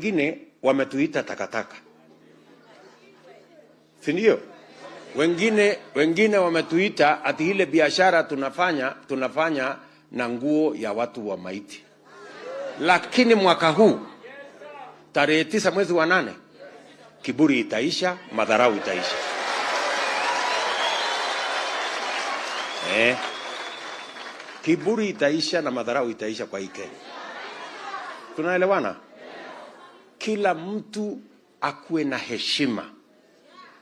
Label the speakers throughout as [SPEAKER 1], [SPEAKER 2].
[SPEAKER 1] wengine wametuita takataka, si ndio? Wengine wametuita ati ile biashara tunafanya na nguo ya watu wa maiti. Lakini mwaka huu tarehe 9 mwezi wa 8 kiburi itaisha, madharau itaisha. Kiburi itaisha na madharau itaisha kwa hii Kenya. Tunaelewana? Kila mtu akuwe na heshima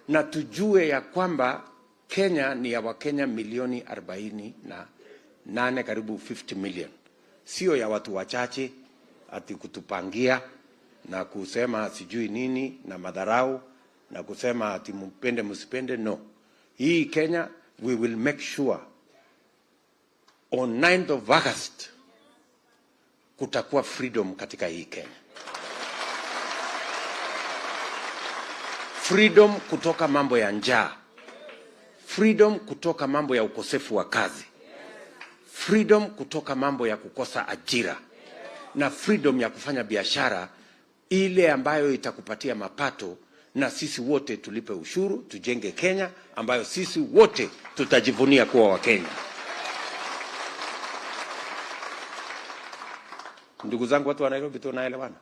[SPEAKER 1] na tujue ya kwamba Kenya ni ya Wakenya milioni 48, karibu 50 million. Sio ya watu wachache ati kutupangia na kusema sijui nini na madharau na kusema ati mpende msipende. No. Hii Kenya, we will make sure on 9th of August kutakuwa freedom katika hii Kenya. Freedom kutoka mambo ya njaa. Freedom kutoka mambo ya ukosefu wa kazi. Freedom kutoka mambo ya kukosa ajira. Na freedom ya kufanya biashara ile ambayo itakupatia mapato na sisi wote tulipe ushuru, tujenge Kenya ambayo sisi wote tutajivunia kuwa Wakenya. Ndugu zangu watu wa Nairobi, tunaelewana?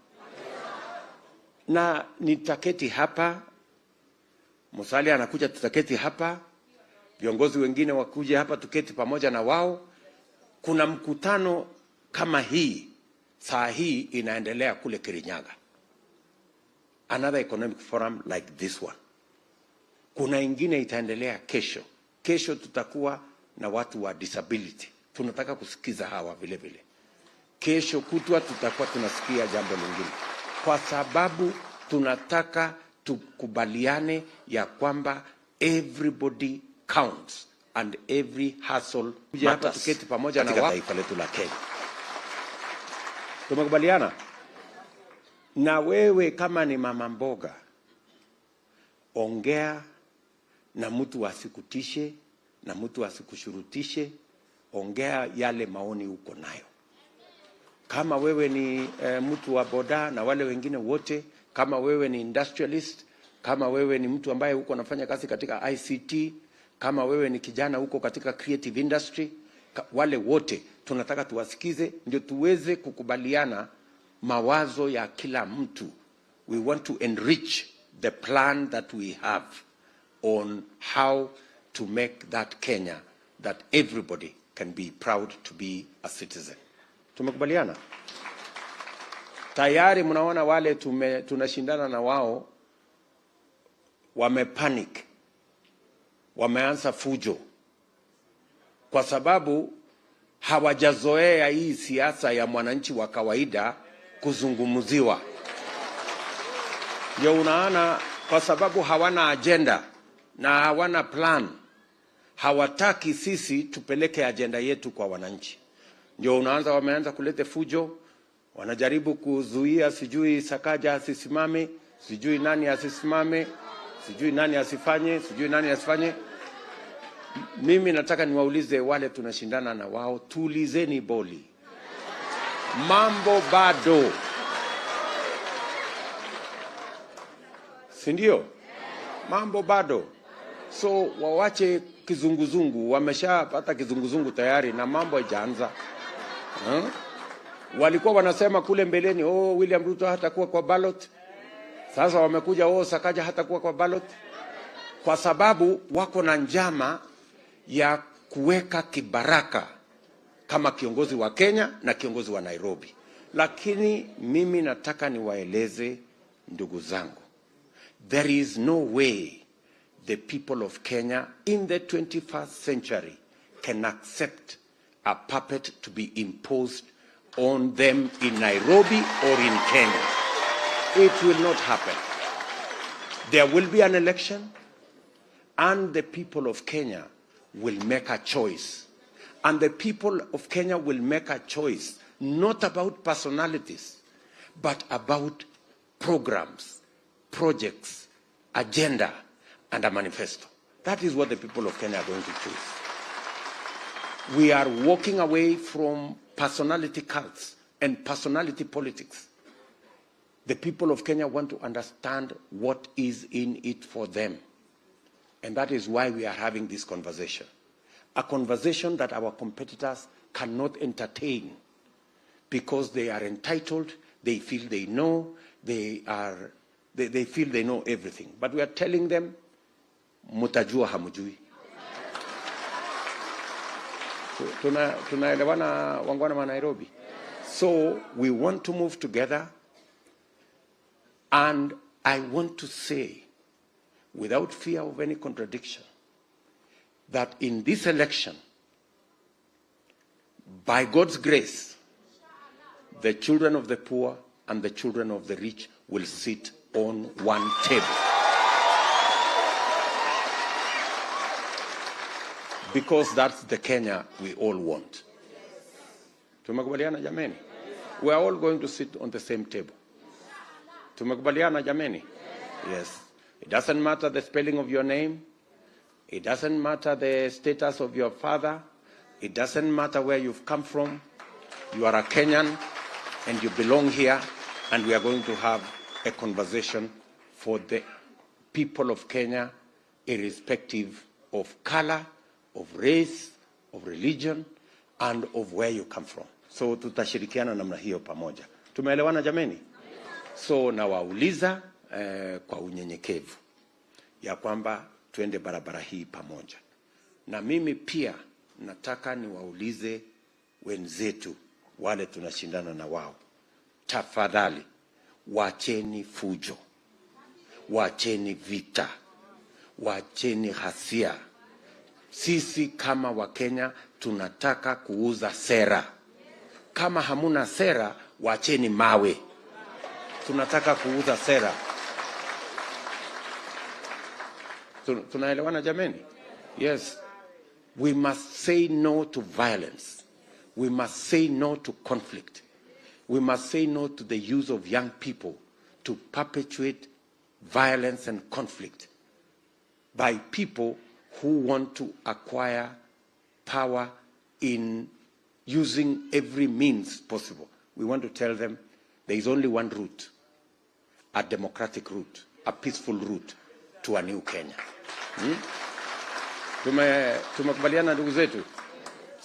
[SPEAKER 1] Na nitaketi hapa, Musalia anakuja, tutaketi hapa, viongozi wengine wakuje hapa, tuketi pamoja na wao. Kuna mkutano kama hii saa hii inaendelea kule Kirinyaga, another economic forum like this one. Kuna ingine itaendelea kesho. Kesho tutakuwa na watu wa disability, tunataka kusikiza hawa vile vile. Kesho kutwa tutakuwa tunasikia jambo lingine, kwa sababu tunataka tukubaliane ya kwamba everybody counts and every hustle matters. Tuketi pamoja na taifa letu la Kenya. Tumekubaliana? Na wewe kama ni mama mboga, ongea na mtu asikutishe na mtu asikushurutishe, ongea yale maoni uko nayo. Kama wewe ni mtu wa boda na wale wengine wote, kama wewe ni industrialist, kama wewe ni mtu ambaye uko nafanya kazi katika ICT, kama wewe ni kijana uko katika creative industry, wale wote tunataka tuwasikize ndio tuweze kukubaliana mawazo ya kila mtu. We want to enrich the plan that we have on how to make that Kenya that everybody can be proud to be a citizen. Tumekubaliana? Tayari mnaona wale tunashindana na wao wamepanic, wameanza fujo, kwa sababu hawajazoea hii siasa ya mwananchi wa kawaida kuzungumziwa. Ndio unaona, kwa sababu hawana agenda na hawana plan, hawataki sisi tupeleke agenda yetu kwa wananchi. Ndio unaanza wameanza kuleta fujo, wanajaribu kuzuia sijui Sakaja asisimame, sijui nani asisimame, sijui nani asifanye, sijui nani asifanye. Mimi nataka niwaulize wale tunashindana na wao, tulizeni boli. Mambo bado. Si ndio? Mambo bado. So wawache kizunguzungu, wameshapata kizunguzungu tayari na mambo haijaanza. Walikuwa wanasema kule mbeleni, William Ruto hatakuwa kwa ballot. Sasa wamekuja, Sakaja hatakuwa kwa ballot, kwa sababu wako na njama ya kuweka kibaraka kama kiongozi wa Kenya na kiongozi wa Nairobi. Lakini mimi nataka niwaeleze ndugu zangu, there is no way the people of Kenya in the 21st century can accept a puppet to be imposed on them in Nairobi or in Kenya. It will not happen. There will be an election and the people of Kenya will make a choice. And the people of Kenya will make a choice, not about personalities, but about programs, projects, agenda, and a manifesto. That is what the people of Kenya are going to choose. We are walking away from personality cults and personality politics. The people of Kenya want to understand what is in it for them. And that is why we are having this conversation. A conversation that our competitors cannot entertain because they are entitled, they feel they know, they feel they know everything. But we are telling them, mutajua hamujui. Tunaelewana wangwana wa Nairobi. So we want to move together, and I want to say, without fear of any contradiction, that in this election, by God's grace, the children of the poor and the children of the rich will sit on one table. Because that's the Kenya we all want. Tumekubaliana jameni? We are all going to sit on the same table. Tumekubaliana jameni? Yes. It doesn't matter the spelling of your name. It doesn't matter the status of your father. It doesn't matter where you've come from. You are a Kenyan and you belong here, and we are going to have a conversation for the people of Kenya, irrespective of color, of race, of religion, and of where you come from. So tutashirikiana namna hiyo pamoja. Tumeelewana jameni? So nawauliza kwa unyenyekevu ya kwamba tuende barabara hii pamoja. Na mimi pia nataka niwaulize wenzetu wale tunashindana na wao. Tafadhali wacheni fujo. Wacheni vita. Wacheni ghasia. Sisi kama Wakenya tunataka kuuza sera. Kama hamuna sera, wacheni mawe. Tunataka kuuza sera. Tunaelewana jameni? Yes. We must say no to violence. We must say no to conflict. We must say no to the use of young people to perpetuate violence and conflict by people who want to acquire power in using every means possible. We want to tell them there is only one route, a democratic route, a peaceful route to a new Kenya. Tumekubaliana ndugu zetu?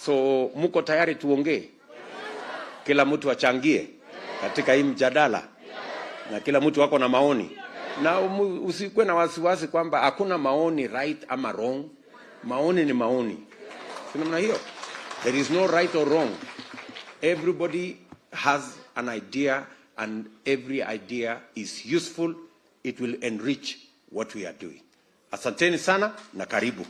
[SPEAKER 1] So muko tayari tuongee? Kila mtu achangie katika hii mjadala, na kila mtu wako na maoni. Na usikwe na wasiwasi kwamba hakuna maoni right ama wrong. Maoni ni maoni. Sina hiyo. There is no right or wrong. Everybody has an idea, and every idea is useful. It will enrich what we are doing. Asanteni sana na karibu.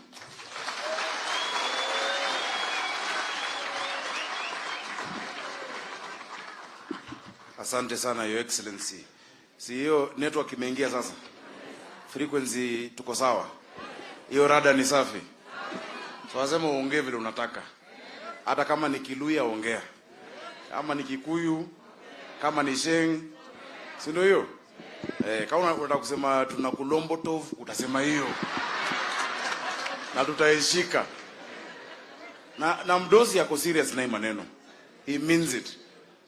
[SPEAKER 2] Asante sana, Your Excellency. Si hiyo network imeingia sasa? Frequency tuko sawa? Hiyo rada ni safi? So wasema uongee vile unataka. Hata kama ni Kiluya ongea. Kama ni Kikuyu, kama ni Sheng, si ndio hiyo? Kama unataka kusema tunakulombotov, utasema hiyo. Na tutaishika. Na mdosi yako serious na hii maneno. He means it.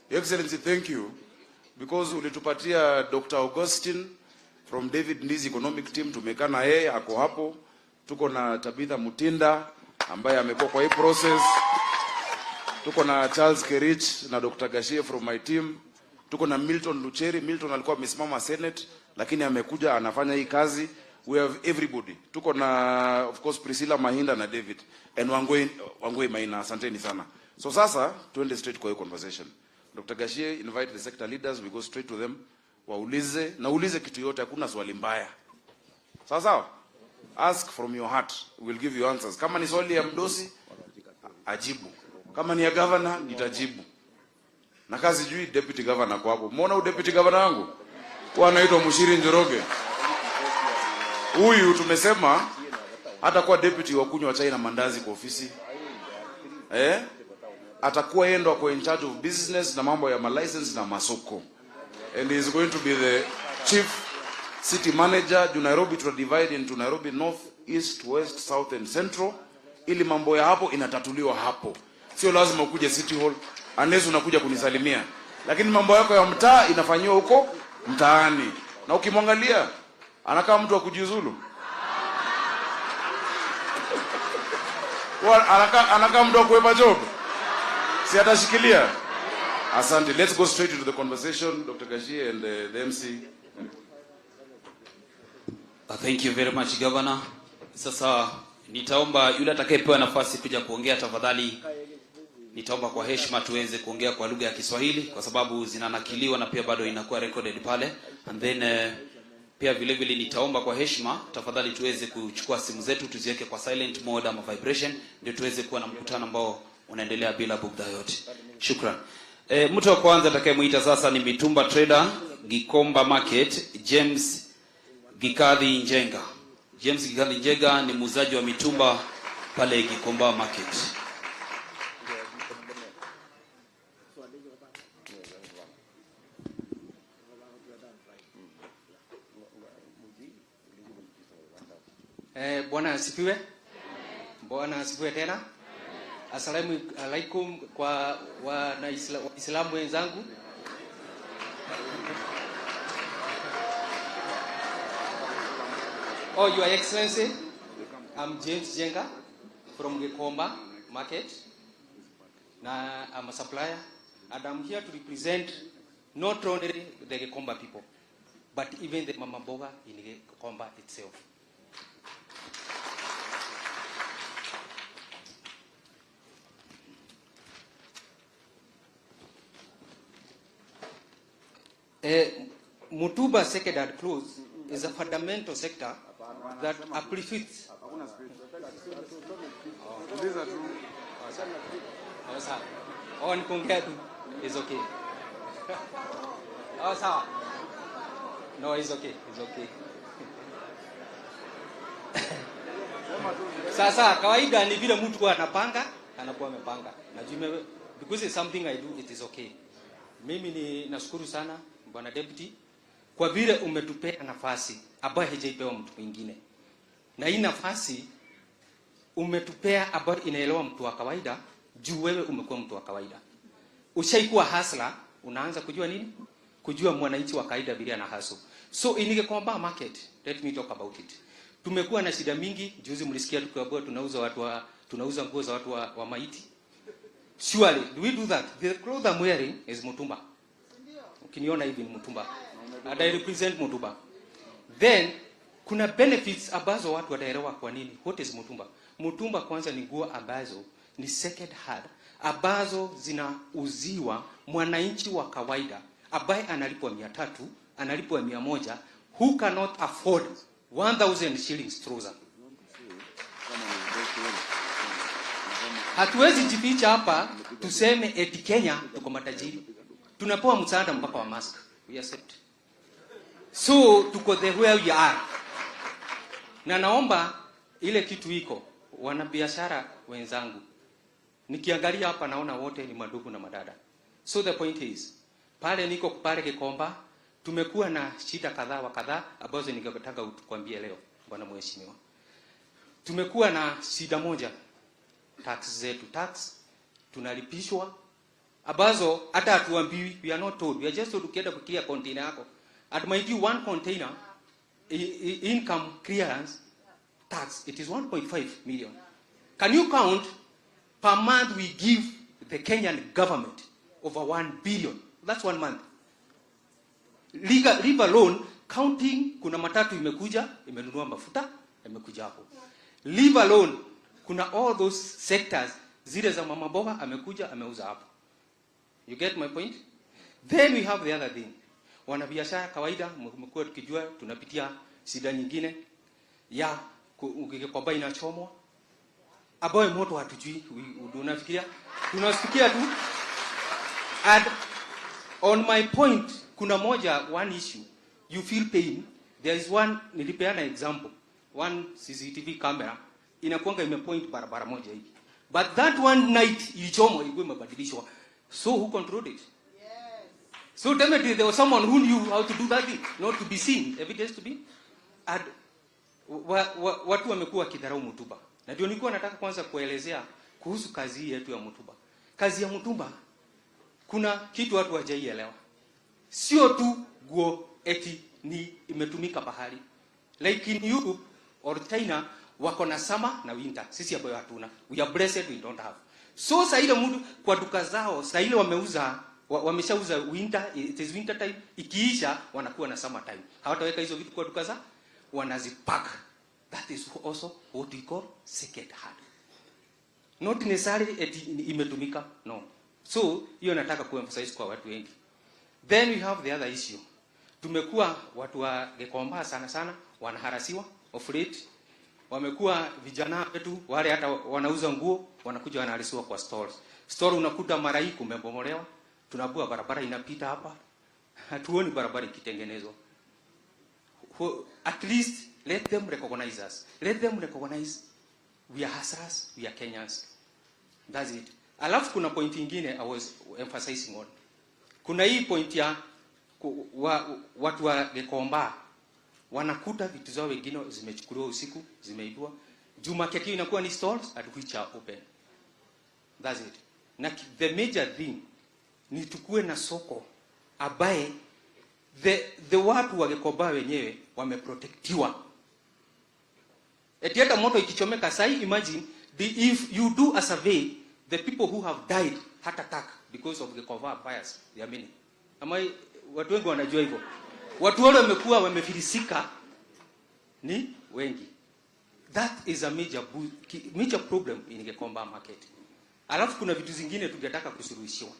[SPEAKER 2] Your Excellency, thank you, because ulitupatia Dr. Augustine from David Ndizi economic team, tumekaa na yeye ako hapo. Tuko na Tabitha Mutinda ambaye amekuwa kwa hii process. Tuko na Charles Kerich na Dr. Gashie from my team. Tuko na Milton Lucheri. Milton alikuwa amesimama Senate lakini amekuja anafanya hii kazi. We have everybody. Tuko na of course Priscilla Mahinda na David and Wangoi Maina. Asanteni sana. So sasa tuende straight kwa hiyo conversation. Dr. Gashie, invite the sector leaders, we go straight to them. Waulize, na ulize kitu yote, hakuna swali mbaya. Sawa sawa? Ask from your heart, we'll give you answers. Kama ni swali ya mdosi, ajibu. Kama ni ya governor, nitajibu. Na kazi juu deputy governor kwa hapo. Muona deputy governor wangu? Kwa anaitwa Mushiri Njoroge. Huyu tumesema hata kwa deputy wa kunywa chai na mandazi kwa ofisi. Atakuwa yeye ndo ako in charge of business na mambo ya license na masoko. And he is going to be the chief city manager. Nairobi to divide into Nairobi North, East, West, South and Central. Ili mambo ya hapo inatatuliwa hapo. Sio lazima ukuje City Hall unless unakuja kunisalimia. Lakini mambo yako ya mtaa inafanywa huko mtaani. Na ukimwangalia anakaa mtu wa kujiuzulu. Anakaa mtu wa kuepa job. Si atashikilia. Asante. Let's go straight into the conversation. Dr. Gashie and the MC.
[SPEAKER 3] Thank you very much, Governor. Sasa nitaomba yule atakayepewa nafasi kuja kuongea, tafadhali nitaomba kwa heshima tuweze kuongea kwa lugha ya Kiswahili kwa sababu zinanakiliwa na pia bado inakuwa recorded pale. And then pia vile vile nitaomba kwa heshima tafadhali tuweze kuchukua simu zetu tuziweke kwa silent mode ama vibration ndio tuweze kuwa na mkutano ambao unaendelea bila bugdha yote. Shukran. Mtu wa kwanza atakayemuita sasa ni Mitumba Trader, Gikomba Market, James Gikadhi Njenga. James Gikadhi Njenga ni muuzaji wa mitumba pale Gikomba Market.
[SPEAKER 4] Bwana asifiwe. Bwana asifiwe tena. Asalamu alaikum kwa Waislamu wenzangu. Oh, Your Excellency, I'm James Jenga from Gikomba Market. Now, I'm a supplier, and I'm here to represent not only the Gikomba people, but even the Mama Boga in Gikomba itself. Mutuba secondary close is a fundamental sector that uplifts. Oh, nikongea tu is okay. Oh, sawa. No, it's okay. It's okay. Sasa kawaida ni vile mtu anapanga, anakuwa amepanga. Najua because it's something I do, it is okay. Mimi ni nashukuru sana Bwana Deputy kwa vile umetupea nafasi ambayo hajaipewa mtu mwingine. Na hii nafasi umetupea ambayo inaelewa mtu wa kawaida, juu wewe umekuwa mtu wa kawaida. Ushaikuwa hustler, unaanza kujua nini? Kujua mwananchi wa kawaida vile ana hustle. So in Gikomba Market, let me talk about it. Tumekuwa na shida mingi, juzi mlisikia tukiwaambia tunauza nguo za watu wa maiti. Surely, do we do that? The clothes I'm wearing is Mutumba. Ukiniona hivi ni Mutumba. And I represent Mutumba. Then, kuna benefits ambazo watu wataelewa kwa nini. What is Mutumba? Mutumba kwanza ni nguo ambazo ni second hand, ambazo zinauziwa mwananchi wa kawaida, ambaye analipwa 300, analipwa 100, who cannot afford 1000 shillings trouser. Hatuwezi jificha hapa tuseme eti Kenya tuko matajiri. Tunapewa msaada mpaka wa mask. We accept. So tuko the where we are. Na naomba ile kitu iko wanabiashara wenzangu. Nikiangalia hapa naona wote ni madugu na madada. So the point is, pale niko pale Gikomba, tumekuwa na shida kadhaa wa kadhaa ambazo ningetaka kukwambia leo Bwana Mheshimiwa. Tumekuwa na shida moja. Tax zetu, tunalipishwa ambazo hata hatuambiwi, we are not told. We are just told ukienda kuclear container yako. At my due one container income clearance tax, it is 1.5 million. Can you count per month we give the Kenyan government over 1 billion? That's 1 month. Leave alone counting, kuna matatu imekuja, imenunua mafuta, imekuja hapo. Leave alone kuna all those sectors zile za mama boga amekuja ameuza hapo. You get my point? Then we have the other thing. Wanabiashara kawaida mmekuwa tukijua tunapitia shida nyingine ya Gikomba inachomwa. Ambayo moto hatujui, unafikiria? Tunasikia tu. And on my point kuna one issue. You feel pain. There is one, nilipeana example. One CCTV camera inakuanga imepoint barabara moja hivi. But that one night ilichomwa ilikuwa imebadilishwa. So who controlled it? Yes. So definitely there was someone who knew how to do that thing, not to be seen, evidence to be. And watu wamekuwa kidharau Mutumba. Na ndio nilikuwa nataka kwanza kuelezea kuhusu kazi yetu ya Mutumba. Kazi ya Mutumba kuna kitu watu hawajaielewa. Sio tu nguo eti ni imetumika bahari. Like in Europe or China wako na summer na winter. Sisi ambayo hatuna. We are blessed we don't have. So sasa ile mtu kwa duka zao sasa ile wameshauza winter, it is winter time, ikiisha wanakuwa na summer time. Hawataweka hizo vitu kwa duka zao, wanazipack. That is also what we call second hand. Not necessarily eti imetumika, no. So hiyo nataka kuemphasize kwa watu wengi. Then we have the other issue. Tumekuwa watu wa Gikomba sana wanaharasiwa of late. Wamekuwa vijana wetu wale hata wanauza nguo wanakuja wanaharasiwa kwa stores. Store unakuta mara hii kumebomolewa. Tunabua barabara inapita hapa. Hatuoni barabara ikitengenezwa. At least let them recognize us. Let them recognize we are Hassas, we are Kenyans. That's it. Alafu kuna point ingine I was emphasizing on. Kuna hii point ya watu wa Gikomba wanakuta vitu zao wengine zimechukuliwa usiku, zimeibwa. Juma keki inakuwa ni stores at which are open. That's it. Na the major thing ni tukue na soko ambaye the watu wa Gikomba wenyewe wameprotectiwa. Eti hata moto ikichomeka sai, imagine if you do a survey, the people who have died heart attack because of the Gikomba fires, they are many. Ama watu wengi wanajua hivyo. Watu wale wamekuwa wamefilisika ni wengi. That is a major problem in Gikomba market. Alafu kuna vitu zingine tungetaka kusuluhishiwa.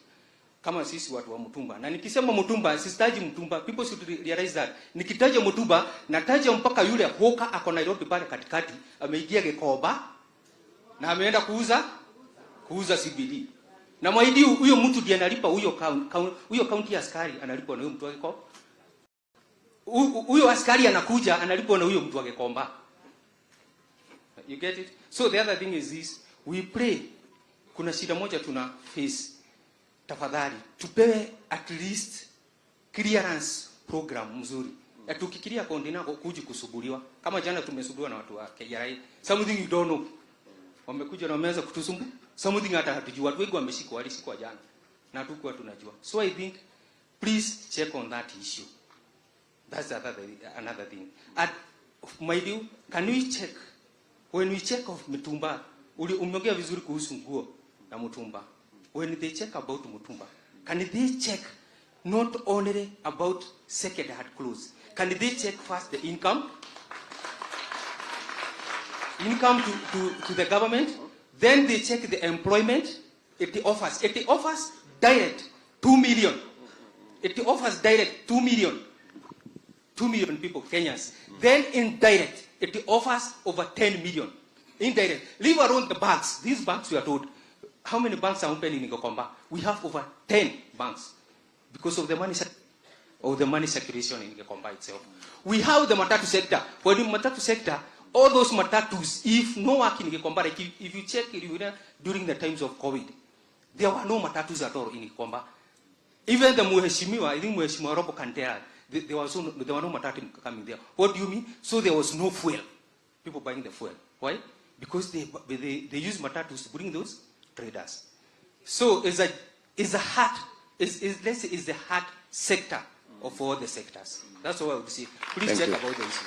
[SPEAKER 4] Kama sisi watu wa Mutumba. Na nikisema Mutumba, sisitaji Mutumba. People should realize that. Nikitaja Mutumba, nataja mpaka yule hoka ako Nairobi pale katikati, ameingia Gikomba na ameenda kuuza CBD. Na mwaidi huyo mtu ndiye analipa huyo county askari analipwa na huyo mtu wa Gikomba. Huyo askari anakuja analipwa na huyo mtu wa Gikomba. You get it? So the other thing is this, we pray. Kuna shida moja tuna face. Tafadhali tupewe at least clearance program mzuri. Tukikiria kondina kuji kusubuliwa. Kama jana tumesubuliwa na watu wa KRA. Something you don't know. Wamekuja na wameanza kutusumbu. Something hata hatujui. Watu wengi walishikwa jana. Na hatukuwa tunajua. So I think please check on that issue. That's another thing. And my dear, can we check when we check of Mutumba? Umeongea vizuri kuhusu nguo na Mutumba. When they check about Mutumba, can they check not only about second-hand clothes? Can they check first the income to the government? Then they check the employment. It offers direct 2 million. It offers direct 2 million. 2 million people, Kenyans. Then indirect, it offers over 10 million. Indirect. Leave alone the banks. These banks we are told. How many banks are open in Gikomba? We have over 10 banks because of the money circulation in Gikomba itself. We have the matatu sector. For the matatu sector, all those matatus, if no work in Gikomba, like if you check it during the times of COVID, there were no matatus at all in Gikomba. Even the Muheshimiwa, I think Muheshimiwa Robo can tell, there were no matatu coming there. What do you mean? So there was no fuel. People buying the fuel. Why? Because they use matatus to bring those traders. So is the heart sector of all the sectors. That's what I would say. Please check about this.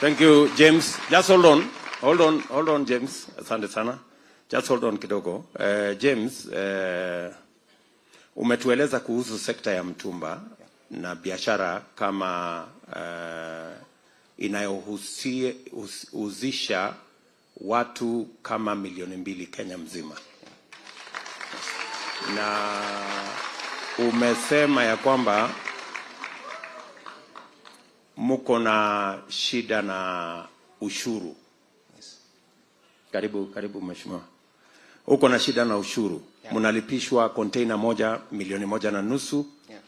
[SPEAKER 1] Thank you, James. Just hold on, James. Asante sana. Just hold on kidogo. James, umetueleza kuhusu sekta ya mtumba na biashara kama inayohusisha watu kama 2 milioni Kenya mzima. Na umesema ya kwamba mko na shida na ushuru. Karibu mheshimiwa. Uko na shida na ushuru. Yeah. Mnalipishwa container moja 1.5 milioni. Yeah.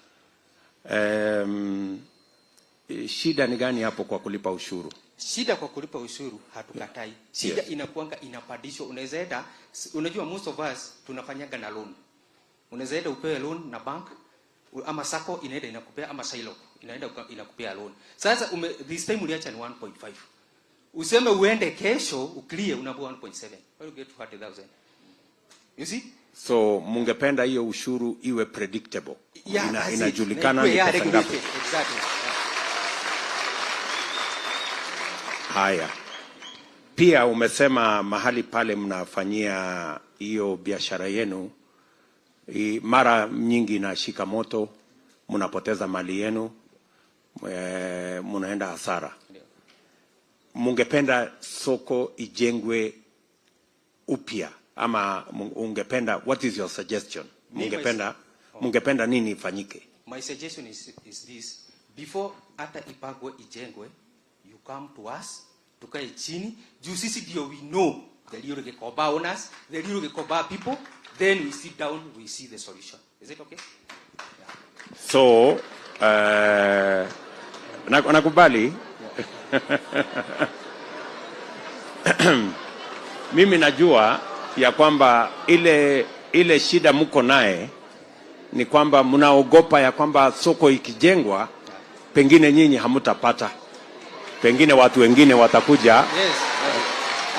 [SPEAKER 1] Shida ni gani hapo kwa kulipa ushuru?
[SPEAKER 4] Shida kwa kulipa ushuru hatukatai. Shida inakuanga inapadishwa. Unajua most of us tunafanyaga na loan. Unaweza upewe loan na bank ama sako inaenda inakupea ama silo inaenda inakupea loan. Sasa this time uliacha ni 1.5. Useme uende kesho uklie unapewa 1.7. Why you get 40,000? You see?
[SPEAKER 1] So mungependa hiyo ushuru iwe predictable.
[SPEAKER 4] Yeah,
[SPEAKER 1] Inajulikana ni pesa ngapi.
[SPEAKER 4] Exactly. Yeah.
[SPEAKER 1] Haya. Pia umesema mahali pale mnafanyia hiyo biashara yenu mara nyingi inashika moto, mnapoteza mali yenu, mnaenda hasara. Mungependa soko ijengwe upya ama ungependa, what is your suggestion? Mungependa nini ifanyike?
[SPEAKER 4] My suggestion is this: before hata ipagwe ijengwe, you come to us, tukae chini, juu sisi ndio we know the Little Gikoba owners, the Little Gikoba people, then we sit down, we see the solution. Is it okay? Yeah.
[SPEAKER 1] So nakubali. Mimi najua ya kwamba ile shida mko naye ni kwamba mnaogopa ya kwamba soko ikijengwa pengine nyinyi hamutapata, pengine watu wengine watakuja.
[SPEAKER 4] Yes.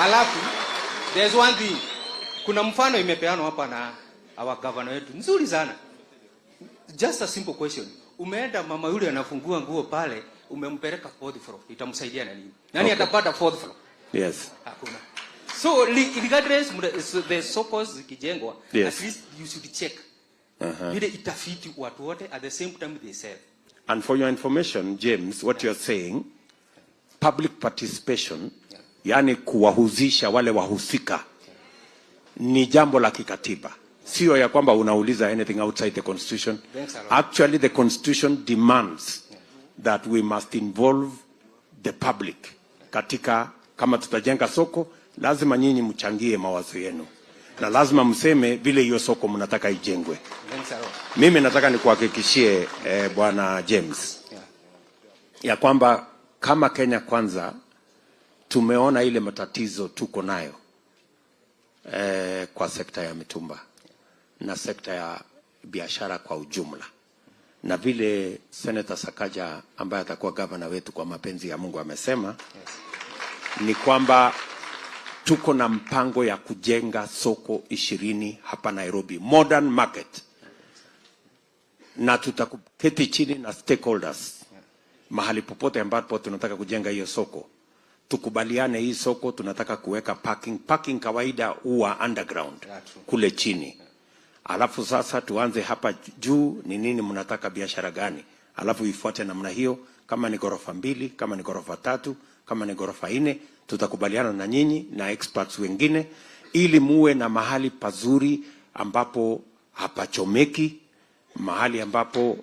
[SPEAKER 4] Alafu there's one thing, kuna mfano imepeanwa hapa na our governor wetu nzuri sana. Just a simple question: umeenda mama yule anafungua nguo pale, umempeleka 4th floor, itamsaidia na nini? Nani atapata 4th floor?
[SPEAKER 1] Yes.
[SPEAKER 4] Hakuna. So regardless the sokos zikijengwa,
[SPEAKER 1] yes,
[SPEAKER 4] at least you should check vile itafiti watu wote at the same time they sell.
[SPEAKER 1] And for your information, James, what you're saying, public participation, yani kuwahusisha wale wahusika, ni jambo la kikatiba. Sio ya kwamba unauliza anything outside the constitution. Actually, the constitution demands that we must involve the public. Katika, kama tutajenga soko, lazima nyinyi mchangie mawazo yenu. Na lazima mseme vile hiyo soko mnataka ijengwe. Mimi nataka nikuhakikishie Bwana James ya kwamba kama Kenya Kwanza tumeona ile matatizo tuko nayo kwa sekta ya mitumba na sekta ya biashara kwa ujumla. Na vile Senator Sakaja ambaye atakuwa governor wetu kwa mapenzi ya Mungu amesema, ni kwamba tuko na mpango ya kujenga soko 20 hapa Nairobi, modern market. Na tutaketi chini na stakeholders mahali popote ambapo tunataka kujenga hiyo soko. Tukubaliane hii soko tunataka kuweka parking kawaida huwa underground kule chini. Alafu sasa tuanze hapa juu, ni nini mnataka biashara gani? Alafu ifuate namna hiyo, kama ni ghorofa 2, kama ni ghorofa 3, kama ni ghorofa 4, tutakubaliana na nyinyi na experts wengine ili muwe na mahali pazuri ambapo hapachomeki, mahali ambapo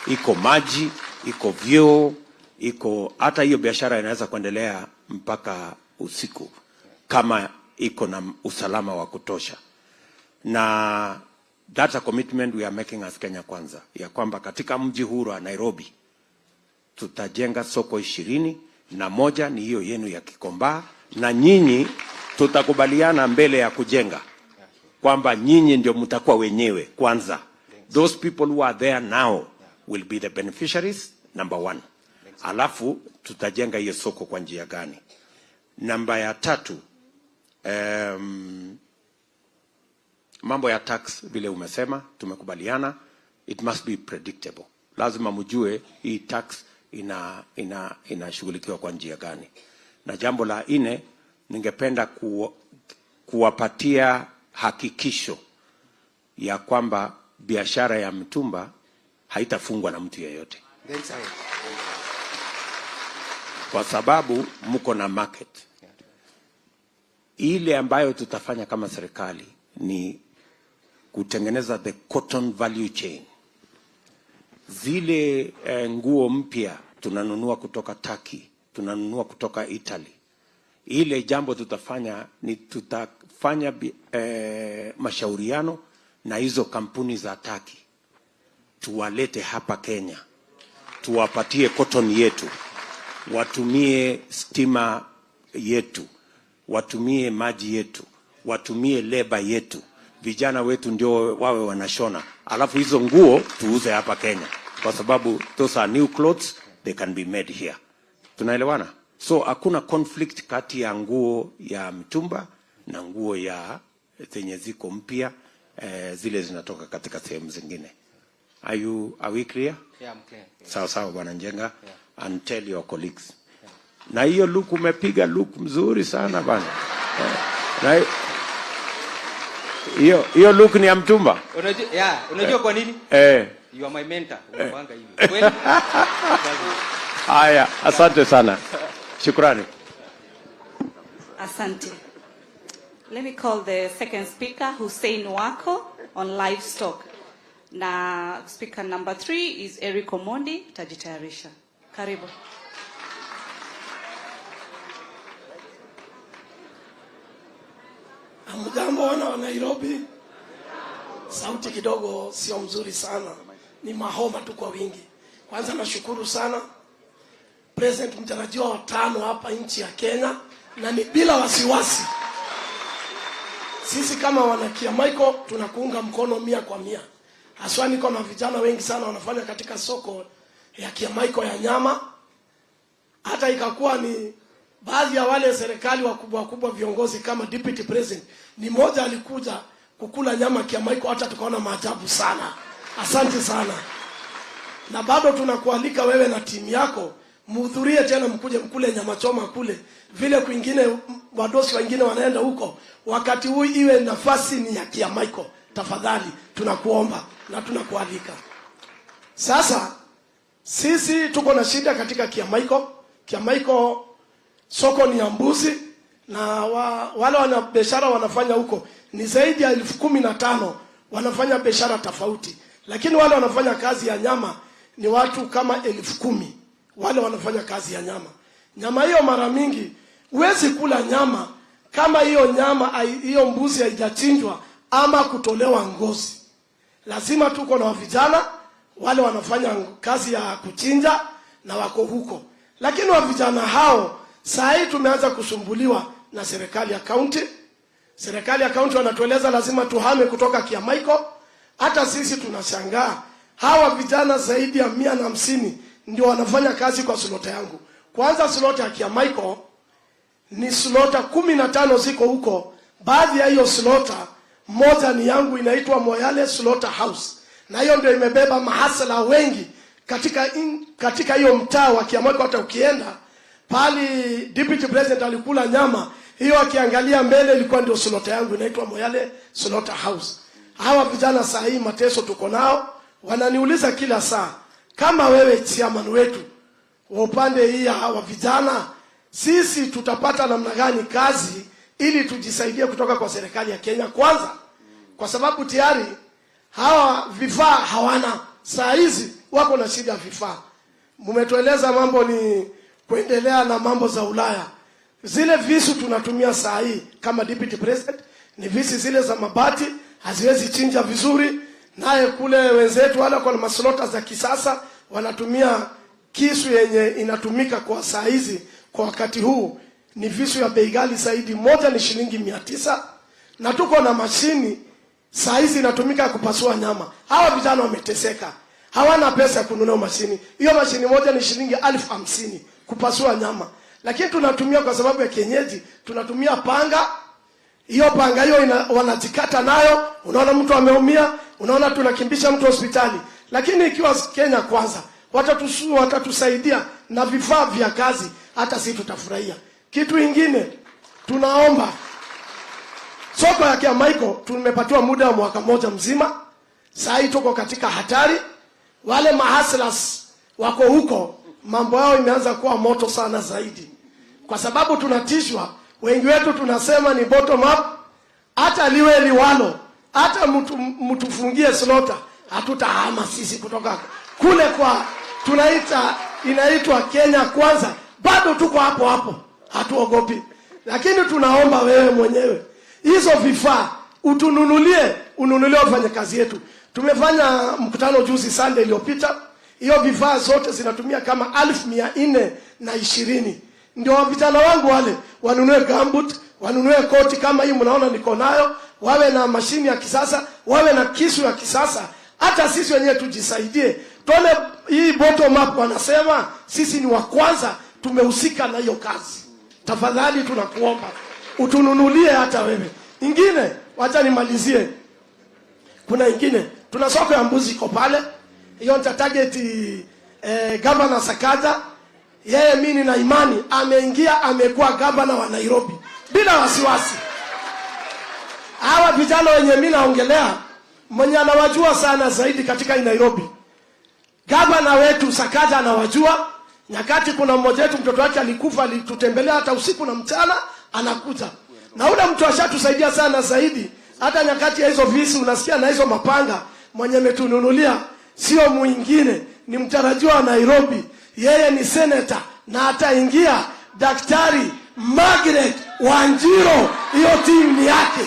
[SPEAKER 1] iko maji, iko vyoo, iko hata hiyo biashara inaweza kuendelea mpaka usiku kama iko na usalama wa kutosha. Na that's a commitment we are making as Kenya Kwanza, ya kwamba katika mji huru wa Nairobi tutajenga soko 20 na moja ni hiyo yenu ya Gikomba, na nyinyi tutakubaliana mbele ya kujenga kwamba nyinyi ndio mtakuwa wenyewe kwanza. Those people who are there now will be the beneficiaries, number 1. Alafu tutajenga hiyo soko kwa njia gani? Namba ya 3, mambo ya tax vile umesema tumekubaliana, it must be predictable. Lazima mjue hii tax inashughulikiwa kwa njia gani. Na jambo la 4, ningependa kuwapatia hakikisho ya kwamba biashara ya mtumba haitafungwa na mtu yeyote. Kwa sababu mko na market. Ile ambayo tutafanya kama serikali ni kutengeneza the cotton value chain. Zile nguo mpya tunanunua kutoka Turkey, tunanunua kutoka Italy. Ile jambo tutafanya ni tutafanya mashauriano na hizo kampuni za Turkey. Tuwalete hapa Kenya. Tuwapatie cotton yetu. Watumie stima yetu. Watumie maji yetu. Watumie labor yetu. Vijana wetu ndio wawe wanashona. Alafu hizo nguo tuuze hapa Kenya. Kwa sababu those are new clothes, they can be made here. Tunaelewana? So hakuna conflict kati ya nguo ya mtumba na nguo ya zenye ziko mpya, zile zinatoka katika sehemu zingine. Are we clear?
[SPEAKER 4] Yeah, I'm clear.
[SPEAKER 1] Sawa sawa Bwana Njenga. Yeah. And tell your colleagues. Yeah. Na hiyo look umepiga look mzuri sana bana. Na hiyo look ni ya mtumba.
[SPEAKER 4] Unajua kwa nini? You are my mentor. Unapanga hivi. Kweli?
[SPEAKER 1] Haya, asante sana. Shukrani.
[SPEAKER 5] Asante. Let me call the second speaker, Hussein Wako, on livestock. Na speaker number 3 is Eric Omondi, tajitayarisha. Karibu.
[SPEAKER 6] Hamjambo wana wa Nairobi. Sauti kidogo sio mzuri sana. Ni mahoma tu kwa wingi. Kwanza nashukuru sana President mtarajiwa wa 5 hapa nchi ya Kenya, na ni bila wasiwasi. Sisi kama wana Kiamaiko tunakuunga mkono 100%. Haswa niko na vijana wengi sana wanafanya katika soko ya Kiamaiko ya nyama. Hata ikakuwa ni baadhi ya wale serikali wakubwa viongozi kama deputy president, ni mmoja alikuja kukula nyama Kiamaiko, hata tukaona maajabu sana. Asante sana. Na bado tunakualika wewe na timu yako mhudhurie tena, mkuje mkule nyama choma kule. Vile kwingine wadosi wengine wanaenda huko. Wakati huu iwe nafasi ni ya Kiamaiko. Tafadhali tunakuomba na tunakualika. Sasa sisi tuko na shida katika Kiamaiko. Kiamaiko soko ni ya mbuzi, na wale wana biashara wanafanya huko ni zaidi ya 15,000 wanafanya biashara tofauti. Lakini wale wanafanya kazi ya nyama ni watu kama 10,000 wale wanafanya kazi ya nyama. Nyama hiyo mara mingi huwezi kula nyama kama hiyo mbuzi haijachinjwa ama kutolewa ngozi. Lazima tuko na vijana wale wanafanya kazi ya kuchinja na wako huko. Lakini vijana hao saa hii tumeanza kusumbuliwa na serikali ya kaunti. Serikali ya kaunti wanatueleza lazima tuhame kutoka Kiamaiko. Hata sisi tunashangaa. Hawa vijana zaidi ya 150 ndio wanafanya kazi kwa slota yangu. Kwanza slota ya Kiamaiko ni slota 15 ziko huko. Baadhi ya hiyo slota moja ni yangu, inaitwa Moyale Slaughter House. Na hiyo ndio imebeba mahasala wengi katika hiyo mtaa wa Kiamaiko. Hata ukienda pali deputy president alikula nyama hiyo, akiangalia mbele ilikuwa ndio slota yangu, inaitwa Moyale Slaughter House. Hawa vijana saa hii mateso tuko nao, wananiuliza kila saa, kama wewe chairman wetu wa upande hii hawa vijana, sisi tutapata namna gani kazi ili tujisaidie kutoka kwa serikali ya Kenya kwanza? Kwa sababu tayari hawa vifaa hawana. Saa hizi wako na shida ya vifaa. Mmetueleza mambo ni kuendelea na mambo za Ulaya. Zile visu tunatumia saa hii kama deputy president ni visu zile za mabati, haziwezi chinja vizuri. Naye kule wenzetu wale kwa maslota za kisasa wanatumia kisu yenye inatumika kwa saa hizi kwa wakati huu ni visu ya bei ghali zaidi. Moja ni shilingi 900, na tuko na mashini saa hizi inatumika kupasua nyama. Hawa vijana wameteseka, hawana pesa ya kununua mashini. Hiyo mashini moja ni shilingi 50,000 kupasua nyama. Lakini tunatumia kwa sababu ya kienyeji, tunatumia panga. Hiyo panga hiyo wanajikata nayo, unaona mtu ameumia, unaona tunakimbisha mtu hospitali. Lakini ikiwa Kenya kwanza watatusaidia na vifaa vya kazi, hata sisi tutafurahia. Kitu kingine tunaomba, soko ya Kiamaiko tumepatiwa muda wa mwaka mmoja mzima. Saa hii tuko katika hatari. Wale mahaslas wako huko, mambo yao imeanza kuwa moto sana zaidi. Kwa sababu tunatishwa, wengi wetu tunasema ni bottom up. Hata liwe liwalo, hata mtufungie slota, hatutahama sisi kutoka kule kwa inaitwa Kenya kwanza. Bado tuko hapo hapo, hatuogopi. Lakini tunaomba wewe mwenyewe hizo vifaa ununulie wafanye kazi yetu. Tumefanya mkutano juzi Sunday iliyopita. Hiyo vifaa zote zinatumia kama 1420. Ndio vijana wangu wale wanunue gambut, wanunue koti kama hii mnaona niko nayo, wawe na mashini ya kisasa, wawe na kisu ya kisasa. Hata sisi wenyewe tujisaidie. Tuone hii bottom up, wanasema sisi ni wa kwanza tumehusika na hiyo kazi. Tafadhali tunakuomba utununulie hata wewe. Ingine wacha nimalizie. Kuna ingine, tuna soko ya mbuzi iko pale. Hiyo nita target Governor Sakaja. Yeye mimi na imani ameingia, amekuwa governor wa Nairobi bila wasiwasi. Hawa vijana wenye mimi naongelea, mwenye anawajua sana zaidi katika Nairobi, governor wetu Sakaja anawajua. Nyakati kuna mmoja wetu mtoto wake alikufa, alitutembelea hata usiku na mchana anakuja. Na ule mtu ashatusaidia sana zaidi. Hata nyakati ya hizo visi unasikia na hizo mapanga, mwenye metununulia sio mwingine, ni mtarajiwa wa Nairobi. Yeye ni senator na ataingia Daktari Margaret Wanjiro. Hiyo timu ni yake.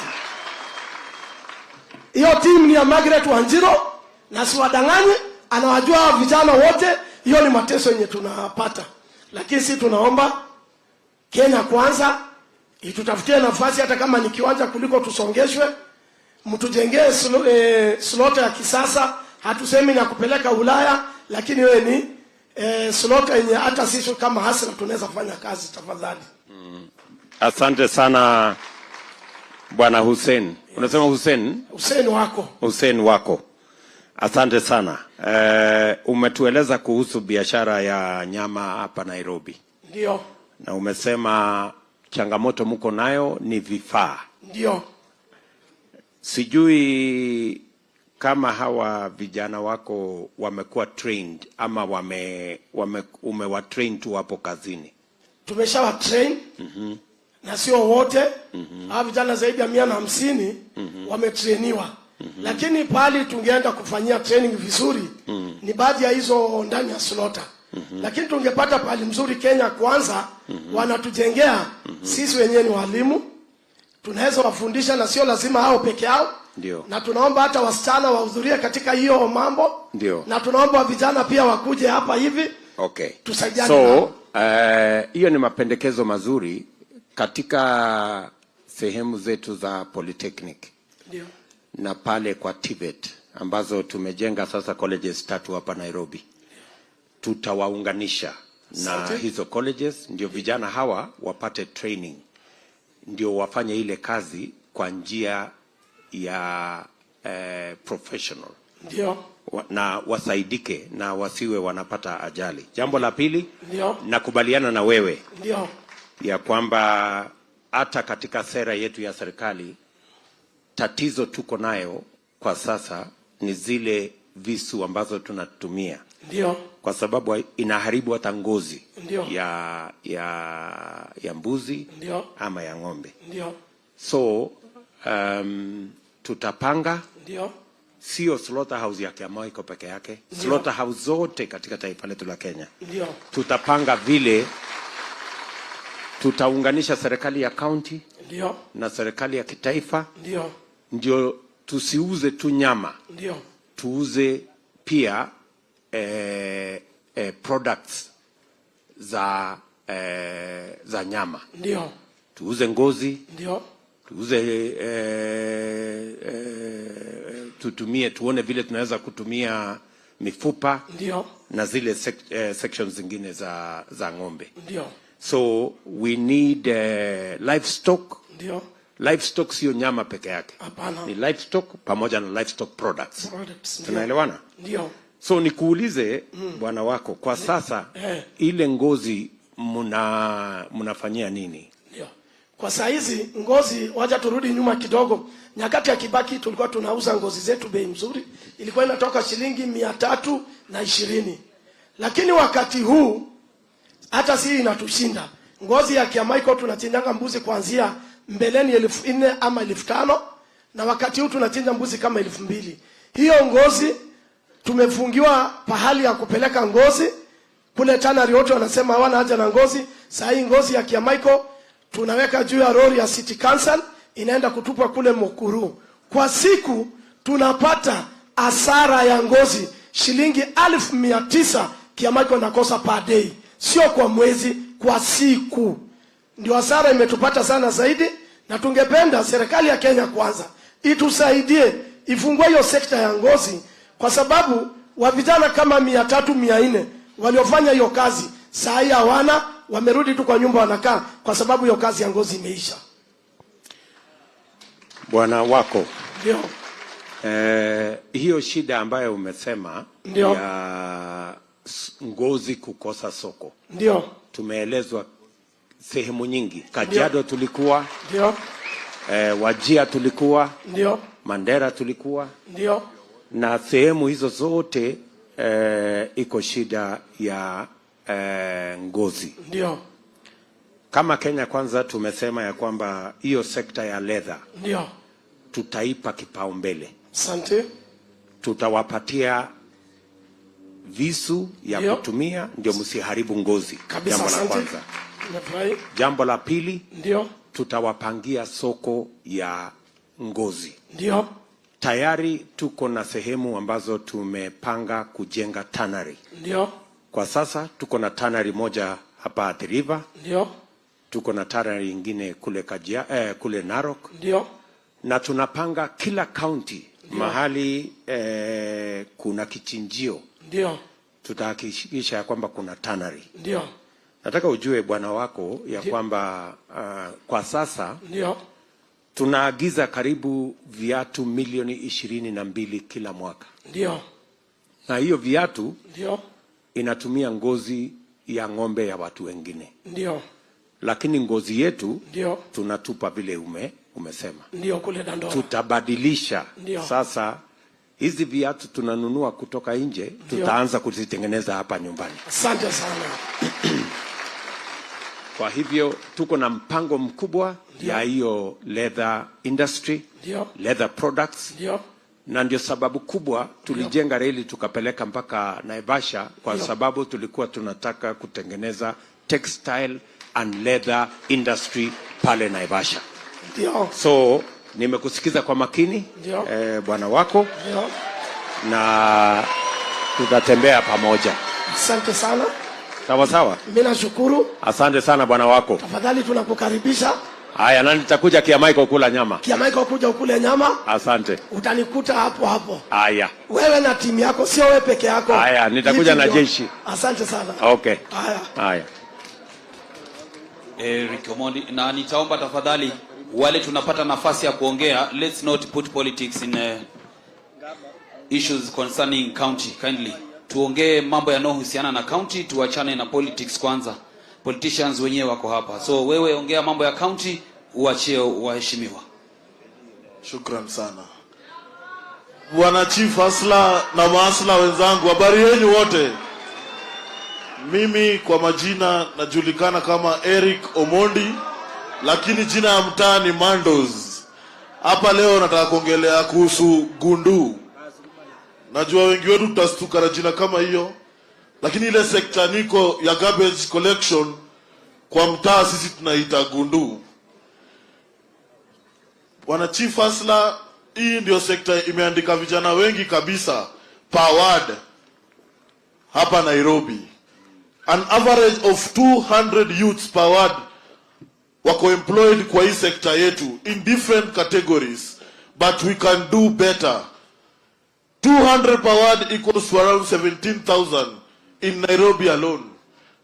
[SPEAKER 6] Hiyo timu ni ya Margaret Wanjiro, na siwadanganye, anawajua vijana wote. Hiyo ni mateso yenye tunapata. Lakini sisi tunaomba Kenya Kwanza itutafutie nafasi, hata kama ni kiwanja, kuliko tusongeshwe. Mtujengee slota ya kisasa. Hatusemi na kupeleka Ulaya, lakini wewe ni slota yenye hata sisi kama Hasra tunaweza fanya kazi, tafadhali.
[SPEAKER 1] Asante sana Bwana Hussein. Unasema Hussein? Hussein wako. Asante sana. Umetueleza kuhusu biashara ya nyama hapa Nairobi.
[SPEAKER 6] Ndio.
[SPEAKER 1] Na umesema changamoto mko nayo ni vifaa.
[SPEAKER 6] Ndio.
[SPEAKER 1] Sijui kama hawa vijana wako wamekuwa trained ama umewatrain tu hapo kazini.
[SPEAKER 6] Tumeshawa train. Na sio wote. Hawa vijana zaidi ya 150 wametrainiwa. Lakini pali tungeenda kufanyia training vizuri ni baadhi ya hizo ndani ya slota. Lakini tungepata pali mzuri Kenya Kwanza, wanatujengea. Sisi wenyewe ni walimu, tunaweza wafundisha, na sio lazima hao peke yao.
[SPEAKER 1] Ndio.
[SPEAKER 6] Na tunaomba hata wasichana wahudhurie katika hiyo mambo.
[SPEAKER 1] Ndio.
[SPEAKER 6] Na tunaomba vijana pia wakuje hapa hivi.
[SPEAKER 1] Okay.
[SPEAKER 6] Tusaidiane.
[SPEAKER 1] So, hiyo ni mapendekezo mazuri katika sehemu zetu za polytechnic.
[SPEAKER 6] Ndio.
[SPEAKER 1] Na pale kwa TVET ambazo tumejenga sasa colleges 3 hapa Nairobi. Tutawaunganisha na hizo colleges, ndio vijana hawa wapate training, ndio wafanye ile kazi kwa njia ya professional.
[SPEAKER 6] Ndio.
[SPEAKER 1] Na wasaidike na wasiwe wanapata ajali. Jambo la pili,
[SPEAKER 6] ndio,
[SPEAKER 1] nakubaliana na wewe.
[SPEAKER 6] Ndio.
[SPEAKER 1] Ya kwamba hata katika sera yetu ya serikali tatizo tuko nayo kwa sasa ni zile visu ambazo tunatumia.
[SPEAKER 6] Ndio.
[SPEAKER 1] Kwa sababu inaharibu hata ngozi.
[SPEAKER 6] Ndio.
[SPEAKER 1] ya mbuzi.
[SPEAKER 6] Ndio.
[SPEAKER 1] Ama ya ng'ombe.
[SPEAKER 6] Ndio.
[SPEAKER 1] So tutapanga.
[SPEAKER 6] Ndio.
[SPEAKER 1] Sio slaughterhouse ya Kiamaiko peke yake. Slaughterhouse zote katika taifa letu la Kenya.
[SPEAKER 6] Ndio.
[SPEAKER 1] Tutapanga vile tutaunganisha serikali ya county.
[SPEAKER 6] Ndio. Na
[SPEAKER 1] serikali ya kitaifa.
[SPEAKER 6] Ndio.
[SPEAKER 1] Ndio tusiuze tu nyama.
[SPEAKER 6] Ndio.
[SPEAKER 1] Tuuze pia products za nyama.
[SPEAKER 6] Ndio.
[SPEAKER 1] Tuuze ngozi.
[SPEAKER 6] Ndio.
[SPEAKER 1] Tuuze tutumie, tuone vile tunaweza kutumia mifupa.
[SPEAKER 6] Ndio.
[SPEAKER 1] Na zile sections zingine za ng'ombe.
[SPEAKER 6] Ndio.
[SPEAKER 1] So we need livestock.
[SPEAKER 6] Ndio.
[SPEAKER 1] Livestock sio nyama peke yake.
[SPEAKER 6] Hapana.
[SPEAKER 1] Ni livestock pamoja na livestock products. Tunaelewana?
[SPEAKER 6] Ndio.
[SPEAKER 1] So nikuulize bwana wako kwa sasa ile ngozi mnafanyia nini?
[SPEAKER 6] Ndio. Kwa saa hizi ngozi, wacha turudi nyuma kidogo. Nyakati ya Kibaki tulikuwa tunauza ngozi zetu bei mzuri. Ilikuwa inatoka shilingi 320. Lakini wakati huu hata si inatushinda. Ngozi ya Kiamaiko tunachinjanga mbuzi kuanzia mbeleni 4,000 ama 5,000, na wakati huu tunachinja mbuzi kama 2,000. Hiyo ngozi tumefungiwa pahali ya kupeleka ngozi. Kule Tanari wote wanasema hawana haja na ngozi. Saa hii ngozi ya Kiamaiko tunaweka juu ya lori ya City Council, inaenda kutupwa kule Mukuru. Kwa siku tunapata hasara ya ngozi shilingi 1,900 Kiamaiko nakosa per day. Sio kwa mwezi, kwa siku. Ndio hasara imetupata sana zaidi, na tungependa serikali ya Kenya Kwanza itusaidie, ifungue hiyo sekta ya ngozi, kwa sababu wa vijana kama 300 400 waliofanya hiyo kazi saa hii hawana, wamerudi tu kwa nyumba wanakaa kwa sababu hiyo kazi ya ngozi imeisha.
[SPEAKER 1] Bwana wako.
[SPEAKER 6] Ndio.
[SPEAKER 1] Hiyo shida ambayo umesema
[SPEAKER 6] Ndio.
[SPEAKER 1] ya ngozi kukosa soko.
[SPEAKER 6] Ndio.
[SPEAKER 1] Tumeelezwa sehemu nyingi. Kajiado tulikuwa.
[SPEAKER 6] Ndio.
[SPEAKER 1] Wajia tulikuwa.
[SPEAKER 6] Ndio.
[SPEAKER 1] Mandera tulikuwa.
[SPEAKER 6] Ndio.
[SPEAKER 1] Na sehemu hizo zote iko shida ya ngozi.
[SPEAKER 6] Ndio.
[SPEAKER 1] Kama Kenya Kwanza tumesema ya kwamba hiyo sekta ya leather
[SPEAKER 6] ndio
[SPEAKER 1] tutaipa
[SPEAKER 6] kipaumbele.
[SPEAKER 1] Asante. Tutawapatia visu ya
[SPEAKER 6] ndio
[SPEAKER 1] kutumia ndio msiharibu ngozi.
[SPEAKER 6] Kabisa,
[SPEAKER 1] jambo la kwanza. Jambo la pili,
[SPEAKER 6] ndio
[SPEAKER 1] tutawapangia soko ya ngozi.
[SPEAKER 6] Ndio.
[SPEAKER 1] Tayari tuko na sehemu ambazo tumepanga kujenga tannery.
[SPEAKER 6] Ndio.
[SPEAKER 1] Kwa sasa tuko na tannery moja hapa Athi River.
[SPEAKER 6] Ndio.
[SPEAKER 1] Tuko na tannery nyingine kule kule Narok.
[SPEAKER 6] Ndio.
[SPEAKER 1] Na tunapanga kila county mahali kuna kichinjio.
[SPEAKER 6] Ndio.
[SPEAKER 1] Tutahakikisha ya kwamba kuna tannery.
[SPEAKER 6] Ndio.
[SPEAKER 1] Nataka ujue bwana wako ya kwamba kwa sasa
[SPEAKER 6] ndio
[SPEAKER 1] tunaagiza karibu viatu milioni 22 kila mwaka.
[SPEAKER 6] Ndio.
[SPEAKER 1] Na hiyo viatu
[SPEAKER 6] ndio
[SPEAKER 1] inatumia ngozi ya ng'ombe ya watu wengine.
[SPEAKER 6] Ndio.
[SPEAKER 1] Lakini ngozi yetu
[SPEAKER 6] ndio
[SPEAKER 1] tunatupa vile umesema.
[SPEAKER 6] Ndio kule Dandora.
[SPEAKER 1] Tutabadilisha.
[SPEAKER 6] Ndio.
[SPEAKER 1] Sasa hizi viatu tunanunua kutoka nje, tutaanza kuzitengeneza hapa nyumbani.
[SPEAKER 6] Asante sana.
[SPEAKER 1] Kwa hivyo tuko na mpango mkubwa ya hiyo leather industry, leather products.
[SPEAKER 6] Ndio.
[SPEAKER 1] Na ndio sababu kubwa tulijenga reli tukapeleka mpaka Naivasha kwa sababu tulikuwa tunataka kutengeneza textile and leather industry pale Naivasha.
[SPEAKER 6] Ndio.
[SPEAKER 1] So nimekusikiza kwa makini bwana wako.
[SPEAKER 6] Ndio.
[SPEAKER 1] Na tutatembea pamoja.
[SPEAKER 6] Asante sana.
[SPEAKER 1] Sawa sawa.
[SPEAKER 6] Mimi nashukuru.
[SPEAKER 1] Asante sana bwana wako.
[SPEAKER 6] Tafadhali tunakukaribisha.
[SPEAKER 1] Haya, na nitakuja Kiamaiko kula nyama.
[SPEAKER 6] Kiamaiko kuja ukule nyama.
[SPEAKER 1] Asante.
[SPEAKER 6] Utanikuta hapo hapo.
[SPEAKER 1] Haya.
[SPEAKER 6] Wewe na timu yako, sio wewe peke yako.
[SPEAKER 1] Haya, nitakuja na jeshi.
[SPEAKER 6] Asante sana.
[SPEAKER 1] Okay.
[SPEAKER 6] Haya.
[SPEAKER 1] Haya.
[SPEAKER 3] Eric Omondi, na nitaomba tafadhali wale tunapata nafasi ya kuongea, let's not put politics in issues concerning county kindly. Tuongee mambo yanayohusiana na county, tuachane na politics kwanza. Politicians wenyewe wako hapa. So wewe ongea mambo ya county, uachie waheshimiwa.
[SPEAKER 7] Shukran sana. Bwana Chief Asla na maasla wenzangu, habari yenu wote. Mimi kwa majina najulikana kama Eric Omondi, lakini jina ya mtaa ni Mandos. Hapa leo nataka kuongelea kuhusu gundu. Najua wengi wetu tutastuka na jina kama hiyo, lakini ile sekta niko ya garbage collection kwa mtaa sisi tunaita gundu. Bwana Chief Asla, hii ndio sekta imeandika vijana wengi kabisa per ward hapa Nairobi. An average of 200 youths per ward wako employed kwa hii sekta yetu in different categories, but we can do better. 200 per ward equals to around 17,000 in Nairobi alone.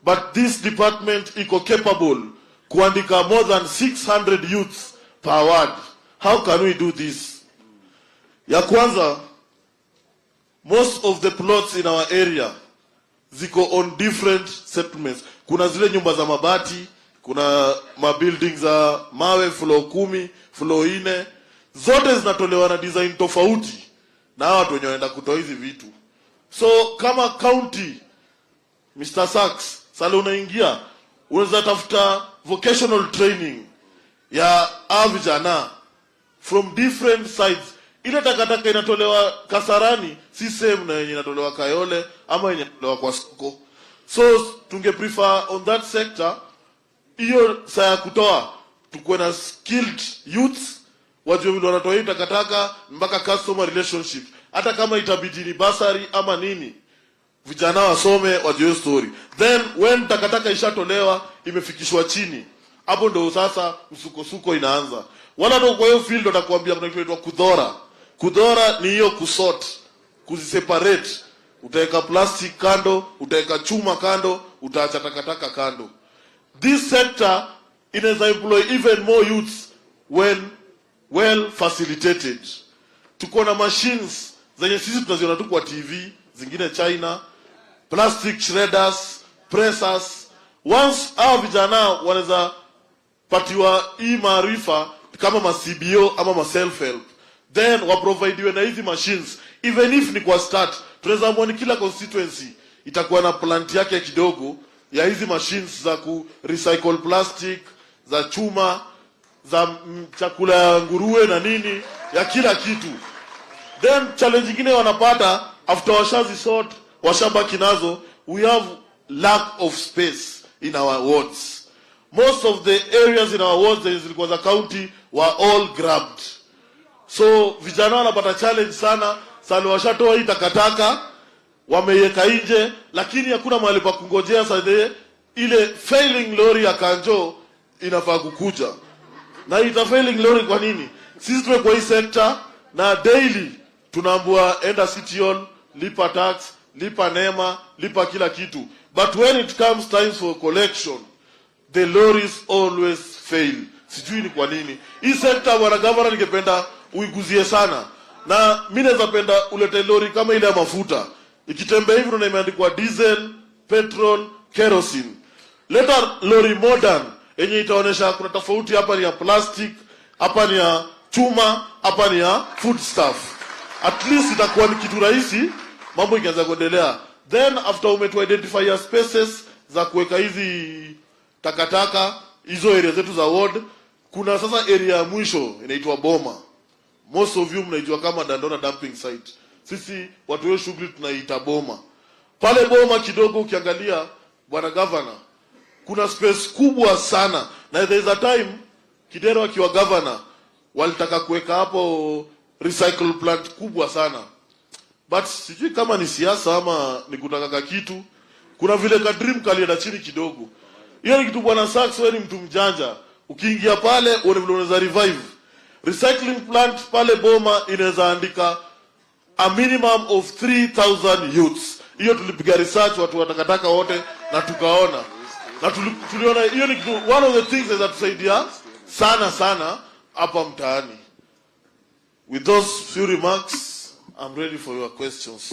[SPEAKER 7] But this department iko capable kuandika more than 600 youths per ward. How can we do this? Ya kwanza, most of the plots in our area ziko on different settlements. Kuna zile nyumba za mabati, kuna mabuildings za mawe floor 10, floor 4. Zote zinatolewa na design tofauti na watu wenye wanaenda kutoa hizi vitu. So kama county, Mr. Sachs, sasa unaingia, unaweza tafuta vocational training ya vijana from different sides. Ile takataka inatolewa Kasarani si same na yenye inatolewa Kayole ama yenye inatolewa kwa soko. So tunge prefer on that sector hiyo saa kutoa tukuwe na skilled youths wajue vile wanatoa hii takataka mpaka customer relationship. Hata kama itabidi ni basari ama nini, vijana wasome wajue story. Then when takataka ishatolewa imefikishwa chini, hapo ndo sasa msukosuko inaanza. Wala ndo kwa hiyo field watakwambia mnaitwa kudhora. Kudhora ni hiyo kusort, kuziseparate. Utaweka plastic kando, utaweka chuma kando, utaacha takataka kando. This sector inaweza employ even more youths when well facilitated. Tuko na machines zenye sisi tunaziona tu kwa TV, zingine China, plastic shredders, pressers. Once hao vijana wanaweza patiwa hii maarifa kama ma CBO ama ma self help, then wa provideiwe na hizi machines, even if ni kwa start. Tunaweza mwoni kila constituency itakuwa na plant yake kidogo ya hizi machines za ku recycle plastic, za chuma, za chakula ya nguruwe na nini, ya kila kitu. Then challenge nyingine wanapata after washazi sort, washabaki nazo, we have lack of space in our wards. Most of the areas in our wards zilikuwa za county were all grabbed. So vijana wanapata challenge sana, sana washatoa hii takataka, wameiweka nje, lakini hakuna mahali pa kungojea. Sasa ile failing lorry ya Kanjo inafaa kukuja. Na ita failing lorry kwa nini? Sisi tumekuwa hii sector na daily tunaambiwa enda city hall, lipa tax, lipa NEMA, lipa kila kitu. But when it comes time for collection, the lorries always fail. Sijui ni kwa nini. Hii sector bwana governor ningependa uiguzie sana. Na mimi naweza penda ulete lori kama ile ya mafuta. Ikitembea hivi na imeandikwa diesel, petrol, kerosene. Leta lori modern yenye itaonesha kuna tofauti, hapa ni ya plastic, hapa ni ya chuma, hapa ni ya food stuff. At least itakuwa ni kitu rahisi, mambo ikianza kuendelea. Then after umetu identify ya spaces za kuweka hizi takataka, hizo area zetu za ward, kuna sasa area ya mwisho inaitwa Boma. Most of you mnaijua kama Dandora dumping site. Sisi watu wao shughuli tunaita Boma. Pale Boma kidogo ukiangalia bwana governor, kuna space kubwa sana. Na there is a time Kidero akiwa governor walitaka kuweka hapo recycle plant kubwa sana. But sijui kama ni siasa ama ni kutaka kitu. Kuna vile ka dream kalienda chini kidogo. Hiyo ni kitu bwana Sachs, wewe ni mtu mjanja. Ukiingia pale unaweza revive. Recycling plant pale Boma inaweza andika a minimum of 3,000 youths. Hiyo tulipiga research watu watakataka wote na tukaona. Na tuliona hiyo ni one of the things that tusaidia sana hapa mtaani. With those few remarks, I'm ready for your questions.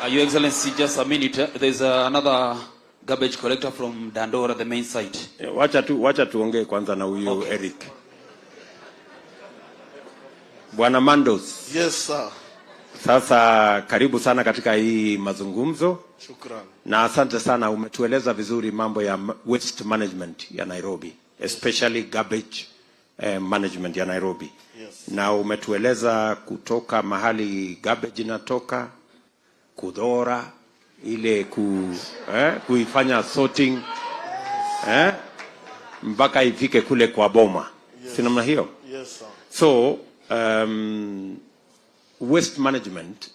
[SPEAKER 3] Your Excellency, just a minute. There's another garbage collector from Dandora, the main site.
[SPEAKER 1] Wacha tuongee kwanza na huyo okay. Eric. Bwana Mandos.
[SPEAKER 7] Yes sir.
[SPEAKER 1] Sasa karibu sana katika hii mazungumzo.
[SPEAKER 7] Shukran.
[SPEAKER 1] Na asante sana, umetueleza vizuri mambo ya waste management ya Nairobi, especially garbage management ya Nairobi.
[SPEAKER 7] Yes.
[SPEAKER 1] Na umetueleza kutoka mahali garbage inatoka, kudhora ile kuifanya sorting mpaka ifike kule kwa Boma. Yes. Si namna hiyo?
[SPEAKER 7] Yes sir.
[SPEAKER 1] So waste management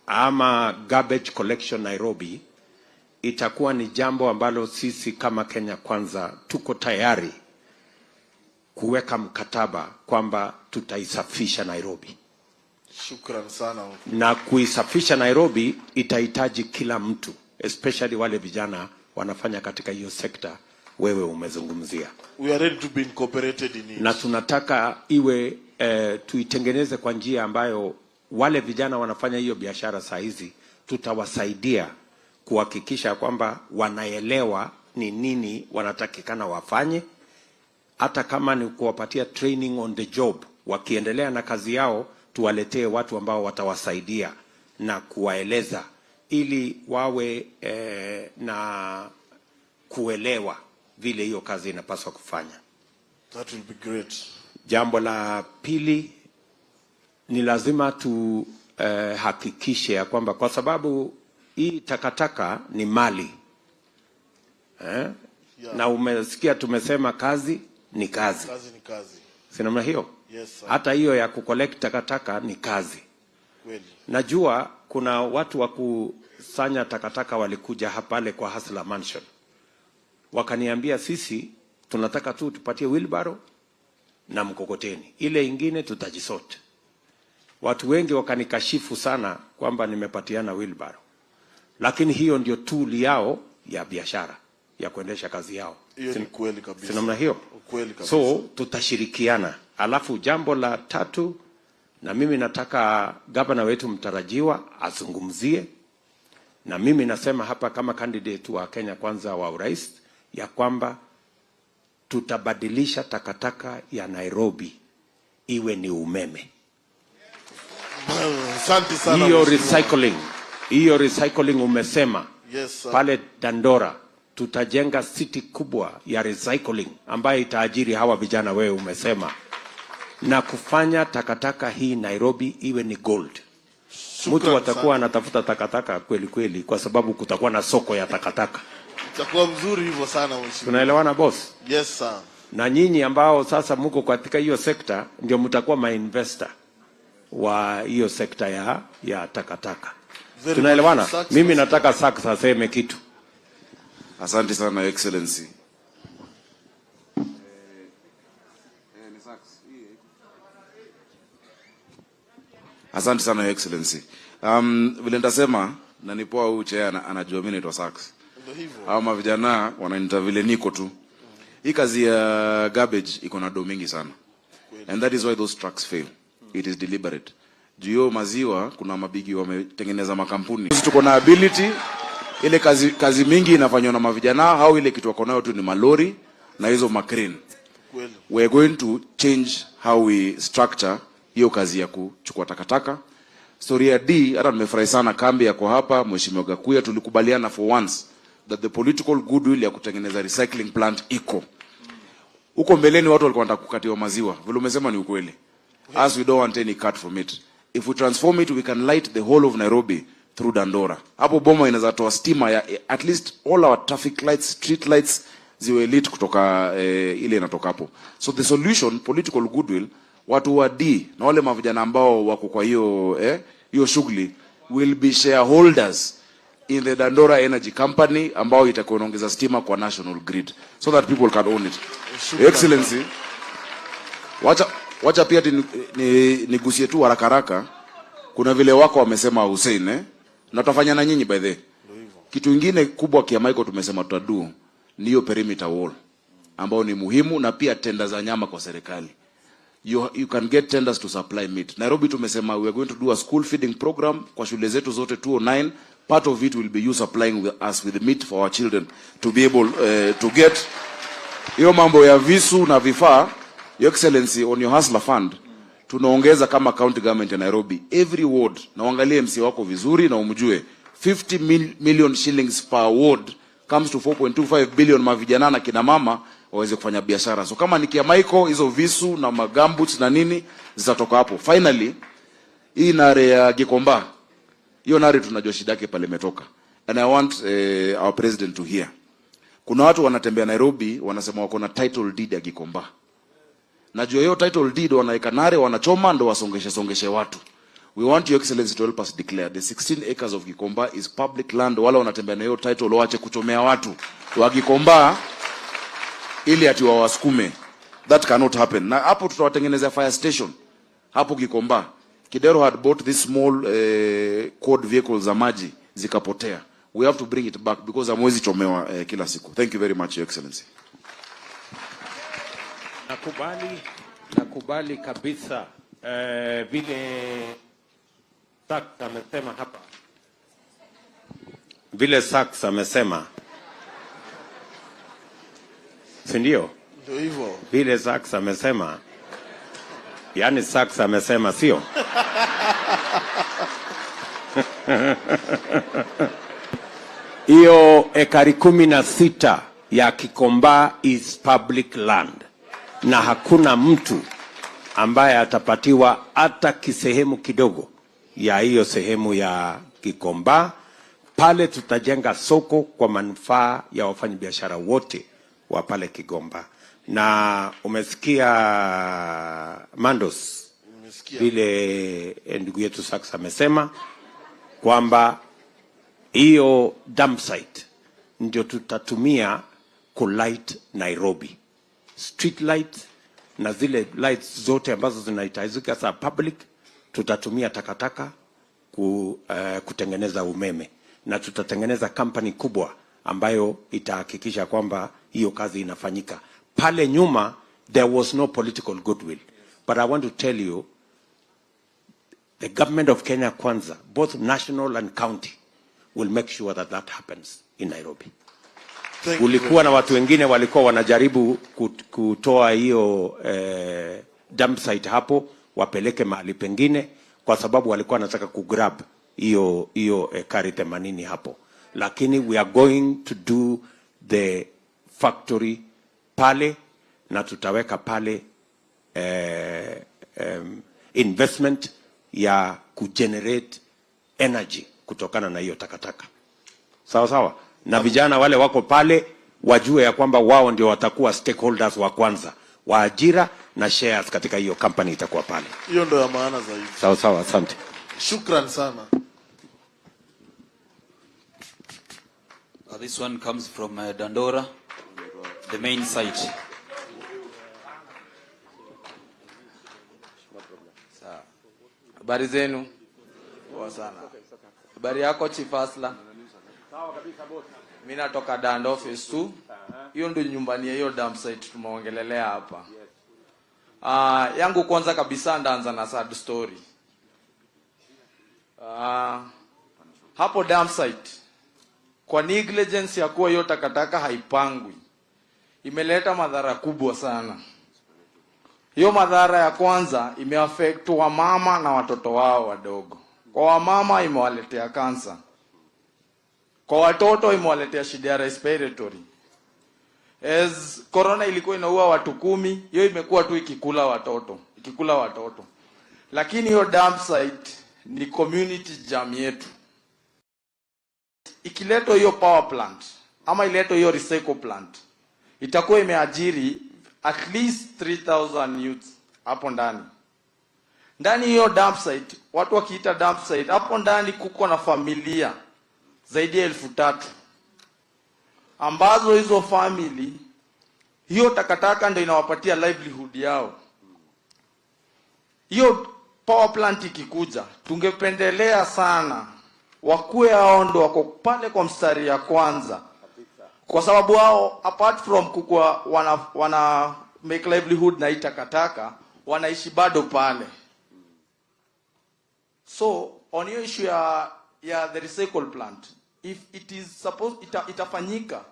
[SPEAKER 1] ama garbage collection Nairobi itakuwa ni jambo ambalo sisi kama Kenya Kwanza tuko tayari kuweka mkataba kwamba tutaisafisha Nairobi.
[SPEAKER 7] Shukran sana.
[SPEAKER 1] Na kuisafisha Nairobi itahitaji kila mtu, especially wale vijana wanafanya katika hiyo sekta wewe umezungumzia.
[SPEAKER 7] We are ready to be incorporated in it.
[SPEAKER 1] Na tunataka iwe tuitengeneze kwa njia ambayo wale vijana wanafanya hiyo biashara saa hizi tutawasaidia kuhakikisha kwamba wanaelewa ni nini wanatakikana wafanye, hata kama ni kuwapatia training on the job. Wakiendelea na kazi yao tuwaletee watu ambao watawasaidia na kuwaeleza ili wawe na kuelewa vile hiyo kazi inapaswa kufanya.
[SPEAKER 7] That will be great.
[SPEAKER 1] Jambo la pili ni lazima tu hakikishe ya kwamba, kwa sababu hii takataka ni mali
[SPEAKER 7] Yeah.
[SPEAKER 1] Na umesikia tumesema kazi ni kazi.
[SPEAKER 7] Kazi ni kazi.
[SPEAKER 1] Si namna hiyo?
[SPEAKER 7] Yes sir.
[SPEAKER 1] Hata hiyo ya kucollect takataka ni kazi.
[SPEAKER 7] Kweli.
[SPEAKER 1] Najua kuna watu wa kusanya takataka walikuja hapale kwa Hasla Mansion. Wakaniambia sisi tunataka tu tupatie wheelbarrow na mkokoteni, ile ingine tutajisote. Watu wengi wakanikashifu sana kwamba nimepatiana wheelbarrow. Lakini hiyo ndio tool yao ya biashara. ya kuendesha kazi yao.
[SPEAKER 7] Hiyo ni kweli kabisa.
[SPEAKER 1] Si namna hiyo?
[SPEAKER 7] Kweli kabisa.
[SPEAKER 1] So tutashirikiana. Alafu jambo la tatu, na mimi nataka gavana wetu mtarajiwa azungumzie, na mimi nasema hapa kama candidate wa Kenya Kwanza wa urais, ya kwamba tutabadilisha takataka ya Nairobi iwe ni umeme.
[SPEAKER 7] Asante sana.
[SPEAKER 1] Hiyo recycling umesema.
[SPEAKER 7] Yes, sir.
[SPEAKER 1] Pale Dandora tutajenga city kubwa ya recycling ambayo itaajiri hawa vijana wewe umesema, na kufanya takataka hii Nairobi iwe ni gold. Mtu watakuwa anatafuta takataka kweli kweli, kwa sababu kutakuwa na soko ya takataka.
[SPEAKER 7] Itakuwa mzuri hivyo sana mheshimiwa.
[SPEAKER 1] Tunaelewana boss?
[SPEAKER 7] Yes sir.
[SPEAKER 1] Na nyinyi ambao sasa mko katika hiyo sekta ndio mtakuwa ma-investor wa hiyo sekta ya takataka. Tunaelewana? Mimi nataka Saks aseme kitu.
[SPEAKER 2] Asante sana Your Excellency. Asante sana Your Excellency. Vile nitasema na nipoa huyu chea anajua mimi naitwa Saks.
[SPEAKER 7] Ndio hivyo.
[SPEAKER 2] Hao vijana wananiita vile niko tu. Hii kazi ya garbage iko na do mingi sana. And that is why those trucks fail. It is deliberate. Juu maziwa kuna mabigi wametengeneza makampuni. Sisi tuko na ability, ile kazi mingi inafanywa na mavijana, au ile kitu wako nayo tu ni malori na hizo makrane. We are going to change how we structure hiyo kazi ya kuchukua takataka. Story ya D, hata nimefurahi sana kambi yako hapa Mheshimiwa Gakuya, tulikubaliana for once that the political goodwill ya kutengeneza recycling plant iko. Huko mbeleni watu walikuwa wanataka kukatiwa maziwa. Vile umesema ni ukweli. As we don't want any cut from it. If we transform it, we can light the whole of Nairobi through Dandora. Hapo boma inaweza toa stima ya at least all our traffic lights, street lights ziwe lit kutoka ile inatoka hapo. So the solution, political goodwill, watu wa D na wale mavijana ambao wako kwa hiyo shughuli will be shareholders in the Dandora Energy Company ambao itakuwa inaongeza stima kwa national grid so that people can own it. Excellency, wacha pia nigusie tu haraka. Kuna vile wako wamesema Hussein na tutafanya na nyinyi by the way. Kitu kingine kubwa kia Michael tumesema tutadu ni hiyo perimeter wall ambao ni muhimu, na pia tenda za nyama kwa serikali. You can get tenders to supply meat. Nairobi tumesema we are going to do a school feeding program kwa shule zetu zote 209. Part of it will be you supplying us with meat for our children to be able to get hiyo mambo ya visu na vifaa. Your Excellency, on your hustler fund tunaongeza kama county government ya Nairobi every ward, na uangalie MC wako vizuri na umjue 50 million shillings per ward comes to 4.25 billion mavijana na kina mama waweze kufanya biashara. So kama nikia Michael, hizo visu na magamboots na nini zitatoka hapo. Finally, hii nare ya Gikomba, hiyo nare tunajua shida yake pale imetoka. And I want our president to hear. Kuna watu wanatembea Nairobi wanasema wako na title deed ya Gikomba. Najua hiyo title deed wanaeka nare wanachoma ndo wasongeshe watu. We want Your Excellency to help us declare the 16 acres of Gikomba is public land. Wala wanatembea na hiyo title waache kuchomea watu wa Gikomba ili ati wawasukume. That cannot happen. Na hapo tutawatengenezea fire station hapo Gikomba. Kidero had bought this small quad vehicles za maji zikapotea. We have to bring it back because hamwezi chomewa kila siku. Thank you very much, Your Excellency.
[SPEAKER 1] Nakubali kabisa vile Saks amesema hapa. Vile Saks amesema. Si ndio?
[SPEAKER 7] Ndio hivyo.
[SPEAKER 1] Vile Saks amesema. Yaani Saks amesema sio? Hiyo ekari 16 ya Gikomba is public land. Na hakuna mtu ambaye atapatiwa hata kisehemu kidogo ya hiyo sehemu ya Gikomba. Pale tutajenga soko kwa manufaa ya wafanyabiashara wote wa pale Gikomba. Na umesikia Mandos, vile ndugu yetu Saks amesema kwamba hiyo dump site ndio tutatumia kulight Nairobi. Street lights na zile lights zote ambazo zinahitajika za public tutatumia takataka kutengeneza umeme, na tutatengeneza company kubwa ambayo itahakikisha kwamba hiyo kazi inafanyika. Pale nyuma there was no political goodwill, but I want to tell you the government of Kenya Kwanza, both national and county, will make sure that that happens in Nairobi. Kulikuwa na watu wengine walikuwa wanajaribu kutoa hiyo dump site hapo wapeleke mahali pengine, kwa sababu walikuwa wanataka kugrab hiyo ekari 80 hapo. Lakini we are going to do the factory pale, na tutaweka pale investment ya kugenerate energy kutokana na hiyo takataka. Sawa sawa. Na vijana wale wako pale wajue ya kwamba wao ndio watakuwa stakeholders wa kwanza wa ajira, na shares katika hiyo company itakuwa pale.
[SPEAKER 7] Hiyo ndio ya maana zaidi.
[SPEAKER 1] Sawa sawa, asante.
[SPEAKER 7] Shukran sana.
[SPEAKER 3] This one comes from Dandora, the main site.
[SPEAKER 8] Habari zenu? Poa sana. Habari yako Chief Asla?
[SPEAKER 1] Sawa kabisa boss.
[SPEAKER 8] Mimi natoka Dando office 2. Hiyo ndio nyumbani ya hiyo dump site tumeongelelea hapa. Yangu kwanza kabisa ndaanza na sad story. Hapo dump site kwa negligence ya kuwa hiyo takataka haipangwi imeleta madhara kubwa sana. Hiyo madhara ya kwanza imeaffect wamama na watoto wao wadogo. Kwa wamama imewaletea kansa. Kwa watoto imewaletea shida ya respiratory. As corona ilikuwa inaua watu 10, hiyo imekuwa tu ikikula watoto. Lakini hiyo dump site ni community jam yetu. Ikileto hiyo power plant ama ileto hiyo recycle plant, itakuwa imeajiri at least 3000 youths hapo ndani. Ndani hiyo dump site, watu wakiita dump site, hapo ndani kuko na familia zaidi ya 3000 ambazo hizo family hiyo takataka ndio inawapatia livelihood yao. Hiyo power plant ikikuja, tungependelea sana wakuwe hao ndo wako pale kwa mstari ya kwanza, kwa sababu hao apart from kukua wana make livelihood na itakataka, wanaishi bado pale. So on your issue ya the recycle plant, if it is supposed itafanyika,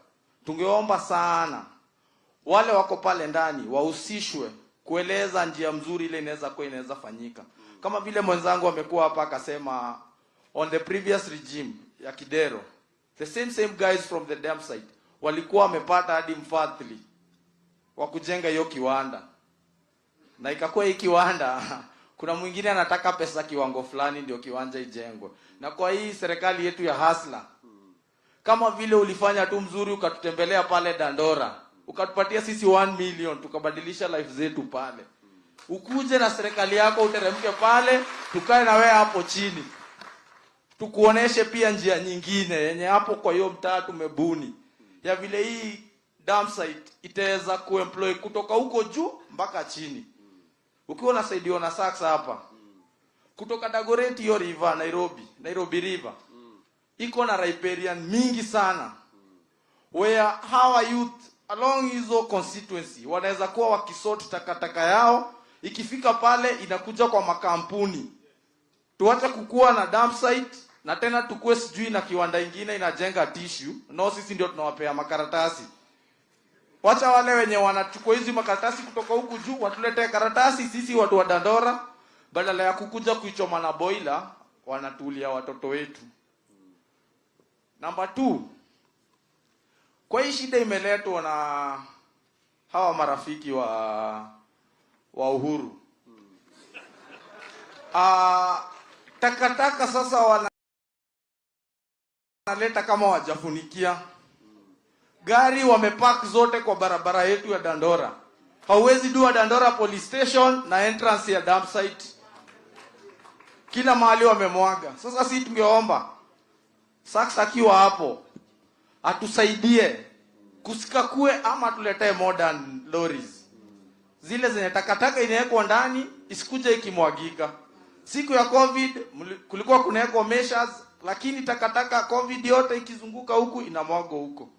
[SPEAKER 8] tungeomba sana wale wako pale ndani wahusishwe kueleza njia mzuri ile inaweza fanyika. Kama vile mwenzangu amekuwa hapa akasema on the previous regime ya Kidero, the same guys from the dump site walikuwa wamepata hadi mfadhili wa kujenga hiyo kiwanda, na ikakuwa hii kiwanda kuna mwingine anataka pesa kiwango fulani ndio kiwanja ijengwe. Na kwa hii serikali yetu ya hasla, kama vile ulifanya tu mzuri ukatutembelea pale Dandora, ukatupatia sisi 1 million, tukabadilisha life zetu pale, ukuje na serikali yako uteremke pale, tukae na wewe hapo chini, tukuoneshe pia njia nyingine yenye hapo kwa hiyo mtaa tumebuni ya vile hii dump site itaweza kuemploy kutoka huko juu mpaka chini. Ukiwa unasaidiwa na Saksa hapa kutoka Dagoretti hiyo river Nairobi river iko na riparian mingi sana, where our youth along hizo constituency wanaweza kuwa wakisort takataka yao, ikifika pale inakuja kwa makampuni. Tuache kukua na dump site na tena tukue sijui na kiwanda ingine inajenga tissue, no sisi ndio tunawapea makaratasi. Wacha wale wenye wanachukua hizi makaratasi kutoka huku juu watuletee karatasi sisi watu wa Dandora, badala ya kukuja kuichoma na boiler wanatulia watoto wetu. Number 2, kwa hii shida imeletwa na hawa marafiki wa Uhuru. Takataka sasa wanaleta kama wajafunikia. Gari wamepark zote kwa barabara yetu ya Dandora. Hauwezi dua Dandora police station na entrance ya dump site. Kila mahali wamemwaga. Sasa sisi tungeomba Saksa akiwa hapo atusaidie kusikakue ama tuletee modern lorries. Zile zenye takataka inawekwa ndani isikuje ikimwagika. Siku ya COVID kulikuwa kunawekwa measures lakini takataka COVID yote ikizunguka huku inamwaga huko.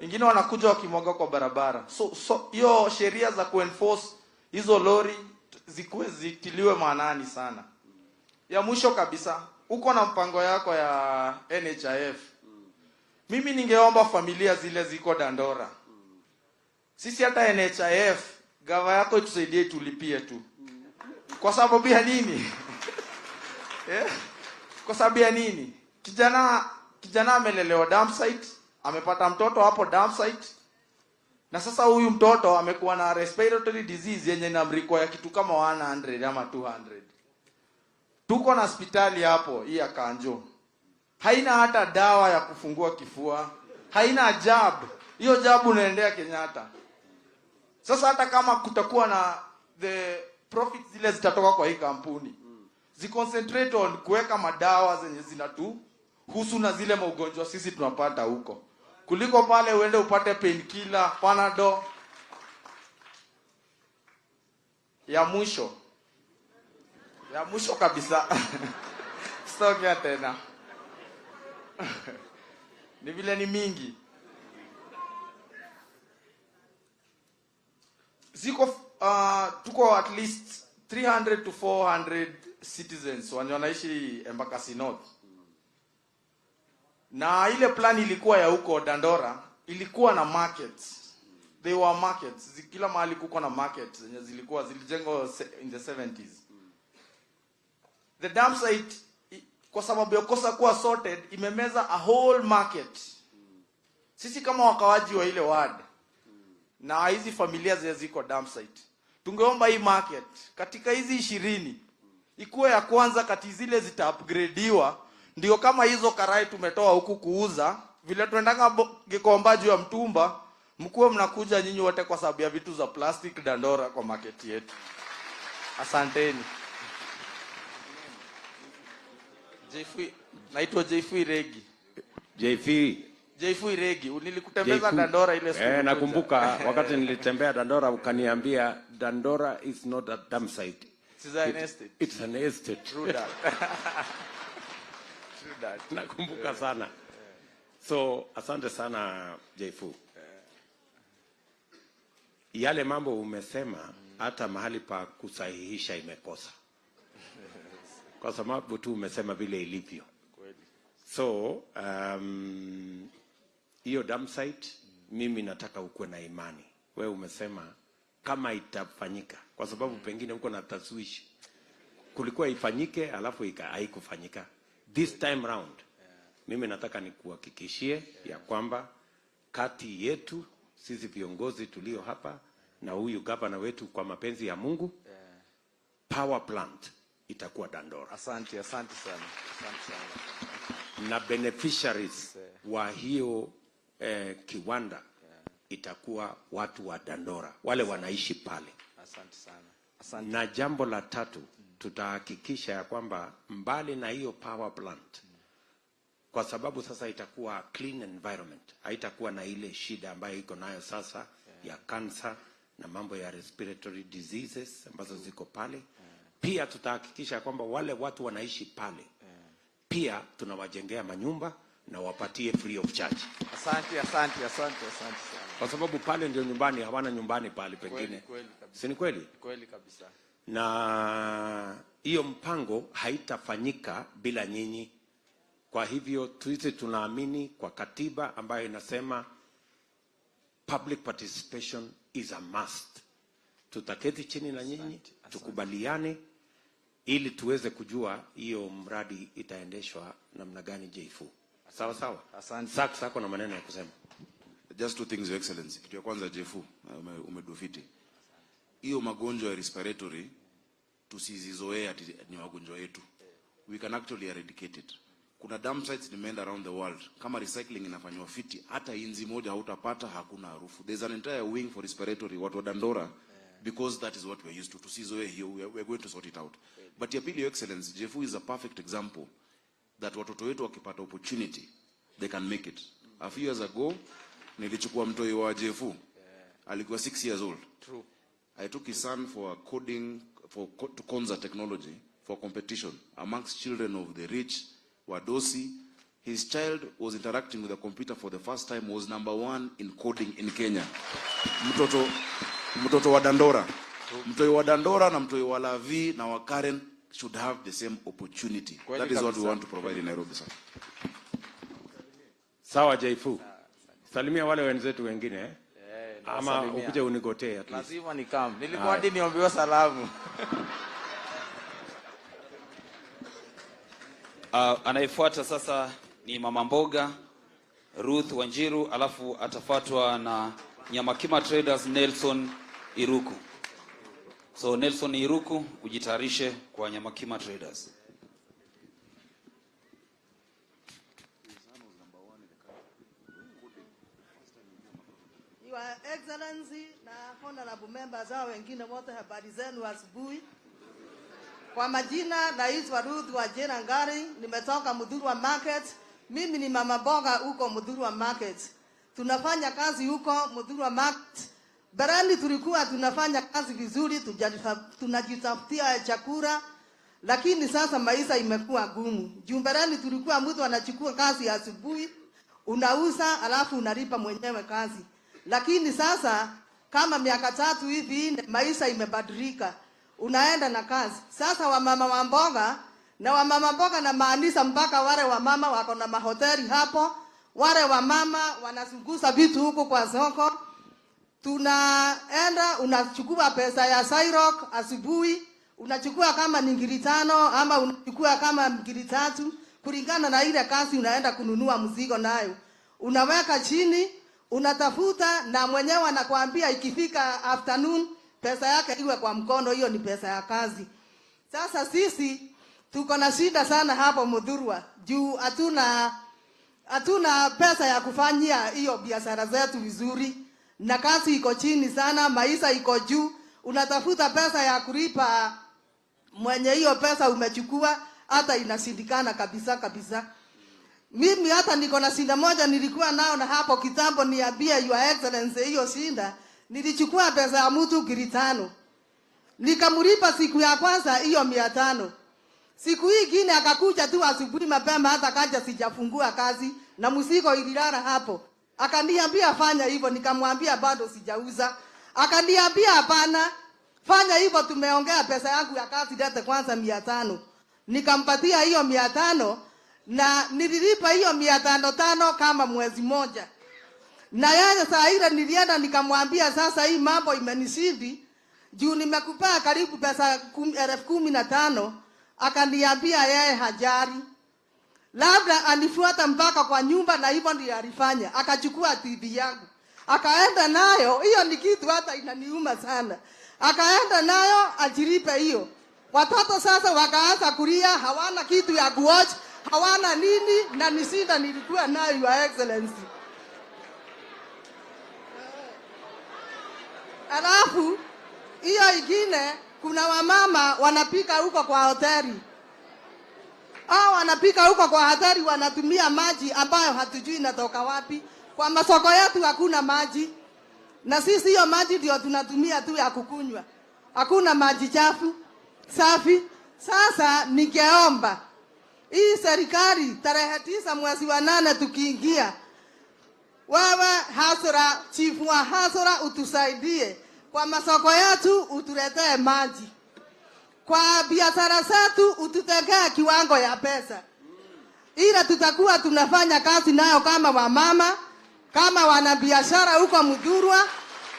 [SPEAKER 8] Wengine wanakuja wakimwaga kwa barabara. So hiyo sheria za kuenforce hizo lori zitiliwe maanani sana. Ya mwisho kabisa, uko na mpango yako ya NHIF. Mimi ningeomba familia zile ziko Dandora. Sisi hata NHIF, gava yako itusaidie tulipie tu. Kwa sababu ya nini? Kwa sababu ya nini? Kijana amelelewa dump site, amepata mtoto hapo dump site. Na sasa huyu mtoto amekuwa na respiratory disease yenye inamrequire kitu kama 100 ama 200. Tuko na hospitali hapo hii ya Kanjo. Haina hata dawa ya kufungua kifua. Haina jab. Hiyo jabu unaendea Kenyatta. Sasa hata kama kutakuwa na the profits zile zitatoka kwa hii kampuni. Ziconcentrate on kuweka madawa zenye zinatuhusu na zile maugonjwa sisi tunapata huko. Kuliko pale uende upate painkiller, Panadol. Ya mwisho kabisa. Sitokea tena. Ni vile ni mingi. Tuko at least 300 to 400 citizens wanaishi Embakasi North. Na ile plan ilikuwa ya huko Dandora, ilikuwa na markets. They were markets. Kila mahali kuko na markets zenye zilijengwa in the 70s. The dump site, kwa sababu ya kosa kuwa sorted, imemeza a whole market. Sisi kama wakawaji wa ile ward na hizi familia ziko dump site, tungeomba hii market katika hizi 20 ikuwe ya kwanza kati zile zita-upgradeiwa. Ndio kama hizo karai tumetoa huku kuuza, vile tuendanga Gikomba juu ya mtumba, mkuwe mnakuja nyinyi wote kwa sababu ya vitu za plastic Dandora kwa market yetu. Asanteni. Naitwa Jeffrey Regi. Jeffrey Regi, nilikutembeza Dandora ile siku.
[SPEAKER 1] Nakumbuka wakati nilitembea Dandora ukaniambia Dandora is not a dump site. It's an estate.
[SPEAKER 8] True that.
[SPEAKER 1] Nakumbuka sana. So asante sana Jeffrey. Yale mambo umesema hata mahali pa kusahihisha imekosa. Kwa sababu tu umesema vile ilivyo. So hiyo dump site mimi nataka ukue na imani. Wewe umesema kama itafanyika, kwa sababu pengine uko na taswishi. Kulikuwa ifanyike alafu haikufanyika. This time round mimi nataka nikuhakikishie ya kwamba kati yetu sisi viongozi tulio hapa na huyu gavana wetu kwa mapenzi ya Mungu, power plant itakuwa Dandora.
[SPEAKER 8] Asante sana.
[SPEAKER 1] Na beneficiaries wa hiyo kiwanda itakuwa watu wa Dandora, wale wanaishi pale.
[SPEAKER 8] Asante sana.
[SPEAKER 1] Na jambo la tatu, tutahakikisha ya kwamba mbali na hiyo power plant, kwa sababu sasa itakuwa clean environment, haitakuwa na ile shida ambayo iko nayo sasa ya cancer na mambo ya respiratory diseases ambazo ziko pale. Pia tutahakikisha kwamba wale watu wanaishi pale pia tunawajengea manyumba na wapatie free of charge.
[SPEAKER 8] Asante sana.
[SPEAKER 1] Kwa sababu pale ndio nyumbani, hawana nyumbani pale pengine. Si ni kweli?
[SPEAKER 8] Kweli kabisa.
[SPEAKER 1] Na hiyo mpango haitafanyika bila nyinyi. Kwa hivyo sisi tunaamini kwa katiba ambayo inasema public participation is a must. Tutaketi chini na nyinyi, tukubaliane ili tuweze kujua hiyo mradi itaendeshwa namna gani Jeffrey. Sawa.
[SPEAKER 8] Asante.
[SPEAKER 1] Sako na maneno ya kusema.
[SPEAKER 2] Just two things, Your Excellency. Kitu ya kwanza Jeffrey, umedufiti. Hiyo magonjwa ya respiratory tusizizoea ni magonjwa yetu. We can actually eradicate it. Kuna dump sites nimeenda around the world. Kama recycling inafanywa fiti, hata inzi moja hautapata, hakuna harufu. There's an entire wing for respiratory, watu wa Dandora, because that is what we are used to. Tusizoe hiyo, we are going to sort it out. But ya pili, Your Excellency, Jeffrey is a perfect example that watoto wetu wakipata opportunity, they can make it. A few years ago, nilichukua mtoi wa Jeffrey. Alikuwa 6 years old.
[SPEAKER 8] True.
[SPEAKER 2] I took his son for coding to Kwanza technology for competition amongst children of the rich wadosi. His child was interacting with a computer for the first time, was #1 in coding in Kenya. Mtoto wa Dandora. Mtoi wa Dandora na mtoi wa Lavi na wa Karen should have the same opportunity. That is what we want to provide in Nairobi, sir.
[SPEAKER 1] Sawa Jaifu. Salimia wale wenzetu wengine ama ukuje unigotee at least.
[SPEAKER 8] Lazima nikam. Nilikuwa hadi niombewe salamu.
[SPEAKER 3] Anayefuata sasa ni Mama Mboga Ruth Wanjiru, alafu atafuatwa na Nyamakima Traders Nelson Iruku. So Nelson Iruku, ujitayarishe kwa Nyamakima Traders.
[SPEAKER 9] Your Excellency na honorable members hao wengine wote, habari zenu asubuhi. Kwa majina naitwa Ruth Wanjiru Ngari, nimetoka Mudhurwa Market. Mimi ni Mama Mboga huko Mudhurwa Market. Tunafanya kazi huko Mudhurwa Market. Barani tulikuwa tunafanya kazi vizuri, tunajitafutia chakula, lakini sasa maisha imekuwa gumu. Jumbarani tulikuwa mtu anachukua kazi asubuhi, unauza alafu unalipa mwenyewe kazi. Lakini sasa kama miaka 3 hivi maisha imebadilika. Unaenda na kazi. Sasa wamama wa mboga na maanisha mpaka wale wamama wako na mahoteli hapo, wale wamama wanazunguza vitu huko kwa soko. Tunaenda unachukua pesa ya Sairok asubuhi, unachukua kama ngiri 5 ama unachukua kama ngiri 3 kulingana na ile kazi unaenda kununua mzigo nayo. Unaweka chini, unatafuta na mwenyewe anakuambia ikifika afternoon pesa yake iwe kwa mkono, hiyo ni pesa ya kazi. Sasa sisi tuko na shida sana hapo Mudhurwa juu hatuna pesa ya kufanyia hiyo biashara zetu vizuri, na kazi iko chini sana, maisha iko juu. Unatafuta pesa ya kulipa mwenye hiyo pesa umechukua, hata inashindikana kabisa. Mimi hata niko na shinda moja nilikuwa nao na hapo kitambo, niambia Your Excellency, hiyo shinda nilichukua pesa ya mtu ngiri 5. Nikamlipa siku ya kwanza hiyo 500. Siku hii nyingine akakuja tu asubuhi mapema, hata kaja sijafungua kazi na mzigo ililala hapo. Akaniambia fanya hivyo, nikamwambia bado sijauza. Akaniambia hapana, fanya hivyo, tumeongea pesa yangu ya kazi lete kwanza 500. Nikampatia hiyo 500 na nililipa hiyo 500 kama mwezi moja. Na yeye saa ile nilienda nikamwambia sasa hii mambo imenishindi juu nimekupea karibu pesa 15,000. Akaniambia yeye hajari, labda anifuata mpaka kwa nyumba, na hivyo ndio alifanya. Akachukua TV yangu akaenda nayo, hiyo ni kitu hata inaniuma sana. Akaenda nayo ajiripe hiyo. Watoto sasa wakaanza kulia, hawana kitu ya kuwatch, hawana nini, na nishinda nilikuwa nayo Your Excellency. Alafu hiyo ingine, kuna wamama wanapika huko kwa hoteli. Wanapika huko kwa hoteli, wanatumia maji ambayo hatujui inatoka wapi. Kwa masoko yetu hakuna maji, na sisi hiyo maji ndio tunatumia tu ya kukunywa. Hakuna maji chafu safi. Sasa ningeomba hii serikali tarehe 9 mwezi wa 8 tukiingia, wewe Hasura, chifu wa Hasura, utusaidie kwa masoko yetu, utuletee maji. Kwa biashara zetu ututegee kiwango ya pesa, ila tutakuwa tunafanya kazi nayo kama wamama, kama wanabiashara huko Mudhurwa.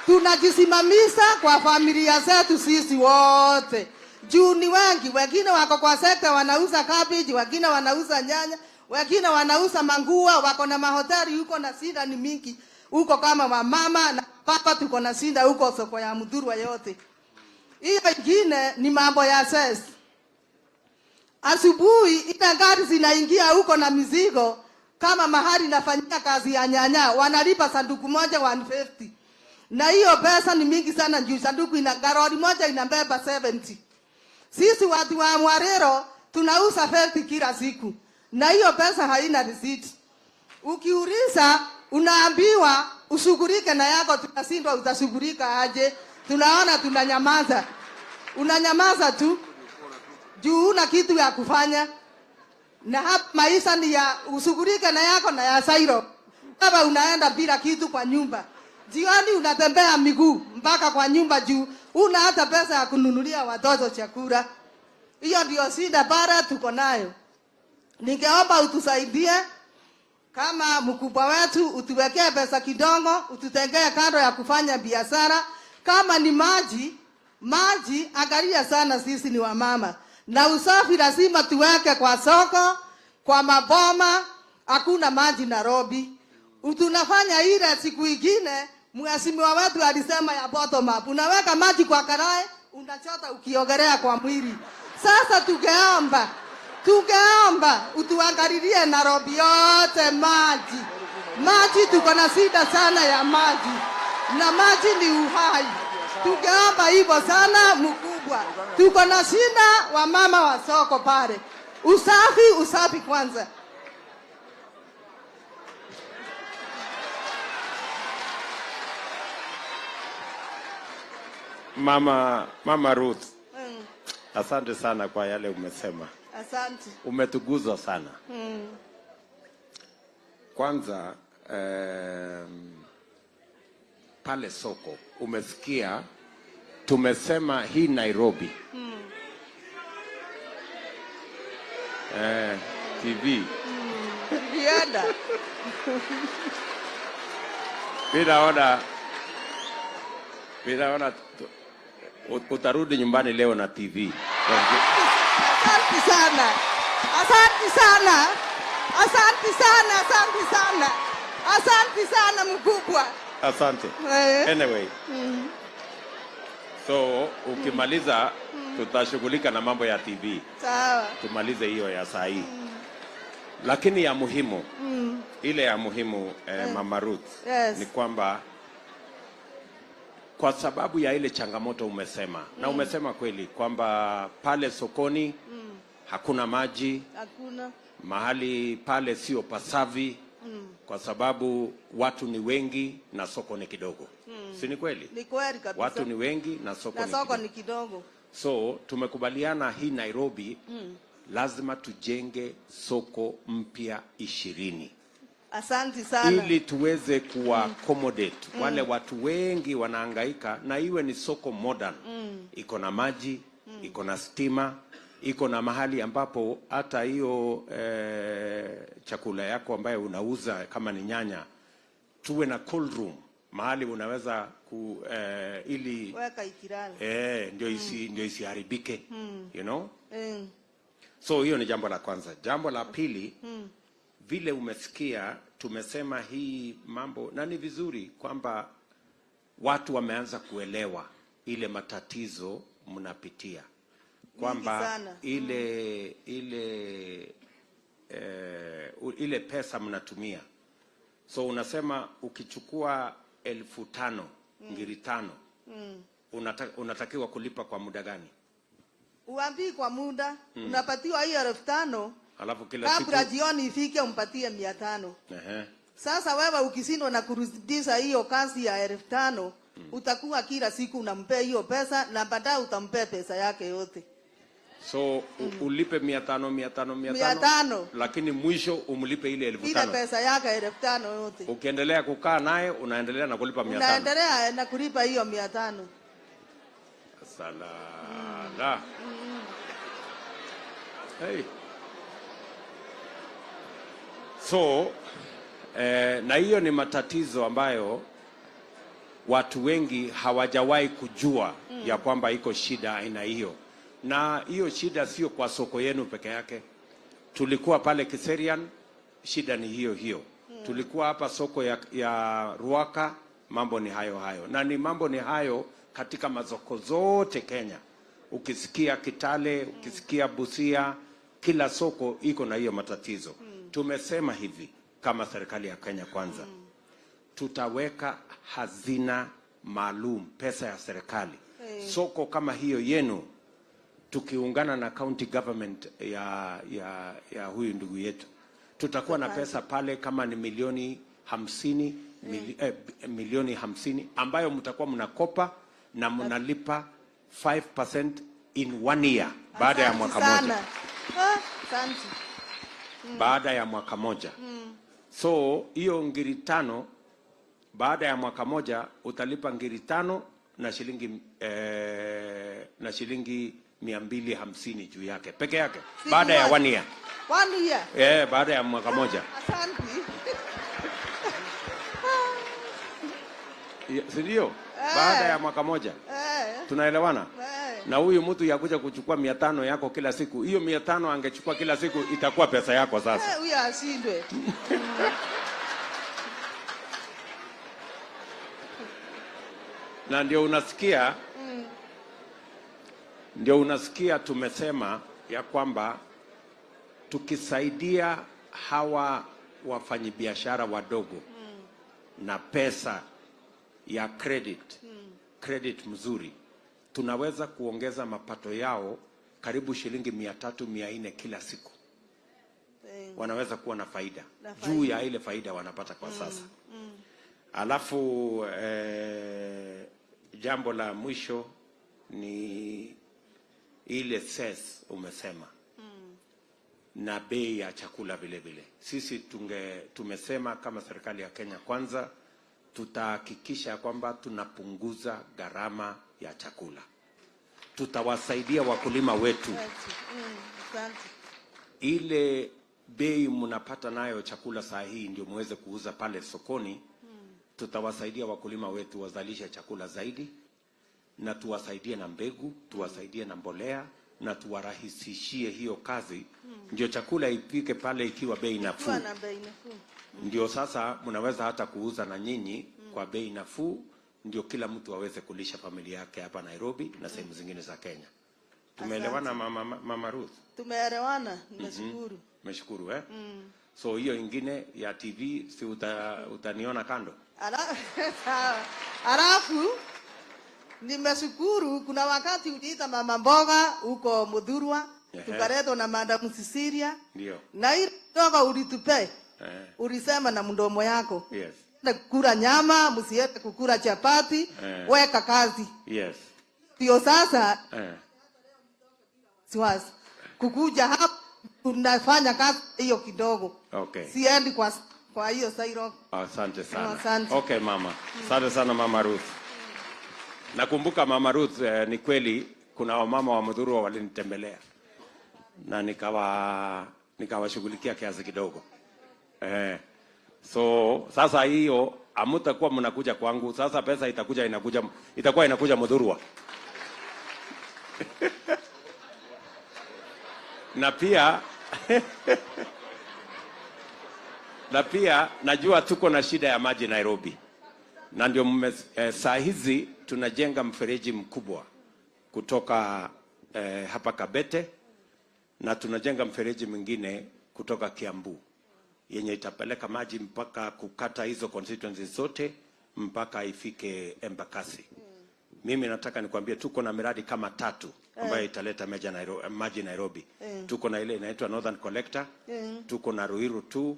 [SPEAKER 9] Tunajisimamisha kwa familia zetu sisi wote. Juu ni wengi, wengine wako kwa sekta wanauza cabbage, wengine wanauza nyanya, wengine wanauza manguo, wako na mahoteli huko, na shida ni mingi huko kama wamama, na papa tuko na shida huko soko ya Mudhurwa yote. Hiyo ingine ni mambo ya ses. Asubuhi ile gari zinaingia huko na mizigo, kama mahali nafanyia kazi ya nyanya, wanalipa sanduku moja 150. Na hiyo pesa ni mingi sana juu sanduku garoli moja inabeba 70. Sisi watu wa Mwarero tunauza 50 kila siku, na hiyo pesa haina receipt. Ukiuliza unaambiwa ushughulike na yako, tunashindwa utashughulika aje. Tunaona tunanyamaza. Unanyamaza tu juu una kitu ya kufanya. na hapa maisha ni ya ushughulike na yako na ya Sairo. Baba unaenda bila kitu kwa nyumba. Jioni unatembea miguu mpaka kwa nyumba juu. Una hata pesa ya kununulia watoto chakula. Hiyo ndio shida bara tuko nayo. Ningeomba utusaidie kama mkubwa wetu, utuwekee pesa kidogo, ututengee kando ya kufanya biashara. Kama ni maji angalia sana, sisi ni wamama. Na usafi lazima tuweke kwa soko, kwa maboma, hakuna maji Nairobi. Tunafanya ile siku ingine, mheshimiwa wetu alisema ya bottom up. Unaweka maji kwa karai, unachota ukiogelea kwa mwili. Sasa tungeomba utuangalilie Nairobi yote maji. Maji tuko na shida sana ya maji. Na maji ni uhai. Tungeomba hivyo sana mkubwa. Tuko na shida wa mama wa soko pale. Usafi kwanza.
[SPEAKER 1] Mama Ruth. Asante sana kwa yale umesema.
[SPEAKER 9] Asante.
[SPEAKER 1] Umetuguza sana. Kwanza pale soko umesikia tumesema hii Nairobi. TV.
[SPEAKER 9] Vienda.
[SPEAKER 1] Bila utarudi nyumbani leo na TV.
[SPEAKER 9] Asante sana. Asante sana. Asante sana. Asante sana. Asante sana mkubwa.
[SPEAKER 1] Asante. Anyway. So ukimaliza tutashughulika na mambo ya TV.
[SPEAKER 9] Sawa.
[SPEAKER 1] Tumalize hiyo ya saa hii. Lakini ya muhimu. Ile ya muhimu Mama Ruth,
[SPEAKER 9] yes,
[SPEAKER 1] ni kwamba kwa sababu ya ile changamoto umesema na umesema kweli kwamba pale sokoni hakuna maji,
[SPEAKER 9] hakuna
[SPEAKER 1] mahali pale sio pasavi, kwa sababu watu ni wengi na soko ni kidogo. Si ni kweli?
[SPEAKER 9] Ni kweli kabisa.
[SPEAKER 1] Watu ni wengi na soko
[SPEAKER 9] ni kidogo.
[SPEAKER 1] So tumekubaliana hii Nairobi lazima tujenge soko mpya 20.
[SPEAKER 9] Asante sana.
[SPEAKER 1] Ili tuweze accommodate wale watu wengi wanahangaika, na iwe ni soko modern. Iko na maji, iko na stima, iko na mahali ambapo hata hiyo chakula yako ambayo unauza kama ni nyanya, tuwe na cold room, mahali unaweza ili
[SPEAKER 9] weka ikirani.
[SPEAKER 1] ndio isiharibike. You know? So hiyo ni jambo la kwanza. Jambo la pili, vile umesikia tumesema hii mambo, na ni vizuri kwamba watu wameanza kuelewa ile matatizo mnapitia, kwamba ile pesa mnatumia. So unasema ukichukua 5,000 ngiri 5 unatakiwa kulipa kwa muda gani?
[SPEAKER 9] Uambii kwa muda, unapatiwa hiyo 5,000.
[SPEAKER 1] Alafu kila siku
[SPEAKER 9] kabla jioni ifike umpatie 500. Sasa wewe ukishindwa na kurudisha hiyo kazi ya 5,000, utakuwa kila siku unampea hiyo pesa na baadaye utampea pesa yake yote.
[SPEAKER 1] So ulipe 500 lakini mwisho umlipe ile 5,000.
[SPEAKER 9] Ile pesa yake 5,000 yote.
[SPEAKER 1] Ukiendelea kukaa naye unaendelea na kulipa 500.
[SPEAKER 9] Unaendelea na kulipa hiyo 500.
[SPEAKER 1] Salala. Hey. So na hiyo ni matatizo ambayo watu wengi hawajawahi kujua ya kwamba iko shida aina hiyo. Na hiyo shida sio kwa soko yenu peke yake. Tulikuwa pale Kiserian, shida ni hiyo. Tulikuwa hapa soko ya Ruaka, mambo ni hayo. Na ni mambo ni hayo katika masoko zote Kenya. Ukisikia Kitale, ukisikia Busia, kila soko iko na hiyo matatizo. Tumesema hivi kama serikali ya Kenya Kwanza, tutaweka hazina maalum, pesa ya serikali. Soko kama hiyo yenu, tukiungana na county government ya huyu ndugu yetu, tutakuwa na pesa pale kama ni milioni 50 ambayo mtakuwa mnakopa na mnalipa 5% in 1 year baada ya mwaka mmoja.
[SPEAKER 9] Asante.
[SPEAKER 1] baada ya mwaka moja. So hiyo ngiri 5 baada ya mwaka moja utalipa ngiri 5 na shilingi 250 juu yake peke yake baada ya 1 year.
[SPEAKER 9] 1 year.
[SPEAKER 1] Baada ya mwaka moja.
[SPEAKER 9] Asante.
[SPEAKER 1] Sindio? Baada ya mwaka moja. Tunaelewana? Na huyu mtu yakuja kuchukua 500 yako kila siku. Hiyo 500 angechukua kila siku itakuwa pesa yako sasa.
[SPEAKER 9] Huyu ashindwe.
[SPEAKER 1] Na ndio unasikia tumesema ya kwamba tukisaidia hawa wafanyibiashara wadogo na pesa ya credit mzuri, tunaweza kuongeza mapato yao karibu shilingi 300-400 kila siku. Wanaweza kuwa na faida juu ya ile faida wanapata kwa sasa. Alafu jambo la mwisho ni ile cess umesema na bei ya chakula vile vile. Sisi tumesema kama serikali ya Kenya Kwanza tutahakikisha kwamba tunapunguza gharama ya chakula. Tutawasaidia wakulima wetu. Ile bei mnapata nayo chakula saa hii ndio muweze kuuza pale sokoni. Tutawasaidia wakulima wetu wazalishe chakula zaidi, na tuwasaidie na mbegu, tuwasaidie na mbolea, na tuwarahisishie hiyo kazi. Ndio chakula ipike pale ikiwa bei nafuu. Ndio sasa mnaweza hata kuuza na nyinyi kwa bei nafuu, ndio kila mtu aweze kulisha familia yake hapa Nairobi na sehemu zingine za Kenya. Tumeelewana Mama Ruth? Tumeelewana, nimeshukuru. Nimeshukuru So hiyo ingine ya TV si utaniona kando.
[SPEAKER 9] Alafu nimeshukuru, kuna wakati uliita mama mboga huko Mudhurwa, tukaletwa na Madam Cecilia.
[SPEAKER 1] Ndio.
[SPEAKER 9] Na ile toka ulitupe. Ulisema na mdomo yako.
[SPEAKER 1] Yes.
[SPEAKER 9] Kukula nyama, msiende kukula chapati, weka kazi.
[SPEAKER 1] Yes.
[SPEAKER 9] Ndio sasa. Siwazi. Kukuja hapa tunafanya kazi hiyo kidogo.
[SPEAKER 1] Okay.
[SPEAKER 9] Siendi kwa hiyo Sairo.
[SPEAKER 1] Asante sana. Asante. Okay mama. Asante sana Mama Ruth. Nakumbuka Mama Ruth, ni kweli kuna wamama wa Mudhurwa walinitembelea na nikawashughulikia kiasi kidogo. So sasa hiyo hamtakuwa mnakuja kwangu, sasa pesa itakuwa inakuja Mudhurwa. na pia najua tuko na shida ya maji Nairobi. Na ndio saa hizi tunajenga mfereji mkubwa kutoka hapa Kabete, na tunajenga mfereji mwingine kutoka Kiambu yenye itapeleka maji mpaka kukata hizo constituencies zote mpaka ifike Embakasi. Mimi nataka nikwambie tuko na miradi kama 3 ambayo italeta maji Nairobi. Tuko na ile inaitwa Northern Collector, tuko na Ruiru 2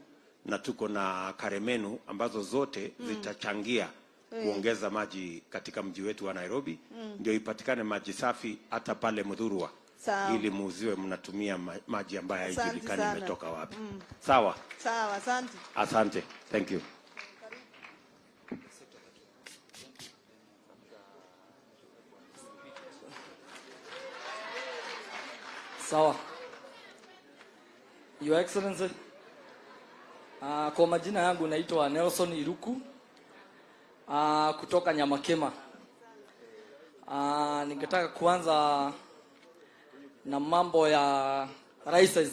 [SPEAKER 1] na tuko na Karemenu, ambazo zote zitachangia kuongeza maji katika mji wetu wa Nairobi. Ndio ipatikane maji safi hata pale Mudhurwa. Ili muuziwe mnatumia maji ambayo haijulikani imetoka wapi. Sawa?
[SPEAKER 9] Sawa, asante.
[SPEAKER 1] Asante. Thank you.
[SPEAKER 10] Sawa. Your Excellency, kwa majina yangu naitwa Nelson Iruku kutoka Nyamakema. Ningetaka kuanza na mambo ya races.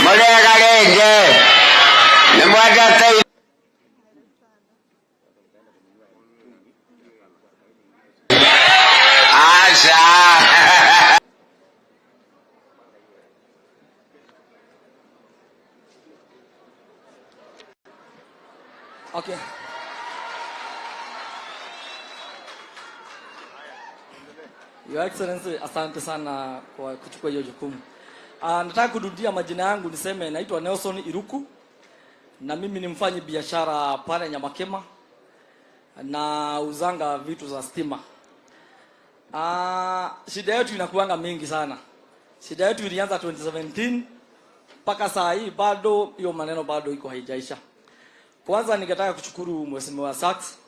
[SPEAKER 11] Mwagalenge. Nimwagate.
[SPEAKER 10] Okay. Your Excellency, asante sana kwa kuchukua hiyo jukumu. Nataka kurudia majina yangu, niseme naitwa Nelson Iruku na mimi ni mfanyi biashara pale Nyamakema na uzanga vitu za stima. Shida yetu inakuanga mingi sana. Shida yetu ilianza 2017 mpaka saa hii bado hiyo maneno bado iko haijaisha. Kwanza ningetaka kushukuru Mheshimiwa Sachs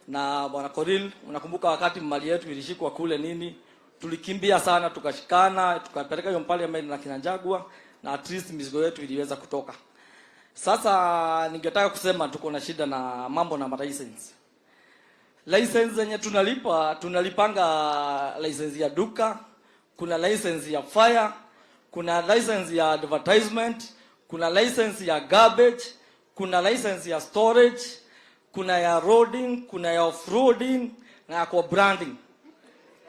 [SPEAKER 10] na Bwana Koril. Unakumbuka wakati mali yetu ilishikwa kule nini? Tulikimbia sana, tukashikana, tukapeleka hiyo parliament na Kinanjagwa na at least mizigo yetu iliweza kutoka. Sasa ningetaka kusema tuko na shida na mambo na license. License zenye tunalipanga license ya duka, kuna license ya fire, kuna license ya advertisement, kuna license ya garbage, kuna license ya storage, kuna ya roading, kuna ya off-roading na kwa branding.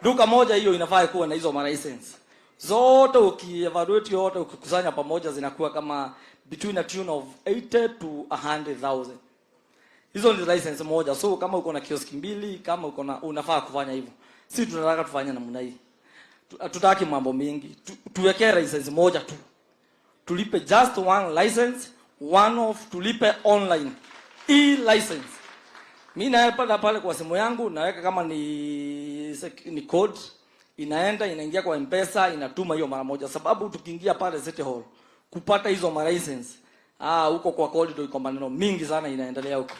[SPEAKER 10] Duka moja hiyo inafaa kuwa na hizo license. Zote ukievaluate yote ukikusanya pamoja zinakuwa kama between a tune of 80 to 100,000. Hizo ni license moja. So kama uko na kioski mbili, kama uko na unafaa kufanya hivyo. Si tunataka tufanye namna hii. Tutaki mambo mengi. Tuwekee license moja tu. Tulipe just one license, one off, tulipe online e-license. Mimi naenda pale kwa simu yangu naweka kama ni code, inaingia kwa M-Pesa, inatuma hiyo mara moja. Sababu tukiingia pale City Hall kupata hizo license, huko kwa corridor iko maneno mingi sana inaendelea huko.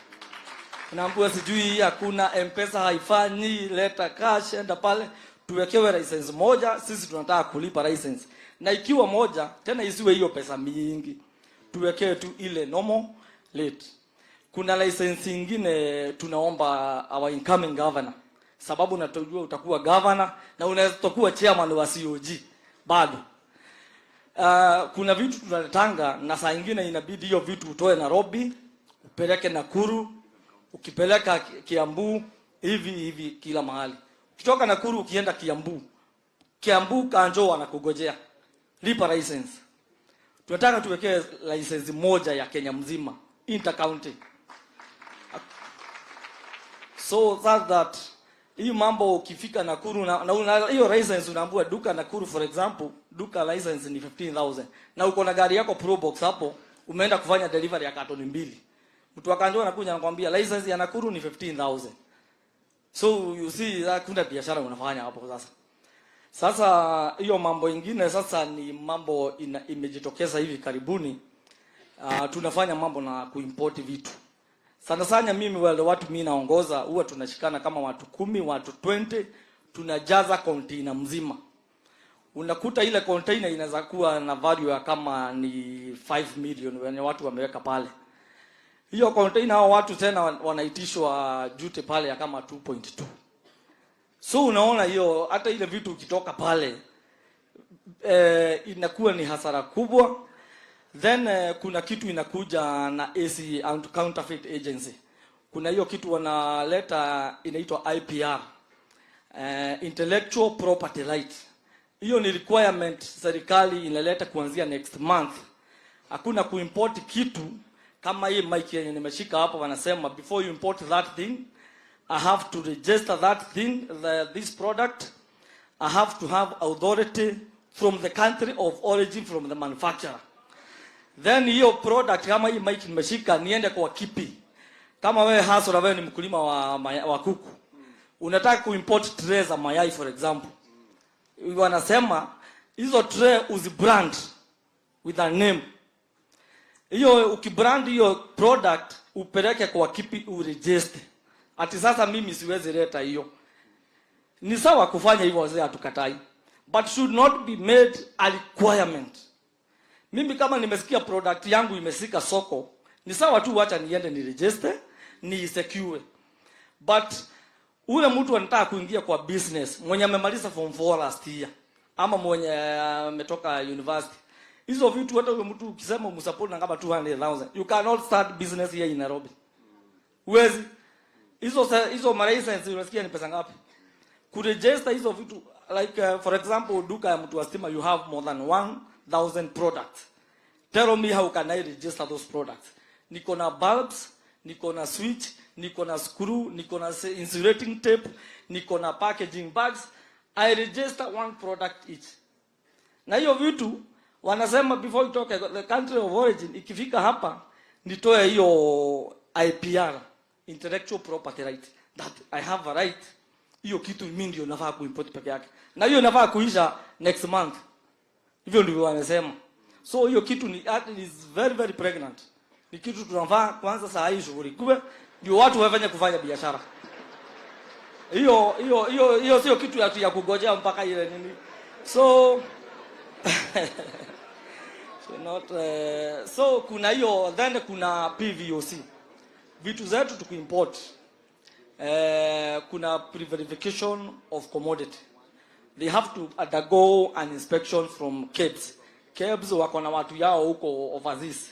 [SPEAKER 10] Unaambiwa sijui hakuna M-Pesa haifanyi, leta cash, enda pale tuwekewe license moja. Sisi tunataka kulipa license. Na ikiwa moja, tena isiwe hiyo pesa mingi. Tuwekewe tu ile normal rate. Kuna license nyingine tunaomba our incoming governor. Sababu natojua utakuwa governor na unaweza kuwa chairman wa COG bado. Kuna vitu tunaletanga na saa nyingine inabidi hiyo vitu utoe Nairobi, upeleke Nakuru, ukipeleka Kiambu, hivi kila mahali. Ukitoka Nakuru ukienda Kiambu Kanjo wanakugojea. Lipa license. Tunataka tuwekee license moja ya Kenya mzima, inter-county. So that hii mambo ukifika Nakuru na hiyo license unaambiwa duka Nakuru for example, duka license ni 15,000. Na uko na gari yako Probox hapo, umeenda kufanya delivery ya katoni 2. Mtu akanjua anakuja anakuambia license ya Nakuru ni 15,000. So you see kuna biashara unafanya hapo sasa. Sasa hiyo mambo ingine sasa ni mambo imejitokeza hivi karibuni. Tunafanya mambo na kuimport vitu. Sana mimi wale watu mimi naongoza huwa tunashikana kama watu 10, watu 20, tunajaza container mzima. Unakuta ile container inaweza kuwa na value ya kama ni 5 million wenye watu wameweka pale. Hiyo container hao watu tena wanaitishwa jute pale ya kama 2.2. So unaona hiyo hata ile vitu ukitoka pale inakuwa ni hasara kubwa. Then kuna kitu inakuja na AC counterfeit agency. Kuna hiyo kitu wanaleta inaitwa IPR, intellectual property right. Hiyo ni requirement serikali inaleta kuanzia next month. Hakuna kuimport kitu kama hii mic yenye nimeshika hapa wanasema before you import that thing I have to register that thing, this product. I have to have authority from the country of origin from the manufacturer. Then hiyo product kama hii mic nimeshika niende kwa kipi. Kama wewe hasa wewe ni mkulima wa kuku. Unataka kuimport tray za mayai for example. Wanasema hizo tray uzibrand with a name. Hiyo ukibrand hiyo product upeleke kwa kipi uregister. Ati sasa mimi siwezi leta hiyo. Ni sawa kufanya hivyo wazee hatukatai. But should not be made a requirement. Mimi kama nimesikia product yangu imesika soko, ni sawa tu acha niende ni register, ni secure. But ule mtu anataka kuingia kwa business, mwenye amemaliza form 4 last year ama mwenye ametoka university. Hizo vitu hata ule mtu ukisema umsupport na kama 200,000, you cannot start business here in Nairobi. Uwezi. Hizo license unasikia ni pesa ngapi? Kuregister hizo vitu like for example duka ya mtu wa stima you have more than 1,000 products. Tell me how can I register those products? Niko na bulbs, niko na switch, niko na screw, niko na insulating tape, niko na packaging bags. I register one product each. Na hiyo vitu wanasema before itoke the country of origin ikifika hapa nitoe hiyo IPR, intellectual property right, that I have a right hiyo kitu mimi ndio nafaa kuimport peke yake, na hiyo nafaa kuisha next month. Hivyo ndivyo wamesema. So hiyo kitu ni is very very pregnant. Ni kitu tunafaa kwanza saa hii shughulikiwe ndio watu wafanye kufanya biashara. Hiyo sio kitu ya kugojea mpaka ile nini. So so kuna hiyo, then kuna PVOC. Vitu zetu tukiimport. Kuna pre-verification of commodity. They have to undergo an inspection from KEBS. KEBS wako na watu yao huko overseas.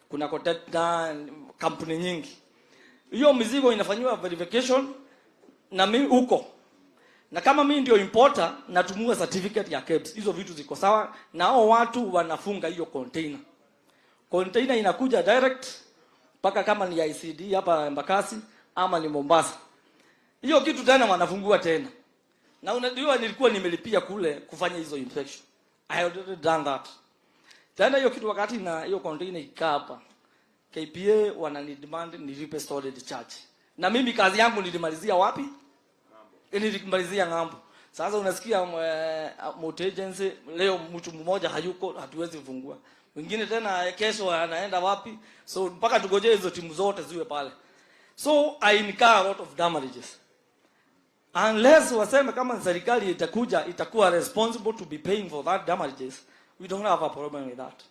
[SPEAKER 10] Kuna koteta kampuni nyingi. Hiyo mizigo inafanywa verification na mimi huko. Na kama mimi ndio importer natumua certificate ya KEBS. Hizo vitu ziko sawa na hao watu wanafunga hiyo container. Container inakuja direct mpaka kama ni ICD hapa Mbakasi ama ni Mombasa. Hiyo kitu tena wanafungua tena. Na unajua nilikuwa nimelipia kule kufanya hizo inspection. I already done that. Tena hiyo kitu wakati na hiyo container ikaa hapa, KPA wanani demand nilipe storage charge. Na mimi kazi yangu nilimalizia wapi? Nilimalizia ng'ambo. Sasa unasikia motor agency leo mtu mmoja hayuko, hatuwezi kufungua. Mwingine tena kesho anaenda wapi? So mpaka tugojee hizo timu zote ziwe pale. So I incur a lot of damages. Unless waseme kama serikali itakuwa responsible to be paying for that damages, we don't have a problem with that.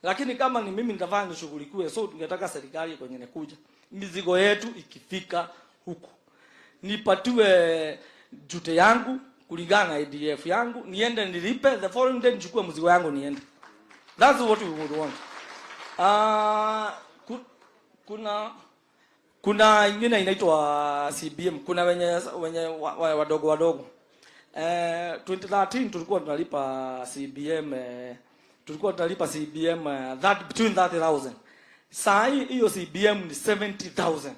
[SPEAKER 10] Lakini kama ni mimi nitafanya nishughulikiwe, so tungetaka serikali kwenye nekuja mizigo yetu ikifika huku nipatiwe jute yangu kulingana na ADF yangu, niende nilipe, the following day nichukue mzigo yangu niende. That's what we would want. Kuna ingine inaitwa CBM. Kuna wenye wadogo. 2013 tulikuwa tunalipa CBM that between 30,000. Saa hii hiyo CBM ni 70,000.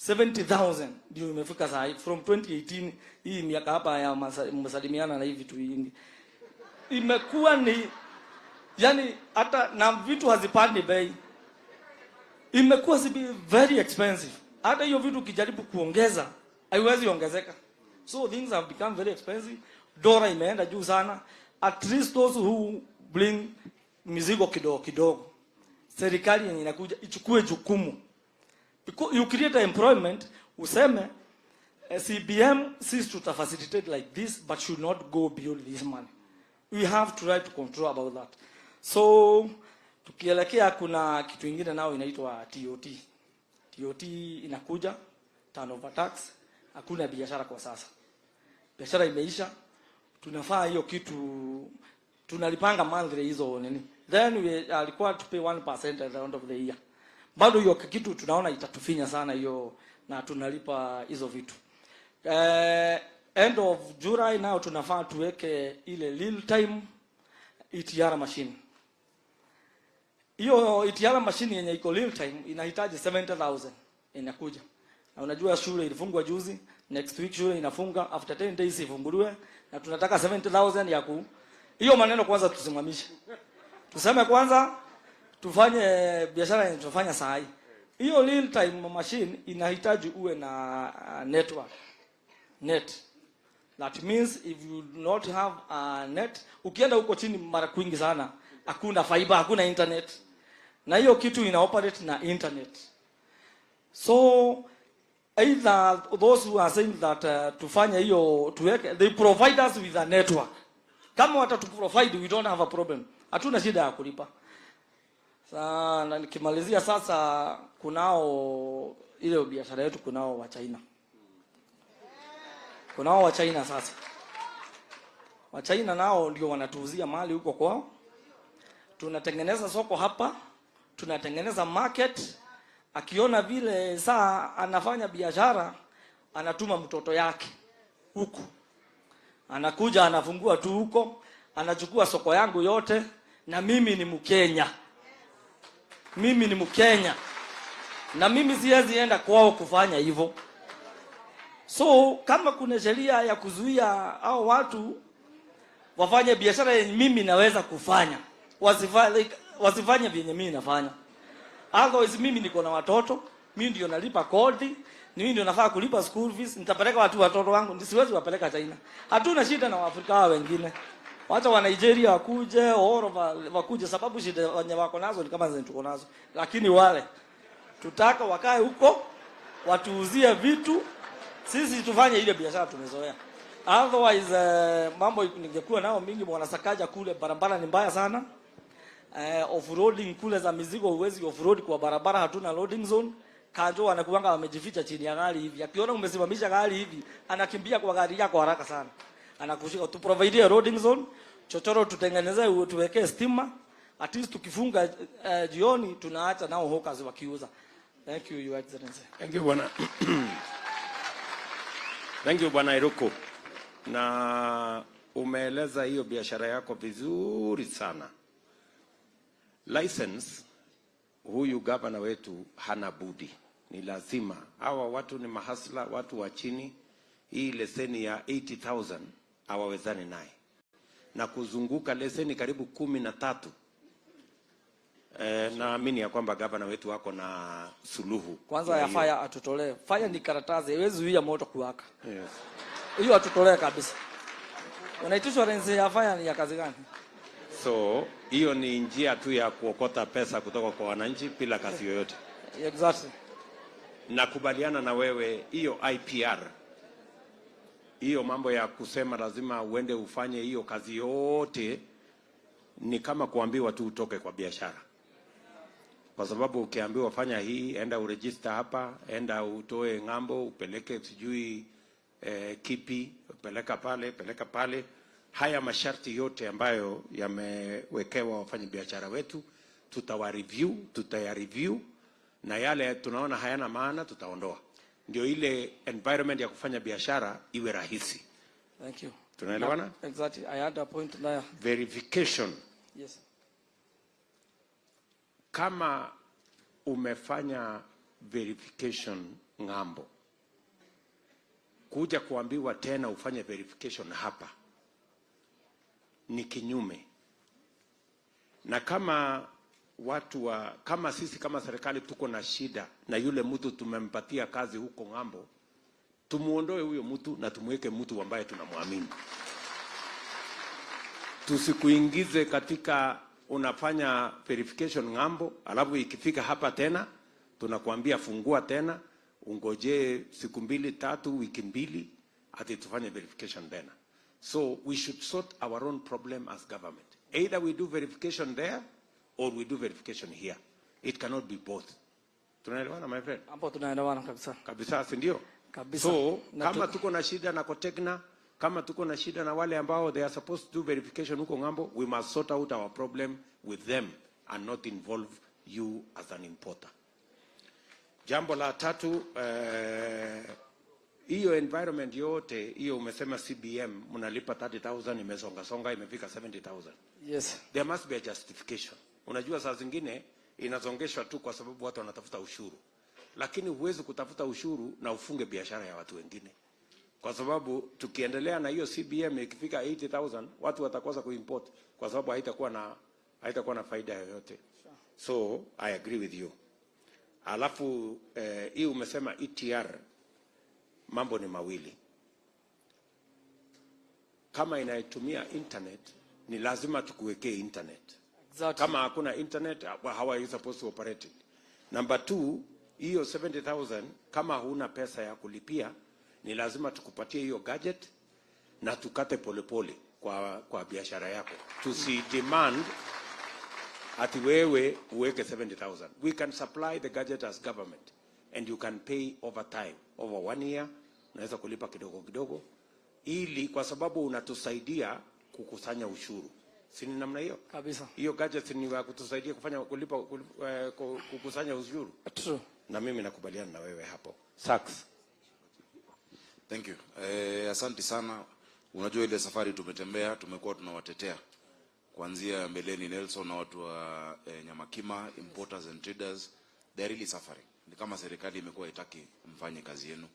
[SPEAKER 10] 70,000 ndio imefika saa hii from 2018. Hii miaka hapa ya msalimiana na hivi vitu vingi. Imekuwa ni yani hata na vitu hazipandi bei. Imekuwa very expensive. Hata hiyo vitu kijaribu kuongeza haiwezi ongezeka. So things have become very expensive. Dola imeenda juu sana. At least those who bring mizigo kidogo. Serikali yenye inakuja ichukue jukumu. Because you create employment, useme CBM sees to facilitate like this but should not go beyond this money. We have to try to control about that. So tukielekea kuna kitu kingine nao inaitwa TOT. TOT inakuja, turnover tax. Hakuna biashara kwa sasa. Biashara imeisha. Tunafaa hiyo kitu tunalipanga monthly hizo nini. Then we alikuwa to pay 1% at the end of the year. Bado hiyo kitu tunaona itatufinya sana hiyo na tunalipa hizo vitu. End of July nao tunafaa tuweke ile real time ETR machine. Hiyo ETR machine yenye iko real time inahitaji 70,000 inakuja. Na unajua shule ilifungwa juzi, next week shule inafunga, after 10 days ifunguliwe na tunataka 70,000 ya hiyo maneno kwanza tusimamishe. Tuseme kwanza tufanye biashara yenye tunafanya saa hii. Hiyo real time machine inahitaji uwe na network. That means if you do not have a net, ukienda huko chini mara kwingi sana, hakuna fiber, hakuna internet. Na hiyo kitu ina operate na internet. So either those who are saying that tufanye hiyo tuweke, they provide us with a network. Kama watatu-provide, we don't have a problem. Hatuna shida ya kulipa. Na nikimalizia sasa kunao ile biashara yetu kunao wa China. Kunao wa China sasa. Wa China nao ndio wanatuuzia mali huko kwao. Tunatengeneza soko hapa, tunatengeneza market. Akiona vile saa anafanya biashara, anatuma mtoto yake huku. Anakuja anafungua tu huko, anachukua soko yangu yote na mimi ni Mkenya. Mimi ni Mkenya. Na mimi siwezi enda kwao kufanya hivyo. So kama kuna sheria ya kuzuia au watu wafanye biashara yenye mimi naweza kufanya, wasifanye vyenye mimi nafanya. Otherwise mimi niko na watoto, mimi ndio nalipa kodi, Mimi ndio nafaa kulipa school fees, nitapeleka watoto wangu, siwezi wapeleka China. Hatuna shida na Waafrika wengine. Wacha wa Nigeria wakuje, wakuje sababu shida wenye wako nazo ni kama zenye tuko nazo. Lakini wale tutaka wakae huko, watuuzie vitu, sisi tufanye ile biashara tumezoea. Otherwise mambo ningekuwa nao mingi bwana Sakaja kule barabara ni mbaya sana. Off-roading kule za mizigo huwezi off-road kwa barabara, hatuna loading zone. Kanjo wanakuanga wamejificha chini ya gari hivi. Akiona umesimamisha gari hivi, anakimbia kwa gari yako haraka sana. Anakushika tu provide loading zone, chochoro tutengeneze tuwekee stima. At least tukifunga jioni tunaacha nao hawkers wakiuza. Thank you, Your Excellency.
[SPEAKER 1] Thank you bwana. Thank you bwana Iroko. Na umeeleza hiyo biashara yako vizuri sana. License, huyu gavana wetu hana budi. Ni lazima. Hawa watu ni mahasla, watu wa chini. Hii leseni ya 80,000 hawawezani naye. Na kuzunguka leseni karibu 13. Naamini ya kwamba gavana wetu wako na suluhu.
[SPEAKER 10] Kwanza ya fire atutolee. Fire ni karatasi, haiwezi zuia moto kuwaka.
[SPEAKER 1] Yes.
[SPEAKER 10] Hiyo atutolee kabisa. Unaitishwa renzi ya fire ni ya kazi gani?
[SPEAKER 1] So, hiyo ni njia tu ya kuokota pesa kutoka kwa wananchi bila kazi yoyote.
[SPEAKER 10] Exactly.
[SPEAKER 1] Nakubaliana na wewe, hiyo IPR. Hiyo mambo ya kusema lazima uende ufanye hiyo kazi yote ni kama kuambiwa tu utoke kwa biashara. Kwa sababu ukiambiwa fanya hii, enda uregister hapa, enda utoe ng'ambo, upeleke sijui kipi, peleka pale. Haya masharti yote ambayo yamewekewa wafanya biashara wetu, tutayareview na yale tunaona hayana maana tutaondoa. Ndio ile environment ya kufanya biashara iwe rahisi.
[SPEAKER 10] Thank you.
[SPEAKER 1] Tunaelewana?
[SPEAKER 10] Exactly. I had a point there.
[SPEAKER 1] Verification.
[SPEAKER 10] Yes.
[SPEAKER 1] Kama umefanya verification ng'ambo, kuja kuambiwa tena ufanye verification hapa ni kinyume. Na kama kama sisi kama serikali tuko na shida na yule mtu tumempatia kazi huko ng'ambo, tumuondoe huyo mtu na tumweke mtu ambaye tunamwamini. Tusikuingize katika unafanya verification ng'ambo, alafu ikifika hapa tena tunakuambia fungua tena, ungoje siku 2, 3, wiki 2 ati tufanye verification tena. So we should sort our own problem as government. Either we do verification there or we do verification here. It cannot be both. Tunaelewana my friend?
[SPEAKER 10] Hapo tunaelewana kabisa.
[SPEAKER 1] Kabisa, si ndio?
[SPEAKER 10] Kabisa.
[SPEAKER 1] So kama tuko na shida na Kotekna, kama tuko na shida na wale ambao they are supposed to do verification huko ng'ambo, we must sort out our problem with them and not involve you as an importer. Jambo la tatu, hiyo environment yote, hiyo umesema CBM, mnalipa 30,000, imesonga imefika 70,000.
[SPEAKER 10] Yes.
[SPEAKER 1] There must be a justification. Unajua saa zingine inazongeshwa tu kwa sababu watu wanatafuta ushuru. Lakini huwezi kutafuta ushuru na ufunge biashara ya watu wengine. Kwa sababu tukiendelea na hiyo CBM ikifika 80,000, watu watakosa kuimport kwa sababu haitakuwa na faida yoyote. So I agree with you. Alafu hii umesema ETR, mambo ni mawili. Kama inaitumia internet ni lazima tukuwekee internet.
[SPEAKER 10] Exactly.
[SPEAKER 1] Kama hakuna internet, how are you supposed to operate it? Number 2, hiyo 70,000 kama huna pesa ya kulipia ni lazima tukupatie hiyo gadget na tukate polepole kwa biashara yako. Tusidemand ati wewe uweke 70,000. We can supply the gadget as government and you can pay over time. Over 1 year, unaweza kulipa kidogo kidogo ili kwa sababu unatusaidia kukusanya ushuru. Si ni namna hiyo?
[SPEAKER 10] Kabisa.
[SPEAKER 1] Hiyo gadget ni wa kutusaidia kukusanya ushuru.
[SPEAKER 10] True.
[SPEAKER 1] Na mimi nakubaliana na wewe hapo. Saks.
[SPEAKER 2] Thank you. Asante sana. Unajua ile safari tumetembea, tumekuwa tunawatetea. Kuanzia mbeleni Nelson na watu wa Nyamakima, importers and traders, they are really suffering. Ni kama serikali imekuwa itaki mfanye kazi yenu.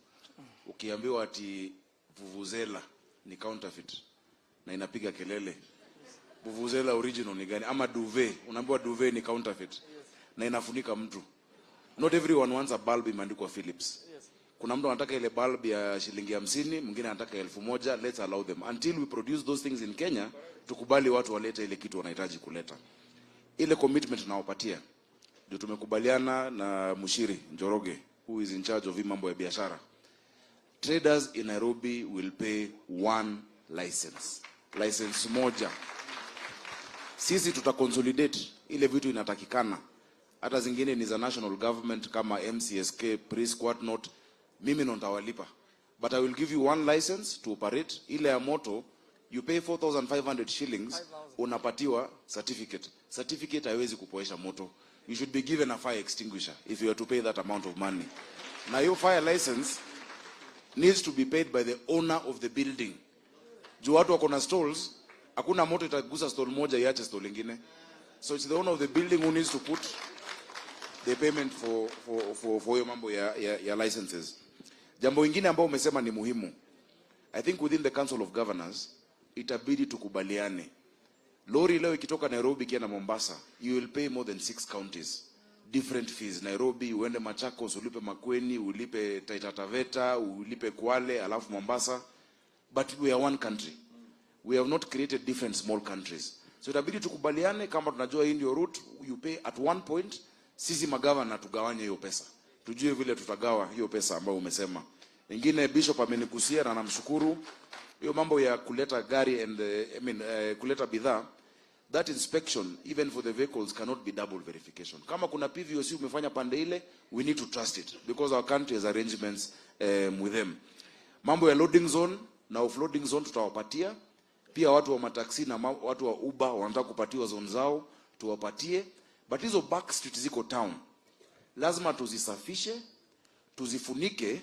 [SPEAKER 2] Ukiambiwa ati vuvuzela ni counterfeit na inapiga kelele. Vuvuzela original ni gani? Ama duvet, unaambiwa duvet ni counterfeit na inafunika mtu. Not everyone wants a bulb imeandikwa Philips. Kuna mtu anataka ile bulb ya shilingi 50, mwingine anataka 1000. Let's allow them until we produce those things in Kenya. Tukubali watu walete ile kitu wanahitaji kuleta. Ile commitment nawapatia ndio tumekubaliana na Mushiri Njoroge, who is in charge of mambo ya biashara. Traders in Nairobi will pay one license moja. Sisi tutaconsolidate ile vitu inatakikana. Hata zingine ni za national government kama MCSK, pre-squat note, mimi ndo nitawalipa. But I will give you one license to operate. Ile ya moto, you pay 4,500 shillings, unapatiwa certificate. Certificate haiwezi kupoesha moto. You should be given a fire extinguisher if you are to pay that amount of money. Now your fire license needs to be paid by the owner of the building. Juu watu wako na stalls, hakuna moto itagusa stall moja iache stall nyingine. So it's the owner of the building who needs to put the payment for your mambo ya licenses. Jambo lingine ambao umesema ni muhimu. I think within the Council of Governors itabidi tukubaliane. Lori leo ikitoka Nairobi kienda Mombasa, you will pay more than 6 counties different fees. Nairobi uende Machakos, ulipe Makueni, ulipe Taita Taveta, ulipe Kwale, alafu Mombasa. But we are one country. We have not created different small countries. So itabidi tukubaliane kama tunajua hii ndio route, you pay at one point. Sisi magavana tugawanye hiyo pesa. Tujue vile tutagawa hiyo pesa ambayo umesema. Wengine Bishop amenikusia na namshukuru. Hiyo mambo ya kuleta gari and kuleta bidhaa, that inspection even for the vehicles cannot be double verification. Kama kuna PVOC umefanya pande ile, we need to trust it because our country has arrangements with them. Mambo ya loading zone na offloading zone tutawapatia. Pia watu wa mataksi na watu wa Uber wanataka kupatiwa zone zao, tuwapatie. But hizo back street ziko town, lazima tuzisafishe, tuzifunike,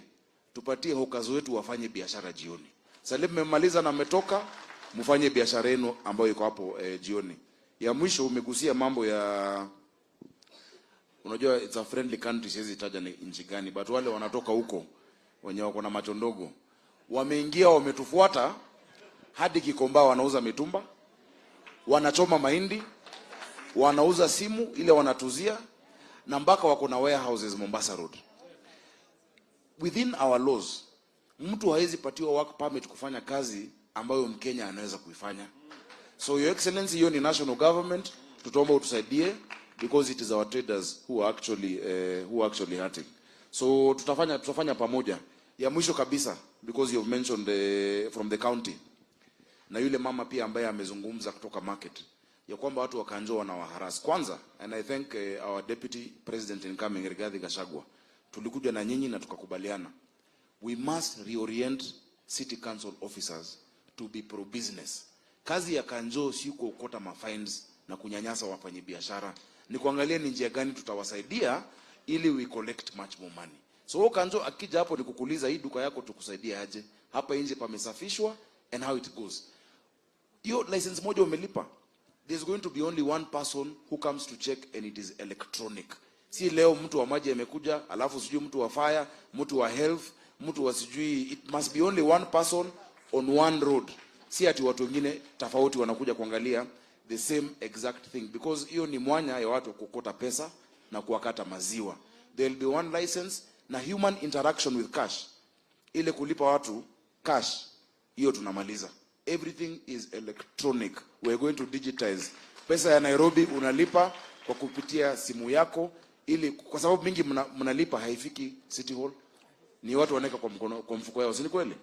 [SPEAKER 2] tupatie hawkers wetu wafanye biashara jioni. Sasa mmemaliza na mmetoka, mfanye biashara yenu ambayo iko hapo jioni. Ya mwisho umegusia mambo ya, unajua it's a friendly country, siwezi taja ni nchi gani, but wale wanatoka huko wenye wako na macho ndogo wameingia, wametufuata hadi Kikomba, wanauza mitumba, wanachoma mahindi, wanauza simu ile wanatuzia, na mpaka wako na warehouses Mombasa Road. Within our laws, mtu hawezi patiwa work permit kufanya kazi ambayo Mkenya anaweza kuifanya. So your excellency, hiyo ni national government, tutaomba utusaidie because it is our traders who are actually hurting. So tutafanya pamoja. Ya mwisho kabisa, because you have mentioned from the county, na yule mama pia ambaye amezungumza kutoka market ya kwamba watu wakanjoa na waharas. Kwanza, and I thank our deputy president incoming Rigathi Gachagua, tulikuja na nyinyi na tukakubaliana, we must reorient city council officers to be pro business. Kazi ya kanjo si kuokota mafines na kunyanyasa wafanyi biashara, ni kuangalia ni njia gani tutawasaidia ili we collect much more money. So kanjo akija hapo ni kukuuliza hii duka yako tukusaidia aje, hapa nje pamesafishwa, and how it goes. Hiyo license moja umelipa, there's going to be only one person who comes to check, and it is electronic. Si leo mtu wa maji amekuja, alafu sijui mtu wa fire, mtu wa health, mtu wa sijui, it must be only one person on one road. Si ati watu wengine tofauti wanakuja kuangalia the same exact thing, because hiyo ni mwanya ya watu kukota pesa na kuwakata maziwa. There will be one license na human interaction with cash. Ile kulipa watu cash, hiyo tunamaliza. Everything is electronic. We are going to digitize. Pesa ya Nairobi unalipa kwa kupitia simu yako, ili kwa sababu mingi mnalipa haifiki City Hall. Ni watu wanaweka kwa mfuko yao, si kweli?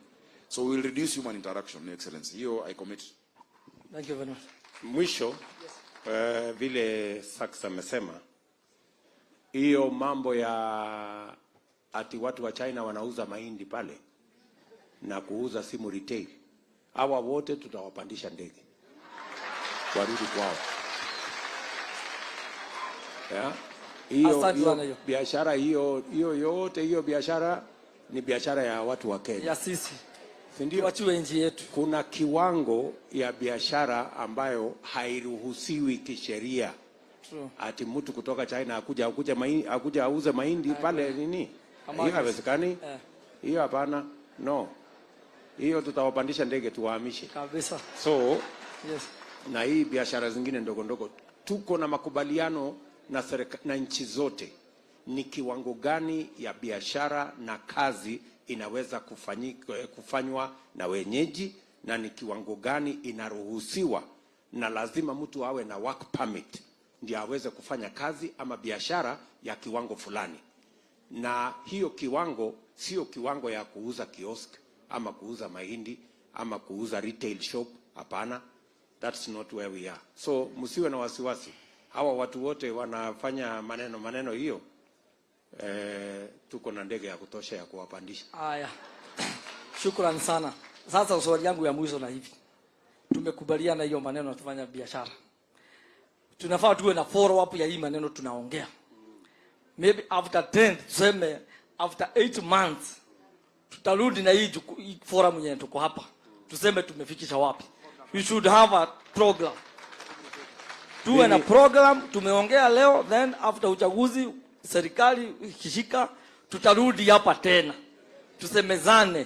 [SPEAKER 2] So we will reduce human interaction, Your Excellency. Hiyo I commit.
[SPEAKER 10] Thank you very much.
[SPEAKER 1] Mwisho, vile Sachs amesema, hiyo mambo ya ati watu wa China wanauza mahindi pale na kuuza simu retail, hawa wote tutawapandisha ndege warudi kwao. Yeah? Hiyo biashara hiyo yote, hiyo biashara ni biashara ya watu wa Kenya.
[SPEAKER 10] Ya sisi.
[SPEAKER 1] Ndio
[SPEAKER 10] watu wa nchi yetu.
[SPEAKER 1] Kuna kiwango ya biashara ambayo hairuhusiwi kisheria.
[SPEAKER 10] True.
[SPEAKER 1] Ati mtu kutoka China akuja auze mahindi pale nini? Hiyo haiwezekani. Hiyo hapana. No. Hiyo tutawapandisha ndege tuwahamishe.
[SPEAKER 10] Kabisa.
[SPEAKER 1] So,
[SPEAKER 10] yes.
[SPEAKER 1] Na hii biashara zingine ndogo ndogo tuko na makubaliano na nchi zote ni kiwango gani ya biashara na kazi inaweza kufanywa na wenyeji, na ni kiwango gani inaruhusiwa, na lazima mtu awe na work permit ndio aweze kufanya kazi ama biashara ya kiwango fulani. Na hiyo kiwango sio kiwango ya kuuza kiosk ama kuuza mahindi ama kuuza retail shop, hapana. That's not where we are. So msiwe na wasiwasi. Hawa watu wote wanafanya maneno hiyo. Tuko na ndege ya kutosha ya kuwapandisha.
[SPEAKER 10] Haya. Shukrani sana. Sasa swali yangu ya mwisho na hivi. Tumekubaliana hiyo maneno tufanya biashara. Tunafaa tuwe na follow up ya hii maneno tunaongea. Maybe after 10, tuseme after 8 months tutarudi na hii forum yenyewe tuko hapa. Tuseme tumefikisha wapi. We should have a program. Tuwe na program, tumeongea leo, then after uchaguzi serikali ikishika tutarudi hapa tena. Tusemezane.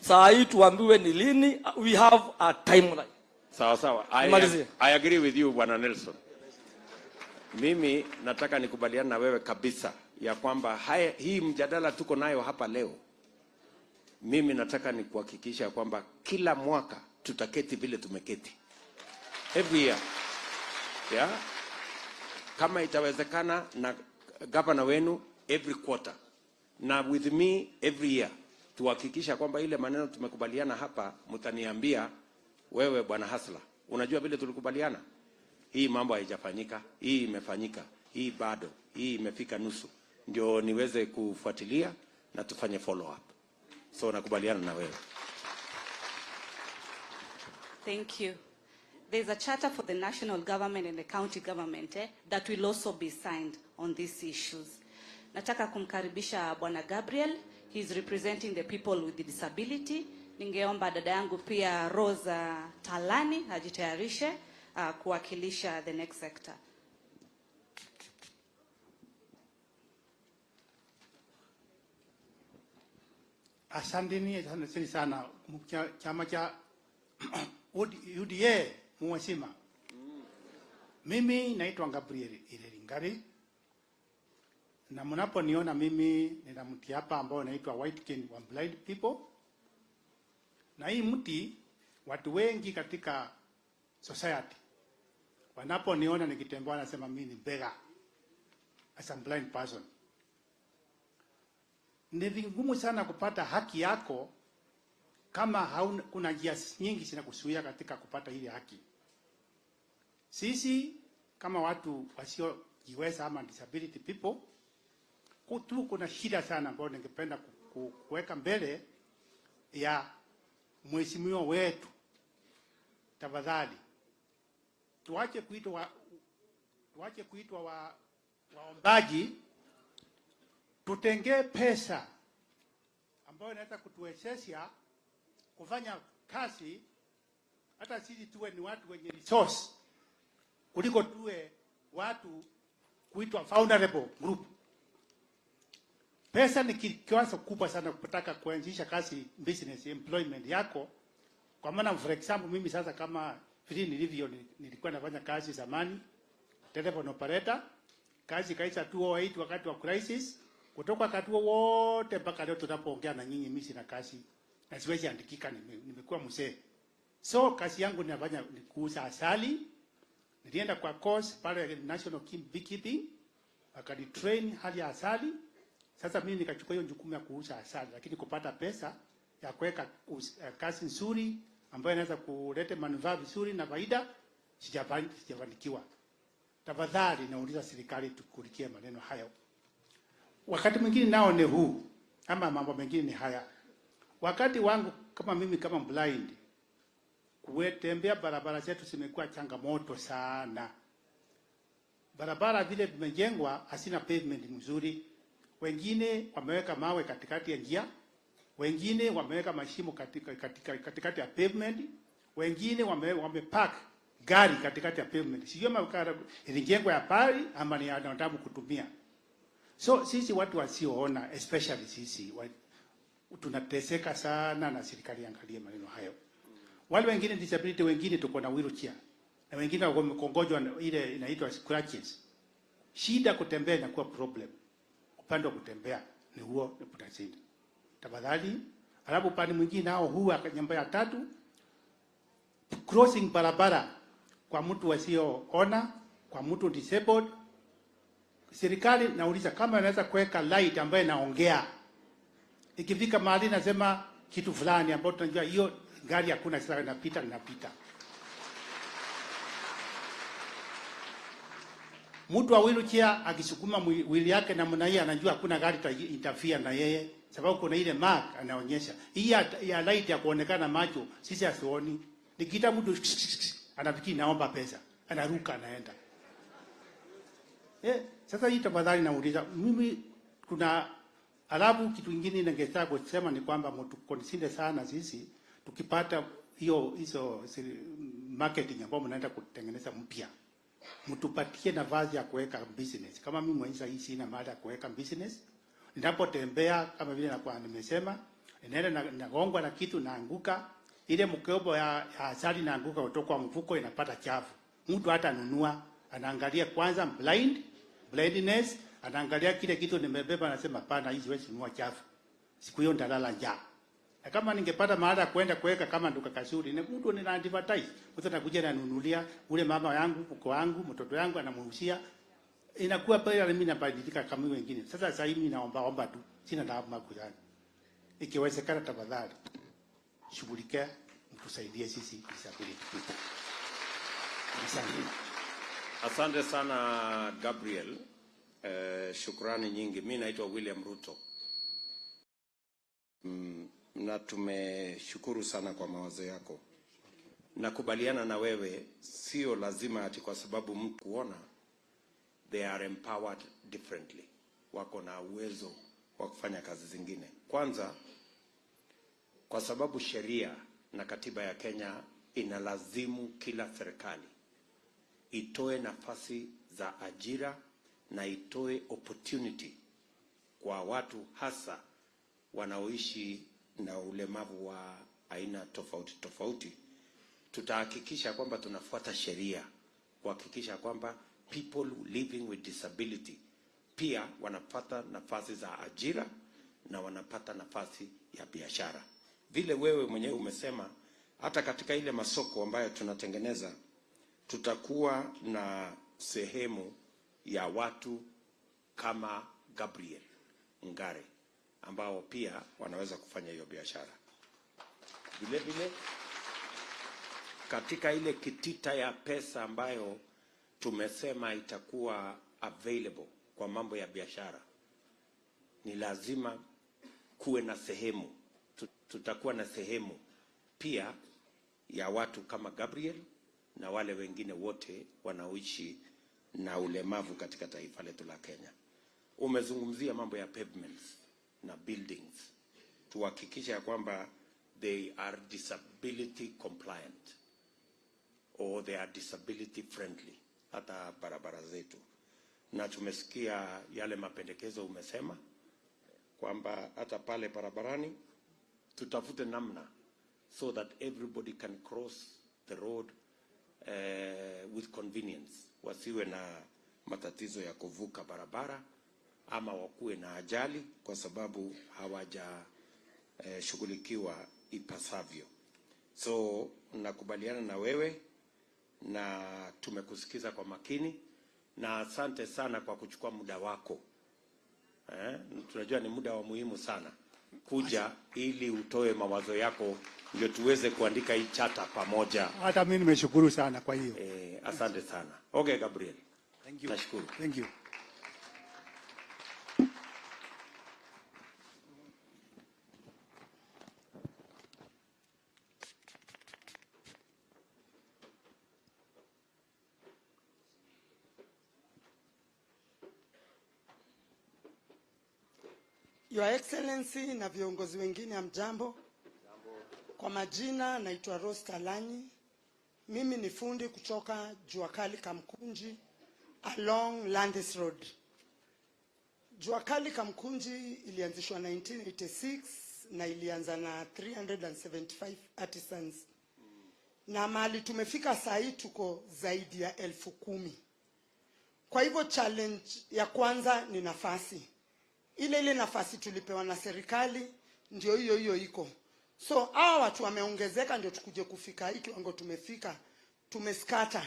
[SPEAKER 10] Saa hii tuambiwe ni lini, we have a timeline.
[SPEAKER 1] Sawa. I agree with you Bwana Nelson. Mimi nataka nikubaliana na wewe kabisa ya kwamba hii mjadala tuko nayo hapa leo. Mimi nataka nikuhakikisha kwamba kila mwaka tutaketi vile tumeketi. Every year. Yeah? Kama itawezekana na gavana wenu every quarter. Na with me every year. Tuhakikisha kwamba ile maneno tumekubaliana hapa mtaniambia wewe Bwana Hasla. Unajua vile tulikubaliana? Hii mambo haijafanyika, hii imefanyika, hii bado, hii imefika nusu. Ndio niweze kufuatilia na tufanye follow up. So nakubaliana na wewe.
[SPEAKER 5] Thank you. There's a charter for the national government and the county government that will also be signed on these issues. Nataka kumkaribisha Bwana Gabriel. He's representing the people with the disability. Ningeomba dada yangu pia Rosa Talani ajitayarishe kuwakilisha the next sector.
[SPEAKER 12] Asanteni sana chama cha UDA mwasima. Mimi naitwa Gabriel Ilelingari. Na mnaponiona mimi nina mti hapa ambao naitwa White Cane wa Blind People. Na hii mti watu wengi katika society wanaponiona nikitembea wanasema mimi ni beggar as a blind person. Ni vigumu sana kupata haki yako kama kuna njia nyingi zinakuzuia katika kupata ile haki. Sisi kama watu wasiojiweza ama disability people kuna shida sana ambayo ningependa kuweka mbele ya mheshimiwa wetu. Tafadhali tuache kuitwa waombaji, tutengee pesa ambayo inaweza kutuwezesha kufanya kazi, hata sisi tuwe ni watu wenye resource kuliko tuwe watu kuitwa vulnerable group. Pesa ni kiwango kubwa sana kutaka kuanzisha kazi, business, employment yako. Kwa maana for example mimi sasa kama vile nilivyo nilikuwa nafanya kazi zamani telephone operator, kazi kaisa 208 wakati wa crisis. Kutoka wakati wote mpaka leo tunapoongea na nyinyi mimi sina kazi na siwezi andikika, nimekuwa mzee. So kazi yangu ninafanya ni kuuza asali. Nilienda kwa course pale National Beekeeping, akani train hali ya asali. Sasa mimi nikachukua hiyo jukumu ya kuuza asali, lakini kupata pesa ya kuweka kazi nzuri ambayo inaweza kuleta manufaa vizuri na faida sijafanikiwa. Tafadhali nauliza serikali tukulikie maneno hayo. Wakati mwingine nao ni huu ama mambo mengine ni haya. Wakati wangu kama mimi kama blind, kutembea barabara zetu zimekuwa changamoto sana. Barabara vile vimejengwa hasina pavement mzuri. Wengine wameweka mawe katikati ya njia, wengine wameweka mashimo katikati ya pavement, wengine wamepark gari katikati ya pavement. Sio kama ilijengwa ya pali ama ni wanadamu kutumia. So sisi watu wasioona, especially sisi tunateseka sana, na serikali angalie maneno hayo. Wale wengine disability, wengine tuko na wheelchair na wengine wamekongojwa ile inaitwa scratches. Shida kutembea inakuwa problem. upande wa kutembea ni huo utashinda. Tafadhali. Alafu upande mwingine nao huu nyamba ya 3, crossing barabara kwa mtu wasioona, kwa mtu disabled. Serikali nauliza kama anaweza kuweka light ambayo inaongea. Ikifika mahali nasema kitu fulani ambapo tunajua hiyo gari hakuna sasa inapita. Mtu wa wheelchair akisukuma wheel yake na mnaia anajua hakuna gari interfere na yeye sababu kuna ile mark anaonyesha. Hii ya light ya kuonekana macho sisi asioni. Nikita mtu anafikiri naomba pesa, anaruka anaenda. Sasa hii tafadhali nauliza mimi kuna alafu kitu kingine ningetaka kusema ni kwamba mtu consider sana sisi tukipata hizo marketing ambayo mnaenda kutengeneza mpya. Mtupatie nafasi ya kuweka business. Kama mimi mwenyewe hii sina mahali ya kuweka business. Ninapotembea kama vile nakuwa nimesema, ninaenda nagongwa na kitu naanguka, ile mkobo ya asali naanguka kutoka kwa mfuko inapata chafu. Mtu hata nunua, anaangalia kwanza blindness, anaangalia kile kitu nimebeba anasema pana hizi wewe nunua chafu. Siku hiyo ndalala njaa. Na kama ningepata mahali ya kwenda kuweka kama duka kasuri, mtu nina advertise, mtu anakuja ananunulia, ule mama yangu, mko wangu, mtoto yangu anamuhusia. Inakuwa pale mimi nabadilika kama wengine. Sasa hivi naomba tu, sina dawa kuzani. Ikiwezekana tafadhali shughulikia mtusaidie sisi disability people.
[SPEAKER 1] Asante sana Gabriel. Shukrani nyingi. Mimi naitwa William Ruto. Na tumeshukuru sana kwa mawazo yako. Nakubaliana na wewe, sio lazima ati kwa sababu mtu kuona they are empowered differently. Wako na uwezo wa kufanya kazi zingine. Kwanza, kwa sababu sheria na katiba ya Kenya inalazimu kila serikali itoe nafasi za ajira na itoe opportunity kwa watu hasa wanaoishi na ulemavu wa aina tofauti tofauti. Tutahakikisha kwamba tunafuata sheria kuhakikisha kwamba people living with disability pia wanapata nafasi za ajira na wanapata nafasi ya biashara. Vile wewe mwenyewe umesema, hata katika ile masoko ambayo tunatengeneza tutakuwa na sehemu ya watu kama Gabriel Ngare ambao pia wanaweza kufanya hiyo biashara. Vile vile katika ile kitita ya pesa ambayo tumesema itakuwa available kwa mambo ya biashara, ni lazima kuwe na sehemu. Tutakuwa na sehemu pia ya watu kama Gabriel na wale wengine wote wanaoishi na ulemavu katika taifa letu la Kenya. Umezungumzia mambo ya pavements na buildings. Tuhakikisha kwamba they are disability compliant or they are disability friendly hata barabara zetu. Na tumesikia yale mapendekezo umesema kwamba hata pale barabarani tutafute namna so that everybody can cross the road with convenience. Wasiwe na matatizo ya kuvuka barabara ama wakuwe na ajali kwa sababu hawaja shughulikiwa ipasavyo. So nakubaliana na wewe na tumekusikiza kwa makini, na asante sana kwa kuchukua muda wako. Tunajua ni muda wa muhimu sana kuja ili utoe mawazo yako ndio tuweze kuandika hii chata pamoja.
[SPEAKER 12] Hata mimi nimeshukuru sana kwa hiyo.
[SPEAKER 1] Asante sana. Okay, Gabriel.
[SPEAKER 12] Thank you.
[SPEAKER 1] Nashukuru.
[SPEAKER 12] Thank you.
[SPEAKER 13] Your Excellency na viongozi wengine hamjambo. Kwa majina naitwa Rosta Lanyi. Mimi ni fundi kutoka Juakali Kamkunji along Landis Road. Juakali Kamkunji ilianzishwa 1986 na ilianza na 375 artisans. Na mahali tumefika saa hii tuko zaidi ya 10,000. Kwa hivyo challenge ya kwanza ni nafasi. ile nafasi tulipewa na serikali ndio hiyo iko. So hawa watu wameongezeka ndio tukuje kufika hiki kiwango tumefika. Tumeskata.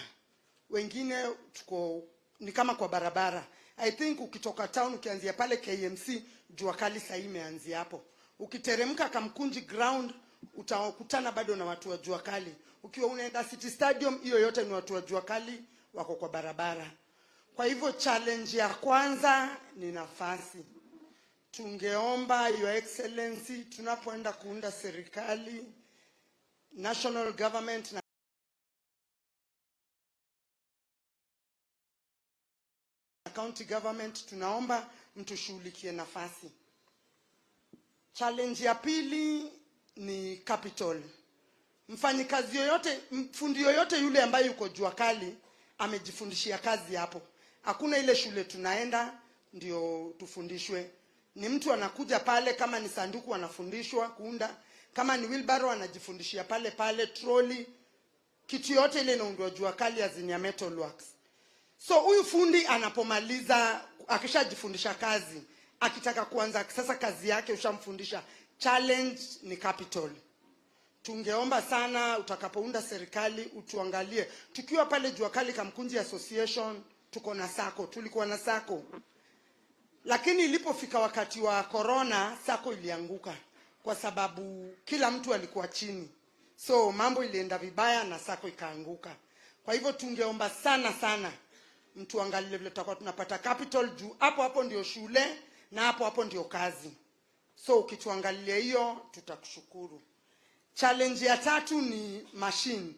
[SPEAKER 13] Wengine tuko ni kama kwa barabara. I think ukitoka town ukianzia pale KMC jua kali sasa imeanzia hapo. Ukiteremka Kamkunji ground utakutana bado na watu wa jua kali. Ukiwa unaenda City Stadium hiyo yote ni watu wa jua kali wako kwa barabara. Kwa hivyo challenge ya kwanza ni nafasi. Tungeomba Your Excellency tunapoenda kuunda serikali, national government na county government, tunaomba mtushughulikie nafasi. Challenge ya pili ni capital. Mfanyikazi yoyote, fundi yoyote yule ambaye yuko jua kali amejifundishia kazi hapo. Hakuna ile shule tunaenda ndio tufundishwe. Ni mtu anakuja pale, kama ni sanduku anafundishwa kuunda, kama ni wheelbarrow anajifundishia pale, trolley, kitu yote ile inaundwa jua kali ya metal works. So huyu fundi anapomaliza, akishajifundisha kazi, akitaka kuanza sasa kazi yake ushamfundisha, challenge ni capital. Tungeomba sana utakapounda serikali utuangalie. Tukiwa pale jua kali Kamkunji Association tuko na sako, tulikuwa na sako. Lakini ilipofika wakati wa corona, sako ilianguka kwa sababu kila mtu alikuwa chini. So mambo ilienda vibaya na sako ikaanguka. Kwa hivyo tungeomba sana mtu angalie vile tutakuwa tunapata capital juu hapo ndio shule na hapo ndio kazi. So ukituangalia hiyo tutakushukuru. Challenge ya tatu ni machine.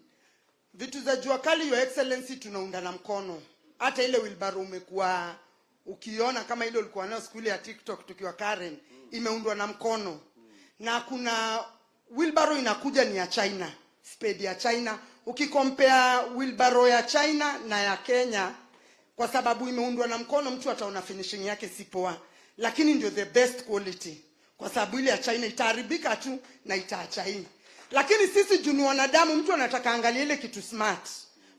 [SPEAKER 13] Vitu za jua kali Your Excellency tunaunda na mkono. Hata ile wheelbarrow umekuwa ukiona kama ile ulikuwa nayo siku ile ya TikTok tukiwa Karen, imeundwa na mkono. Na kuna wheelbarrow inakuja ni ya China, spade ya China. Ukikompea wheelbarrow ya China na ya Kenya, kwa sababu imeundwa na mkono, mtu ataona finishing yake si poa, lakini ndio the best quality. Kwa sababu ile ya China itaharibika tu na itaacha hii. Lakini sisi juni wanadamu, mtu anataka angalia ile kitu smart.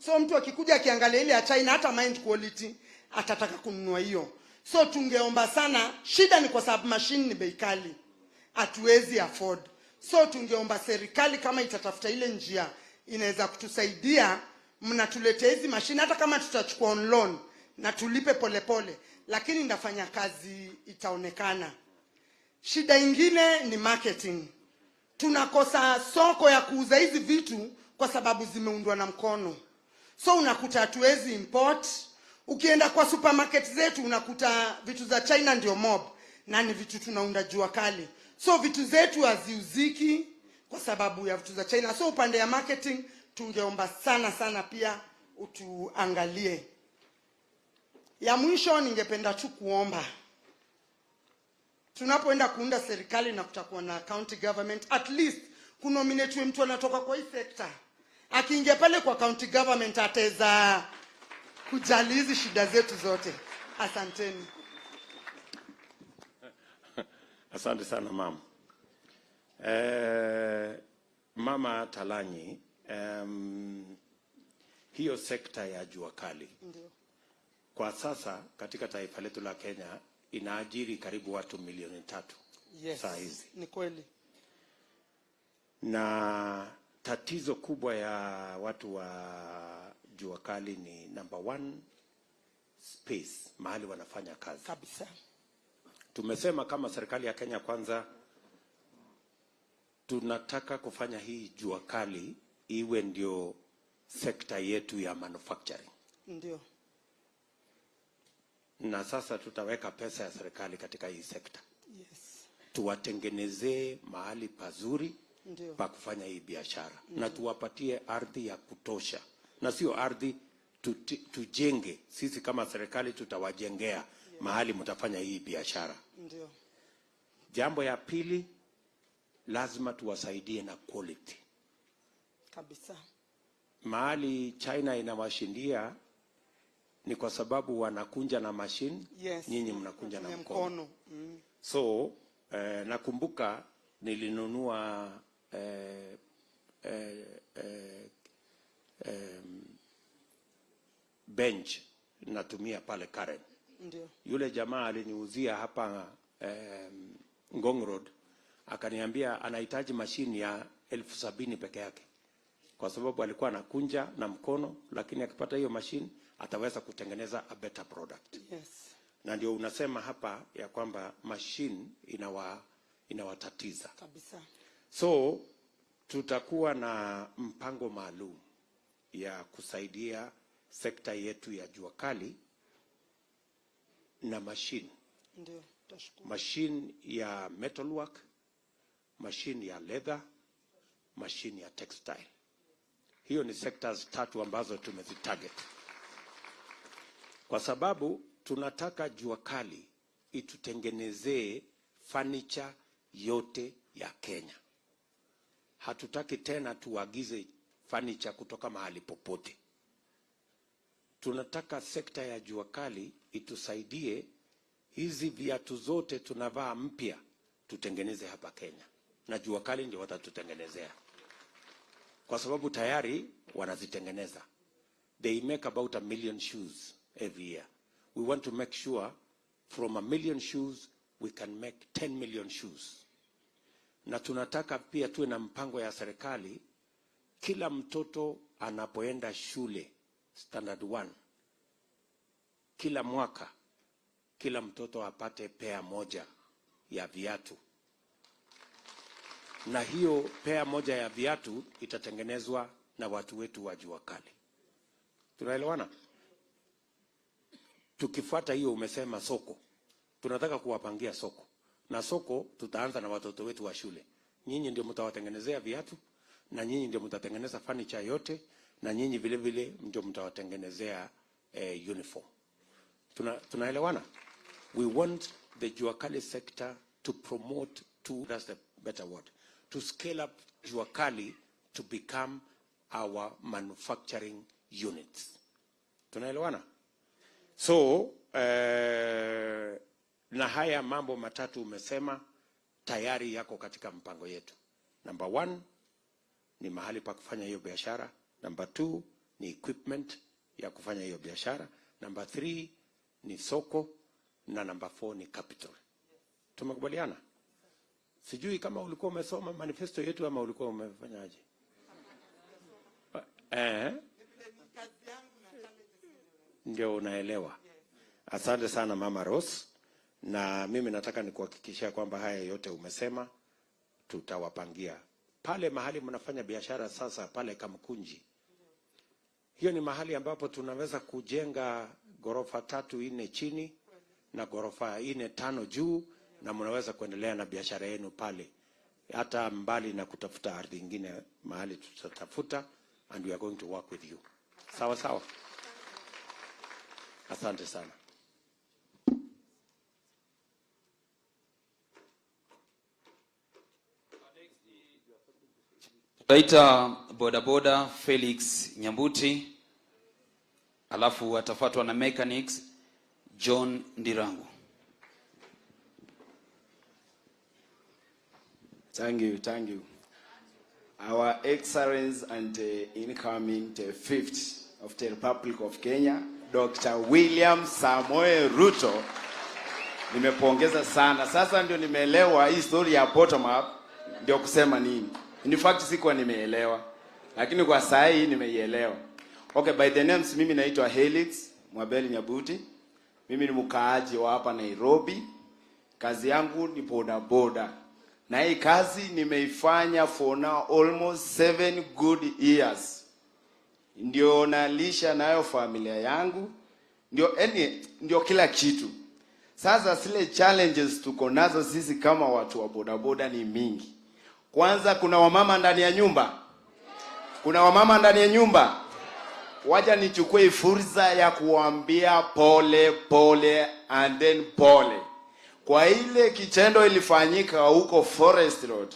[SPEAKER 13] So mtu akikuja akiangalia ile ya China, hata mind quality atataka kununua hiyo. So tungeomba sana, shida ni kwa sababu machine ni bei kali, hatuwezi afford. So tungeomba serikali kama itatafuta ile njia inaweza kutusaidia, mnatuletea hizi machine, hata kama tutachukua on loan na tulipe polepole, lakini ndafanya kazi itaonekana. Shida ingine ni marketing. Tunakosa soko ya kuuza hizi vitu kwa sababu zimeundwa na mkono. So unakuta hatuwezi import. Ukienda kwa supermarket zetu unakuta vitu za China ndio mob na ni vitu tunaunda jua kali. So vitu zetu haziuziki kwa sababu ya vitu za China. So upande ya marketing tungeomba sana pia utuangalie. Ya mwisho ningependa tu kuomba, tunapoenda kuunda serikali na kutakuwa na county government, at least kunominate mtu anatoka kwa hii sekta. Akiingia pale kwa county government ataweza kujali hizi shida zetu zote. Asanteni.
[SPEAKER 1] Asante sana mama. Mama Talanyi, hiyo sekta ya jua kali
[SPEAKER 13] Ndio.
[SPEAKER 1] kwa sasa katika taifa letu la Kenya inaajiri karibu watu 3 milioni.
[SPEAKER 13] Yes,
[SPEAKER 1] saa hizi.
[SPEAKER 13] ni kweli.
[SPEAKER 1] Na tatizo kubwa ya watu wa jua kali ni number 1, space, mahali wanafanya kazi.
[SPEAKER 13] Kabisa.
[SPEAKER 1] Tumesema kama serikali ya Kenya Kwanza tunataka kufanya hii jua kali iwe ndio sekta yetu ya manufacturing.
[SPEAKER 13] Ndio.
[SPEAKER 1] Na sasa tutaweka pesa ya serikali katika hii sekta.
[SPEAKER 13] Yes.
[SPEAKER 1] Tuwatengenezee mahali pazuri
[SPEAKER 13] Ndio.
[SPEAKER 1] pa kufanya hii biashara. Na tuwapatie ardhi ya kutosha. Na sio ardhi, tujenge. Sisi kama serikali tutawajengea mahali mtafanya hii biashara.
[SPEAKER 13] Ndio.
[SPEAKER 1] Jambo ya pili, lazima tuwasaidie na quality.
[SPEAKER 13] Kabisa.
[SPEAKER 1] Mahali China inawashindia ni kwa sababu wanakunja na machine,
[SPEAKER 13] yes,
[SPEAKER 1] nyinyi mnakunja na mkono. So nakumbuka nilinunua bench natumia pale Karen.
[SPEAKER 13] Ndio.
[SPEAKER 1] Yule jamaa aliniuzia hapa Ngong Road, akaniambia anahitaji mashine ya 70,000 peke yake, kwa sababu alikuwa anakunja na mkono, lakini akipata hiyo mashine ataweza kutengeneza a better product.
[SPEAKER 13] Yes.
[SPEAKER 1] Na ndio unasema hapa ya kwamba machine inawatatiza
[SPEAKER 13] Kabisa.
[SPEAKER 1] So tutakuwa na mpango maalum ya kusaidia sekta yetu ya jua kali na machine.
[SPEAKER 13] Ndio, tashukuru.
[SPEAKER 1] Machine ya metalwork, machine ya leather, machine ya textile. Hiyo ni sectors 3 ambazo tumezitarget. Kwa sababu tunataka jua kali itutengenezee furniture yote ya Kenya. Hatutaki tena tuagize furniture kutoka mahali popote. Tunataka sekta ya jua kali itusaidie hizi viatu zote tunavaa mpya tutengeneze hapa Kenya. Na jua kali ndio watatutengenezea. Kwa sababu tayari wanazitengeneza. They make about 1 million shoes every year. We want to make sure from 1 million shoes we can make 10 million shoes. Na tunataka pia tuwe na mpango ya serikali, kila mtoto anapoenda shule standard 1, kila mwaka kila mtoto apate pair moja ya viatu. Na hiyo pair moja ya viatu itatengenezwa na watu wetu wa jua kali. Tunaelewana? Tukifuata hiyo umesema soko. Tunataka kuwapangia soko. Na soko tutaanza na watoto wetu wa shule. Nyinyi ndio mtawatengenezea viatu, na nyinyi ndio mtatengeneza furniture yote, na nyinyi vile vile ndio mtawatengenezea uniform. Tunaelewana? We want the jua kali sector to promote that's the better word, to scale up jua kali to become our manufacturing units. Tunaelewana? So na haya mambo matatu umesema tayari yako katika mpango yetu. Number 1 ni mahali pa kufanya hiyo biashara. Number 2 ni equipment ya kufanya hiyo biashara. Number 3 ni soko, na number 4 ni capital. Tumekubaliana? Sijui kama ulikuwa umesoma manifesto yetu ama ulikuwa umefanyaje? Ndio unaelewa. Asante sana Mama Rose. Na mimi nataka nikuhakikishia kwamba haya yote umesema tutawapangia. Pale mahali mnafanya biashara sasa pale Kamkunji, hiyo ni mahali ambapo tunaweza kujenga ghorofa 3 4 chini na ghorofa 4 5 juu, na mnaweza kuendelea na biashara yenu pale hata mbali na kutafuta ardhi nyingine mahali tutatafuta, and we are going to work with you. Sawa sawa. Asante sana.
[SPEAKER 3] Taita bodaboda Felix Nyambuti, alafu atafuatwa na mechanics John Ndirangu.
[SPEAKER 14] Thank you. Our Excellence and incoming the 5th of the Republic of Kenya, Dr. William Samoei Ruto. Nimepongeza sana. Sasa ndio nimeelewa hii story ya bottom up ndio kusema nini. In fact sikuwa nimeelewa, lakini kwa saa hii nimeielewa. Okay, by the names, mimi naitwa Felix Mwabeli Nyabuti. Mimi ni mkaaji wa hapa Nairobi. Kazi yangu ni boda boda. Na hii kazi nimeifanya for now almost 7 good years. Ndio nalisha nayo familia yangu. Ndio kila kitu. Sasa zile challenges tuko nazo sisi kama watu wa boda boda ni mingi. Kwanza kuna wamama ndani ya nyumba. Wacha nichukue fursa ya kuambia pole and then pole. Kwa ile kitendo ilifanyika huko Forest Road.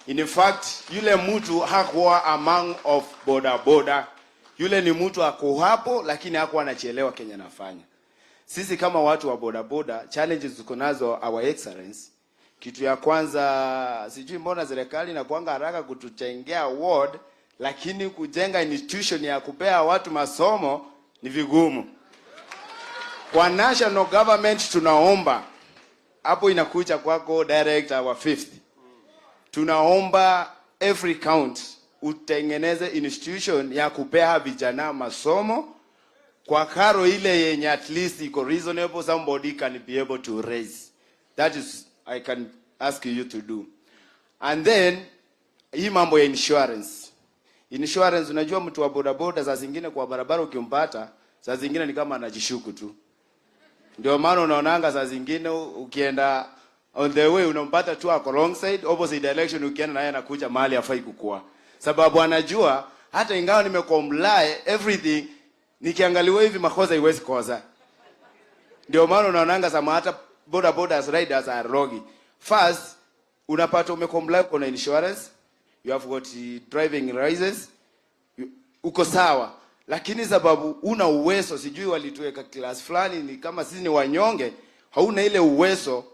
[SPEAKER 14] In fact, yule mtu hakuwa among of boda boda. Yule ni mtu ako hapo lakini hakuwa anachelewa Kenya nafanya. Sisi kama watu wa boda boda, challenges tuko nazo our excellence. Kitu ya kwanza, sijui mbona serikali inakuanga haraka kututengea ward, lakini kujenga institution ya kupea watu masomo ni vigumu. Kwa national government tunaomba hapo inakuja kwako direct our fifth. Tunaomba every count utengeneze institution ya kupea vijana masomo kwa karo ile yenye at least iko reasonable, somebody can be able to raise. That is I can ask you to do. And then hii mambo ya insurance. Insurance, unajua mtu wa bodaboda saa zingine kwa barabara ukimpata, saa zingine ni kama anajishuku tu. Ndio maana unaonanga saa zingine ukienda on the way unampata tu ako wrong side, opposite direction ukienda naye anakuja mahali hafai kukua. Sababu anajua hata ingawa nimecomply everything, nikiangaliwa hivi makosa iwezi kosa. Ndio maana unaonanga sama hata bodabodas riders are rogi. First, unapata umecomply kwa insurance, you have got driving license, uko sawa. Lakini sababu una uwezo, sijui walituweka class fulani ni kama sisi ni wanyonge, hauna ile uwezo,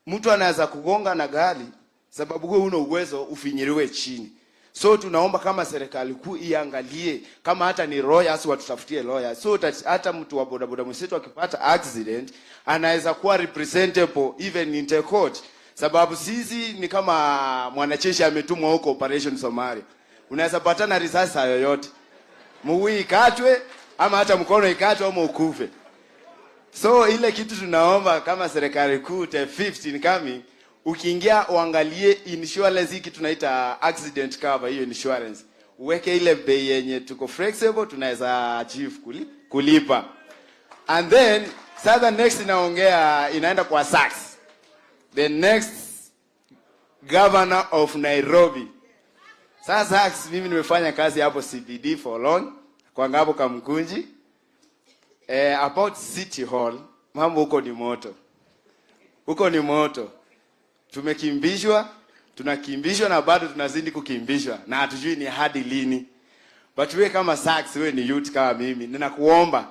[SPEAKER 14] mtu anaweza kugonga na gari sababu wewe una uwezo ufinyiriwe chini. So tunaomba kama serikali kuu iangalie kama hata ni lawyers watutafutie lawyers, so hata mtu wa bodaboda msitu akipata accident anaweza kuwa representable even in the court. Sababu sisi ni kama mwanajeshi ametumwa huko operation Somalia, unaweza patana risasi yoyote, mguu ikatwe ama hata mkono ikatwe ama ukufe. So ile kitu tunaomba kama serikali kuu the 15 coming, ukiingia uangalie insurance, hiki tunaita accident cover, hiyo insurance uweke ile bei yenye tuko flexible tunaweza achieve kulipa. And then sasa next inaongea inaenda kwa SACS, the next governor of Nairobi. Sasa SACS mimi nimefanya kazi hapo CBD for long kwa ngabo Kamkunji. About City Hall, mambo huko ni moto. Huko ni moto. Tumekimbishwa, tunakimbishwa na bado tunazidi kukimbishwa na hatujui ni hadi lini. But wewe kama SACS, wewe ni youth kama mimi, ninakuomba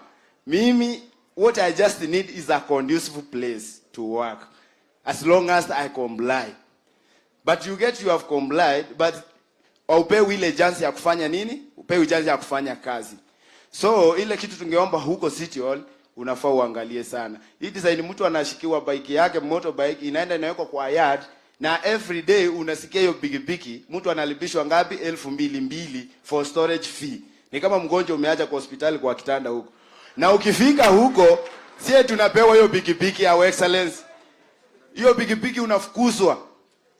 [SPEAKER 14] mimi, what I just need is a conducive place to work as long as I comply. But you have complied, but upewe ile chance ya kufanya nini? Upewe chance ya kufanya kazi. So ile kitu tungeomba huko City Hall unafaa uangalie sana. Hii design mtu anashikiwa bike yake motorbike inaenda inawekwa kwa yard na every day unasikia hiyo pikipiki mtu analipishwa ngapi? 2,200 for storage fee. Ni kama mgonjwa umeacha kwa hospitali kwa kitanda huko. Na ukifika huko sie tunapewa hiyo pikipiki ya excellence. Hiyo pikipiki unafukuzwa.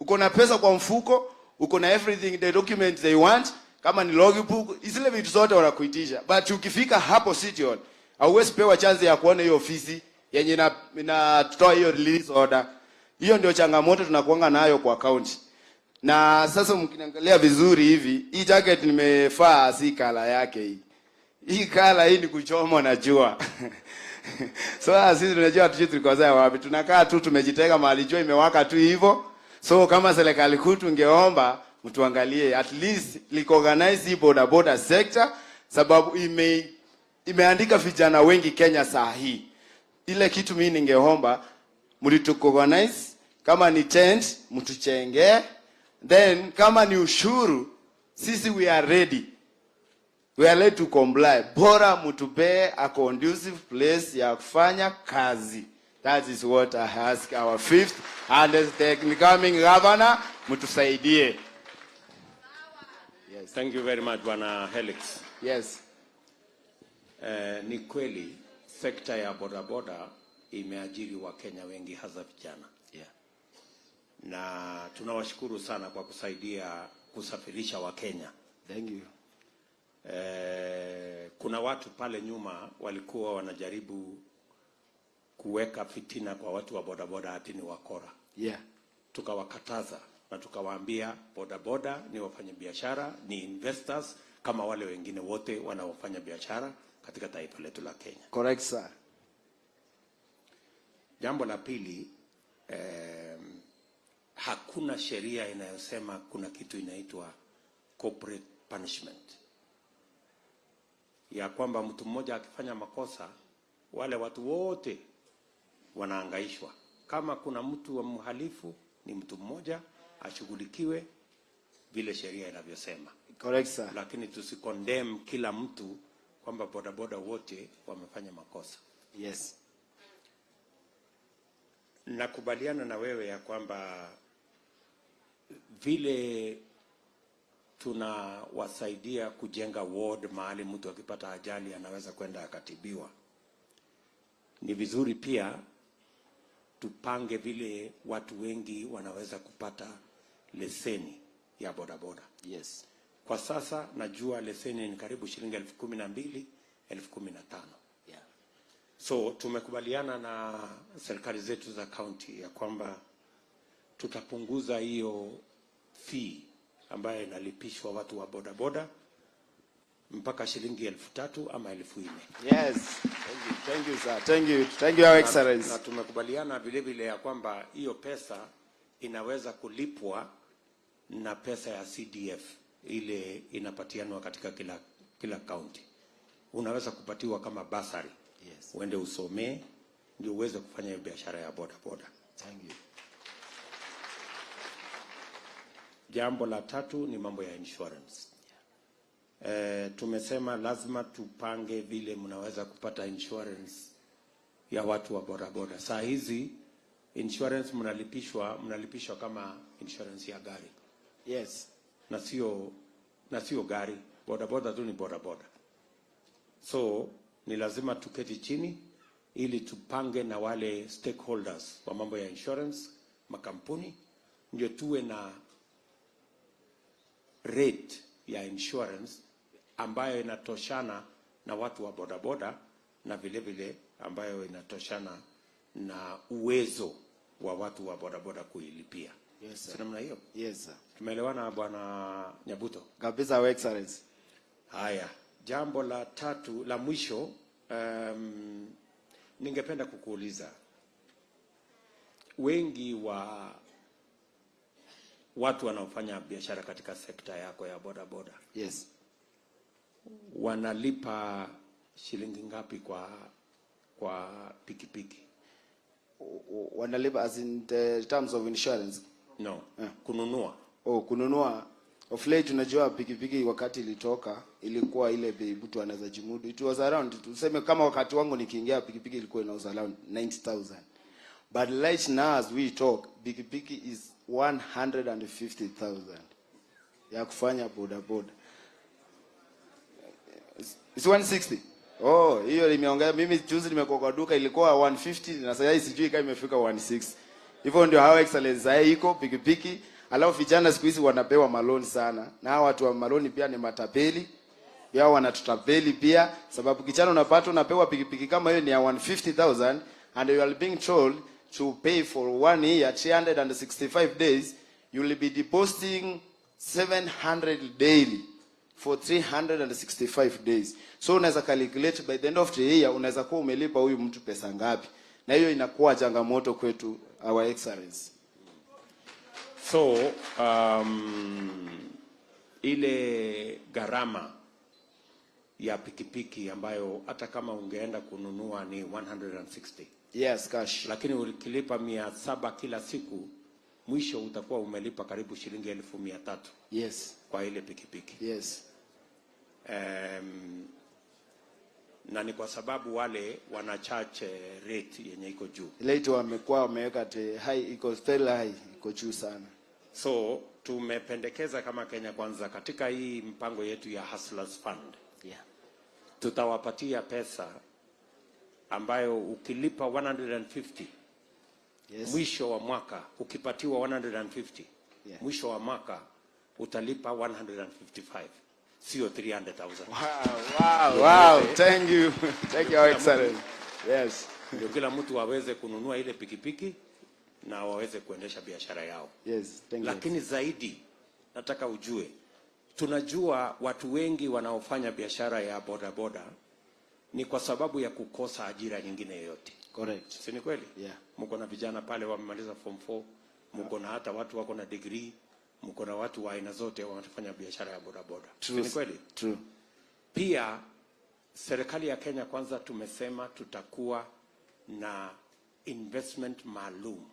[SPEAKER 14] Uko na pesa kwa mfuko, uko na everything, the documents they want, kama ni logbook, zile vitu zote wanakuitisha. But ukifika hapo City Hall, hauwezi pewa chance ya kuona hiyo ofisi yenye inatoa hiyo release order. Hiyo ndio changamoto tunakuanga nayo kwa county. Na sasa mkiniangalia vizuri hivi, hii jacket nimefaa si kala yake hii. Hii kala hii ni kuchoma na jua. So sisi tunajua tulikoza wapi. Tunakaa tu tumejitega mahali jua imewaka tu hivyo. So kama serikali kuu tungeomba mtuangalie at least organize hii boda sector, sababu imeandika vijana wengi Kenya saa hii. Ile kitu mimi ningeomba mlituorganize, kama ni tent mtuchenge, then kama ni ushuru sisi we are ready. We are ready to comply. Bora mtupe a conducive place ya kufanya kazi. That is what I ask our fifth and the incoming governor mtusaidie.
[SPEAKER 1] Yes. Thank you very much, Bwana Helix.
[SPEAKER 14] Yes.
[SPEAKER 1] Ni kweli sekta ya bodaboda imeajiri wa Kenya wengi hasa vijana.
[SPEAKER 14] Yeah.
[SPEAKER 1] Na tunawashukuru sana kwa kusaidia kusafirisha wa Kenya.
[SPEAKER 14] Thank you.
[SPEAKER 1] Kuna watu pale nyuma walikuwa wanajaribu kuweka fitina kwa watu wa bodaboda ati ni wakora.
[SPEAKER 14] Yeah.
[SPEAKER 1] Tukawakataza na tukawaambia bodaboda ni wafanyabiashara, ni investors kama wale wengine wote wanaofanya biashara katika taifa letu la Kenya.
[SPEAKER 14] Correct, sir.
[SPEAKER 1] Jambo la pili, hakuna sheria inayosema kuna kitu inaitwa corporate punishment, ya kwamba mtu mmoja akifanya makosa wale watu wote wanaangaishwa. Kama kuna mtu wa mhalifu ni mtu mmoja ashughulikiwe vile sheria inavyosema.
[SPEAKER 14] Correct, sir.
[SPEAKER 1] Lakini tusikondemn kila mtu kwamba bodaboda wote wamefanya makosa.
[SPEAKER 14] Yes.
[SPEAKER 1] nakubaliana na wewe ya kwamba vile tunawasaidia kujenga ward mahali mtu akipata ajali anaweza kwenda akatibiwa. Ni vizuri pia tupange vile watu wengi wanaweza kupata leseni ya bodaboda.
[SPEAKER 14] Yes.
[SPEAKER 1] Kwa sasa najua leseni ni karibu shilingi 12,000, 15,000.
[SPEAKER 14] Yeah.
[SPEAKER 1] So tumekubaliana na serikali zetu za county ya kwamba tutapunguza hiyo fee ambayo inalipishwa watu wa bodaboda mpaka shilingi 3,000 ama 4,000.
[SPEAKER 14] Yes. Thank you sir. Thank you Your Excellency.
[SPEAKER 1] Na tumekubaliana vile vile ya kwamba hiyo pesa inaweza kulipwa na pesa ya CDF ile inapatianwa katika kila county. Unaweza kupatiwa kama basari.
[SPEAKER 14] Yes.
[SPEAKER 1] Uende usomee ndio uweze kufanya biashara ya bodaboda.
[SPEAKER 14] Thank you.
[SPEAKER 1] Jambo la tatu ni mambo ya insurance. Tumesema lazima tupange vile mnaweza kupata insurance ya watu wa bodaboda. Saa hizi insurance mnalipishwa kama insurance ya gari.
[SPEAKER 14] Yes.
[SPEAKER 1] Na sio gari, bodaboda tu ni bodaboda. So ni lazima tuketi chini ili tupange na wale stakeholders wa mambo ya insurance, makampuni, ndio tuwe na rate ya insurance ambayo inatoshana na watu wa bodaboda na vile vile ambayo inatoshana na uwezo wa watu wa bodaboda kuilipia.
[SPEAKER 14] Yes sir.
[SPEAKER 1] Si namna hiyo?
[SPEAKER 14] Yes sir.
[SPEAKER 1] Tumeelewana Bwana Nyabuto?
[SPEAKER 14] Kabisa Your Excellency.
[SPEAKER 1] Haya, jambo la tatu la mwisho, ningependa kukuuliza, wengi wa watu wanaofanya biashara katika sekta yako ya bodaboda,
[SPEAKER 14] yes,
[SPEAKER 1] wanalipa shilingi ngapi kwa pikipiki?
[SPEAKER 14] Wanalipa as in the terms of insurance?
[SPEAKER 1] No, kununua.
[SPEAKER 14] Kununua. Of late unajua pikipiki wakati ilitoka ilikuwa ile bei mtu anaweza jimudu. It was around, tuseme kama wakati wangu nikiingia pikipiki ilikuwa inauza around 90,000. But right now as we talk, pikipiki is 150,000 ya kufanya bodaboda. It's 160. Hiyo imeongea. Mimi juzi nimekuwa kwa duka ilikuwa 150 na sasa sijui kama imefika 160. Hivyo ndio Your Excellency iko pikipiki. Alafu vijana siku hizi wanapewa maloni sana. Na watu wa maloni pia ni matapeli. Pia wanatutapeli pia sababu kijana unapata unapewa pikipiki kama hiyo ni ya 150,000 and you are being told to pay for 1 year 365 days. You will be depositing 700 daily for 365 days. So unaweza calculate by the end of the year unaweza kuwa umelipa huyu mtu pesa ngapi. Na hiyo inakuwa changamoto kwetu Our Excellency.
[SPEAKER 1] So ile gharama ya pikipiki ambayo hata kama ungeenda kununua ni 160.
[SPEAKER 14] Yes, cash.
[SPEAKER 1] Lakini ukilipa 700 kila siku, mwisho utakuwa umelipa karibu shilingi 1,300.
[SPEAKER 14] Yes.
[SPEAKER 1] Kwa ile pikipiki.
[SPEAKER 14] Yes.
[SPEAKER 1] Na ni kwa sababu wale wana charge rate yenye iko juu.
[SPEAKER 14] Late wameweka high, iko still high, iko juu sana.
[SPEAKER 1] So tumependekeza kama Kenya Kwanza katika hii mpango yetu ya Hustlers Fund.
[SPEAKER 14] Yeah.
[SPEAKER 1] Tutawapatia pesa ambayo ukilipa 150,
[SPEAKER 14] yes,
[SPEAKER 1] mwisho wa mwaka ukipatiwa 150,
[SPEAKER 14] yeah,
[SPEAKER 1] mwisho wa mwaka utalipa 155, sio 300,000.
[SPEAKER 14] Wow. Thank you. Thank you Your Excellency. Yes.
[SPEAKER 1] Ndio kila mtu aweze kununua ile pikipiki na waweze kuendesha biashara yao.
[SPEAKER 14] Yes, thank you.
[SPEAKER 1] Lakini zaidi nataka ujue, tunajua watu wengi wanaofanya biashara ya bodaboda ni kwa sababu ya kukosa ajira nyingine yoyote.
[SPEAKER 14] Correct.
[SPEAKER 1] Si ni kweli?
[SPEAKER 14] Yeah.
[SPEAKER 1] Mko na vijana pale wamemaliza form 4, mko na hata watu wako na degree, mko na watu wa aina zote wanafanya biashara ya bodaboda. Si ni kweli?
[SPEAKER 14] True.
[SPEAKER 1] Pia serikali ya Kenya Kwanza tumesema tutakuwa na investment maalum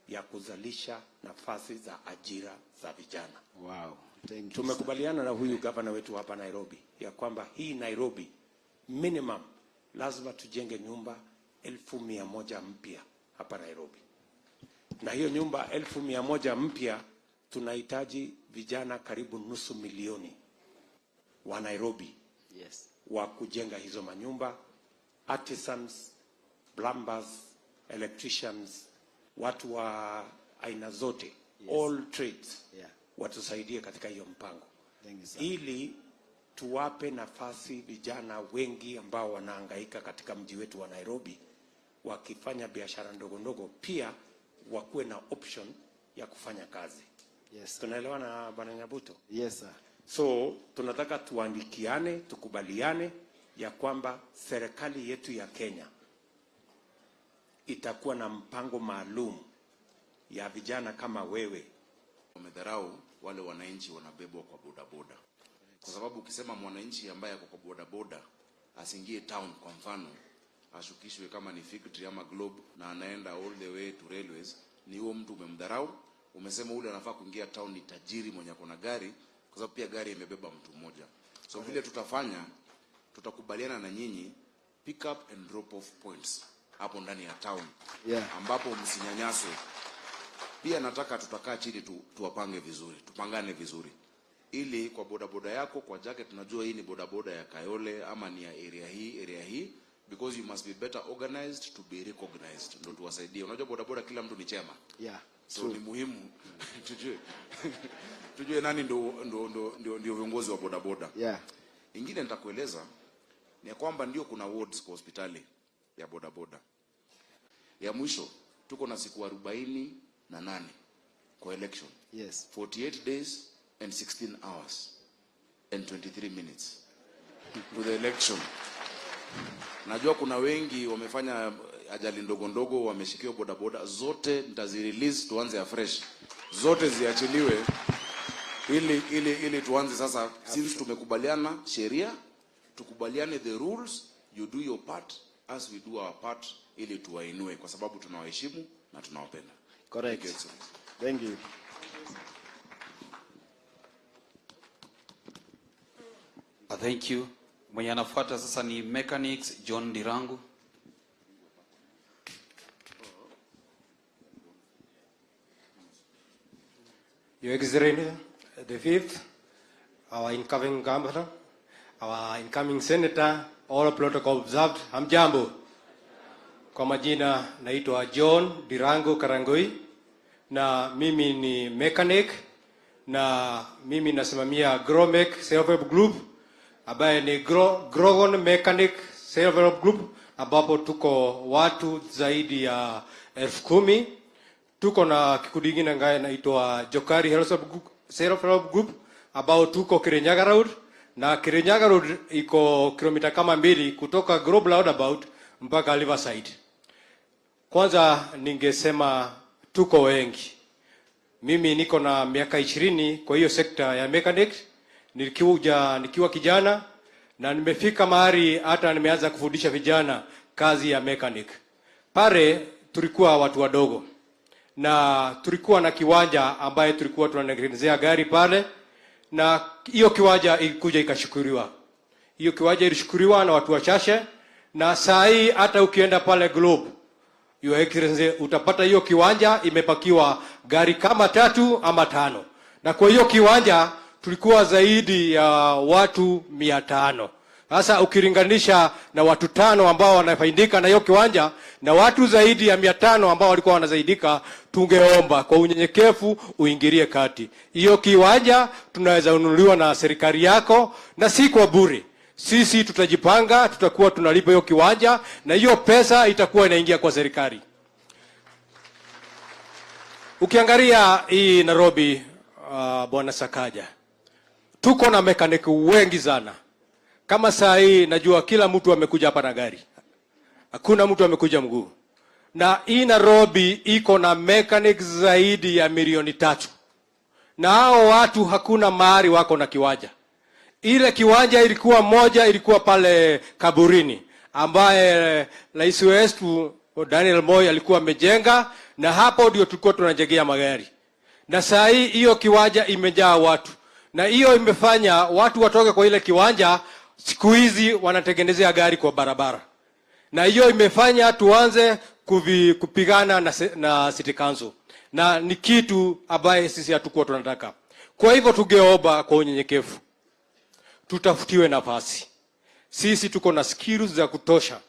[SPEAKER 1] ya kuzalisha nafasi za ajira za vijana.
[SPEAKER 14] Wow. Thank you.
[SPEAKER 1] Tumekubaliana na huyu gavana wetu hapa Nairobi ya kwamba hii Nairobi minimum lazima tujenge nyumba 1,100 mpya hapa Nairobi. na hiyo nyumba 1,100 mpya tunahitaji vijana karibu 500,000 wa Nairobi.
[SPEAKER 14] Yes.
[SPEAKER 1] Wa kujenga hizo manyumba, artisans, plumbers, electricians, watu wa aina zote, yes, all trades,
[SPEAKER 14] yeah,
[SPEAKER 1] watusaidie katika hiyo mpango.
[SPEAKER 14] Thank you, sir.
[SPEAKER 1] Ili tuwape nafasi vijana wengi ambao wanahangaika katika mji wetu wa Nairobi wakifanya biashara ndogo ndogo, pia wakuwe na option ya kufanya kazi.
[SPEAKER 14] Yes.
[SPEAKER 1] Tunaelewana Bwana Nyabuto?
[SPEAKER 14] Yes, sir.
[SPEAKER 1] So tunataka tuandikiane, tukubaliane ya kwamba serikali yetu ya Kenya itakuwa na mpango maalum ya vijana kama wewe.
[SPEAKER 2] Wamedharau wale wananchi wanabebwa kwa bodaboda. Kwa sababu ukisema mwananchi ambaye ako kwa bodaboda asingie town, kwa mfano ashukishwe kama ni Victory ama Globe na anaenda all the way to railways, ni huo mtu umemdharau. Umesema ule anafaa kuingia town ni tajiri mwenye kuna gari, kwa sababu pia gari imebeba mtu mmoja. So vile tutafanya, tutakubaliana na nyinyi pick up and drop off points hapo ndani ya town,
[SPEAKER 14] yeah,
[SPEAKER 2] ambapo msinyanyaswe. Pia nataka tutakaa chini tuwapange vizuri, tupangane vizuri, ili kwa bodaboda yako, kwa jacket tunajua hii ni bodaboda ya Kayole ama ni ya area hii, because you must be better organized to be recognized, ndio tuwasaidie. Unajua bodaboda kila mtu ni chema,
[SPEAKER 14] yeah,
[SPEAKER 2] so ni muhimu tujue nani ndio viongozi wa bodaboda.
[SPEAKER 14] Yeah.
[SPEAKER 2] Ingine nitakueleza ni kwamba ndio kuna wards kwa hospitali ya bodaboda. Ya mwisho tuko na siku 48 kwa election.
[SPEAKER 14] Yes.
[SPEAKER 2] 48 days and 16 hours and 23 minutes to the election. Najua kuna wengi wamefanya ajali ndogo ndogo, wameshikiwa bodaboda. Zote nitazirelease, tuanze afresh, zote ziachiliwe ili tuanze sasa. Since tumekubaliana sheria, tukubaliane the rules, you do your part as we do our part, ili tuwainue, kwa sababu tunawaheshimu na tunawapenda.
[SPEAKER 14] Correct. Thank you.
[SPEAKER 3] Thank you. Mwenye anafuata sasa ni Mechanics John Dirangu.
[SPEAKER 15] Your Excellency, the fifth, our incoming governor, our incoming senator, all protocol observed. Hamjambo. Kwa majina naitwa John Dirangu Karangoi, na mimi ni mechanic, na mimi nasimamia Gromec Self-Help Group, ambaye ni Grogon Mechanic Self-Help Group, ambapo tuko watu zaidi ya 10,000. Tuko na kikundi kingine ngaye naitwa Jokari Self-Help Group, ambao tuko Kirinyaga Road, na Kirinyaga Road iko kilomita kama 2 kutoka Global Roundabout mpaka Riverside. Kwanza ningesema tuko wengi. Mimi niko na miaka 20 kwa hiyo sekta ya mechanic. Nikiwa kijana na nimefika mahali hata nimeanza kufundisha vijana kazi ya mechanic. Pale tulikuwa watu wadogo, na tulikuwa na kiwanja ambaye tulikuwa tunatengenezea gari pale, na hiyo kiwanja ilikuja ikashukuriwa. Hiyo kiwanja ilishukuriwa na watu wachache, na saa hii hata ukienda pale Globe, Your Excellency, utapata hiyo kiwanja imepakiwa gari kama 3 ama 5. Na kwa hiyo kiwanja tulikuwa zaidi ya watu 500. Sasa ukilinganisha na watu 5 ambao wanafaidika na hiyo kiwanja na watu zaidi ya 500 ambao walikuwa wanazaidika, tungeomba kwa unyenyekevu uingilie kati. Hiyo kiwanja tunaweza ununuliwa na serikali yako na si kwa bure. Sisi tutajipanga, tutakuwa tunalipa hiyo kiwanja na hiyo pesa itakuwa inaingia kwa serikali. Ukiangalia hii Nairobi, Bwana Sakaja, tuko na mechanic wengi sana. Kama saa hii najua kila mtu amekuja hapa na gari. Hakuna mtu amekuja mguu. Na hii Nairobi iko na mechanic zaidi ya 300,000. Na hao watu hakuna mahali wako na kiwanja. Ile kiwanja ilikuwa pale Kaburini, ambaye rais wetu Daniel Moi alikuwa amejenga, na hapo ndio tulikuwa tunajengea magari. Na saa hii hiyo kiwanja imejaa watu. Na hiyo imefanya watu watoke kwa ile kiwanja, siku hizi wanatengenezea gari kwa barabara. Na hiyo imefanya tuanze kupigana na City Council. na ni kitu ambaye sisi hatukuwa tunataka. Kwa hivyo tungeomba kwa unyenyekevu tutafutiwe nafasi. Sisi tuko na skills za kutosha.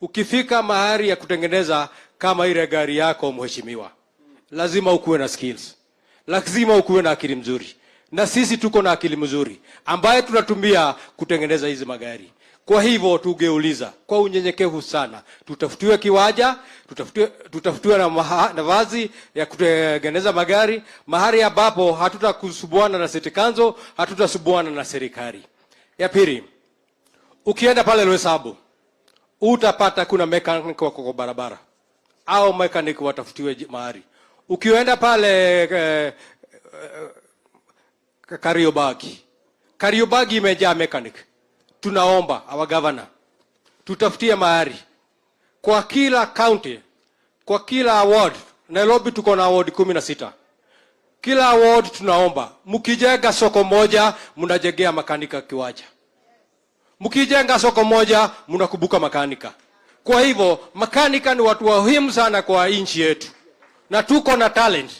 [SPEAKER 15] Ukifika mahali ya kutengeneza kama ile gari yako mheshimiwa, lazima ukuwe na skills. Lazima ukuwe na akili mzuri. Na sisi tuko na akili mzuri ambaye tunatumia kutengeneza hizi magari. Kwa hivyo tungeuliza kwa unyenyekevu sana, tutafutiwe kiwanja, tutafutiwe na nafasi ya kutengeneza magari, mahali ambapo hatutakusubuana na City Council, hatutasubuana na serikali. Ya pili, ukienda pale Lwesabu, utapata kuna mechanic wako kwa barabara au mechanic watafutiwe mahali. Ukienda pale Kariobagi imejaa mechanic. Tunaomba our governor tutafutie mahali kwa kila county, kwa kila ward. Nairobi tuko na ward 16. Kila ward tunaomba mkijenga soko moja mnajengea makanika kiwanja. Mkijenga soko moja mnakubuka makanika. Kwa hivyo makanika ni watu muhimu sana kwa nchi yetu. Na tuko na talent.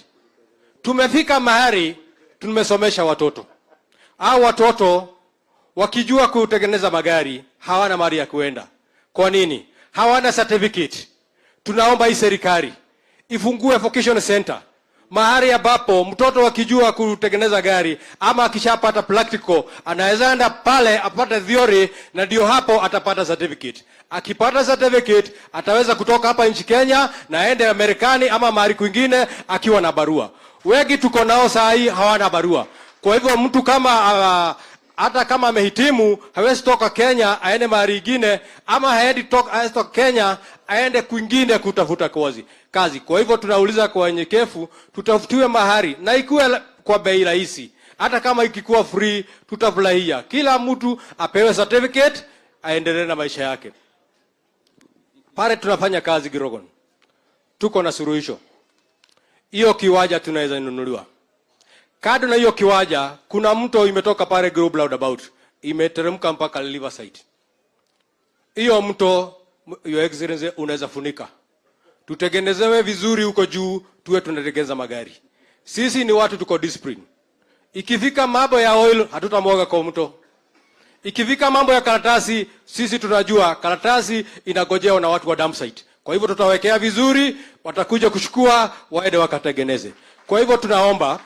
[SPEAKER 15] Tumefika mahali tumesomesha watoto. Hao watoto wakijua kutengeneza magari hawana mahali ya kuenda. Kwa nini? Hawana certificate. Tunaomba hii serikali ifungue vocational center, mahali ambapo mtoto wakijua kutengeneza gari ama akishapata practical anaweza enda pale apate theory, na ndio hapo atapata certificate. Akipata certificate ataweza kutoka hapa nchi Kenya na aende Marekani ama mahali kwingine akiwa na barua. Wengi tuko nao saa hii hawana barua. Kwa hivyo mtu kama hata kama amehitimu hawezi toka Kenya aende mahali nyingine, ama haendi toka Kenya aende kwingine kutafuta kazi. Kwa hivyo tunauliza kwa unyenyekevu tutafutiwe mahali, na ikuwe kwa bei rahisi. Hata kama ikikuwa free tutafurahia. Kila mtu apewe certificate aendelee na maisha yake. Pale tunafanya kazi Girogon, tuko na suluhisho. Hiyo kiwanja tunaweza nunuliwa. Kado na hiyo kiwanja kuna mto imetoka pale Global Roundabout imeteremka mpaka Riverside. Hiyo mto your excellency unaweza funika. Tutengenezewe vizuri huko juu, tuwe tunatengeneza magari. Sisi ni watu tuko discipline. Ikifika mambo ya oil hatutamwaga kwa mto. Ikifika mambo ya karatasi sisi tunajua karatasi inagojewa na watu wa dump site. Kwa hivyo tutawekea vizuri, watakuja kuchukua waende wakatengeneze. Kwa hivyo tunaomba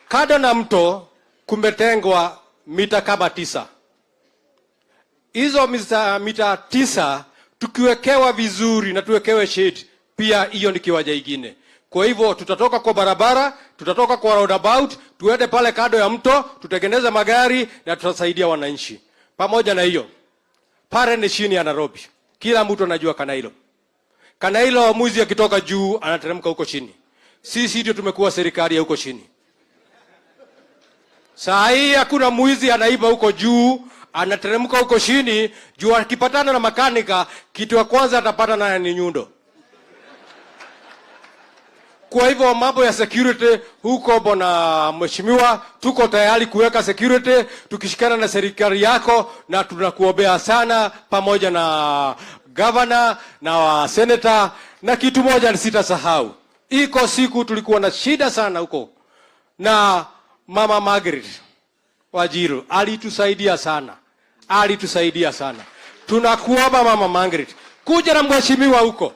[SPEAKER 15] kado na mto kumetengwa mita kama 9. Hizo mita 9 tukiwekewa vizuri na tuwekewe shade, pia hiyo ni kiwanja kingine. Kwa hivyo tutatoka kwa barabara, tutatoka kwa roundabout, tuende pale kado ya mto, tutengeneze magari na tutasaidia wananchi. Pamoja na hiyo, pale ni chini ya Nairobi. Kila mtu anajua Kanailo. Kanailo mwizi akitoka juu anateremka huko chini. Sisi ndio tumekuwa serikali ya huko chini. Saa hii hakuna mwizi anaiba huko juu, anateremka huko chini, juu akipatana na makanika, kitu ya kwanza atapata na ni nyundo. Kwa hivyo mambo ya security huko bwana mheshimiwa, tuko tayari kuweka security tukishikana na serikali yako, na tunakuombea sana pamoja na governor na senator. Na kitu moja sitasahau. Iko siku tulikuwa na shida sana huko. Na Mama Margaret Wajiro alitusaidia sana. Tunakuomba Mama Margaret, kuja na mheshimiwa huko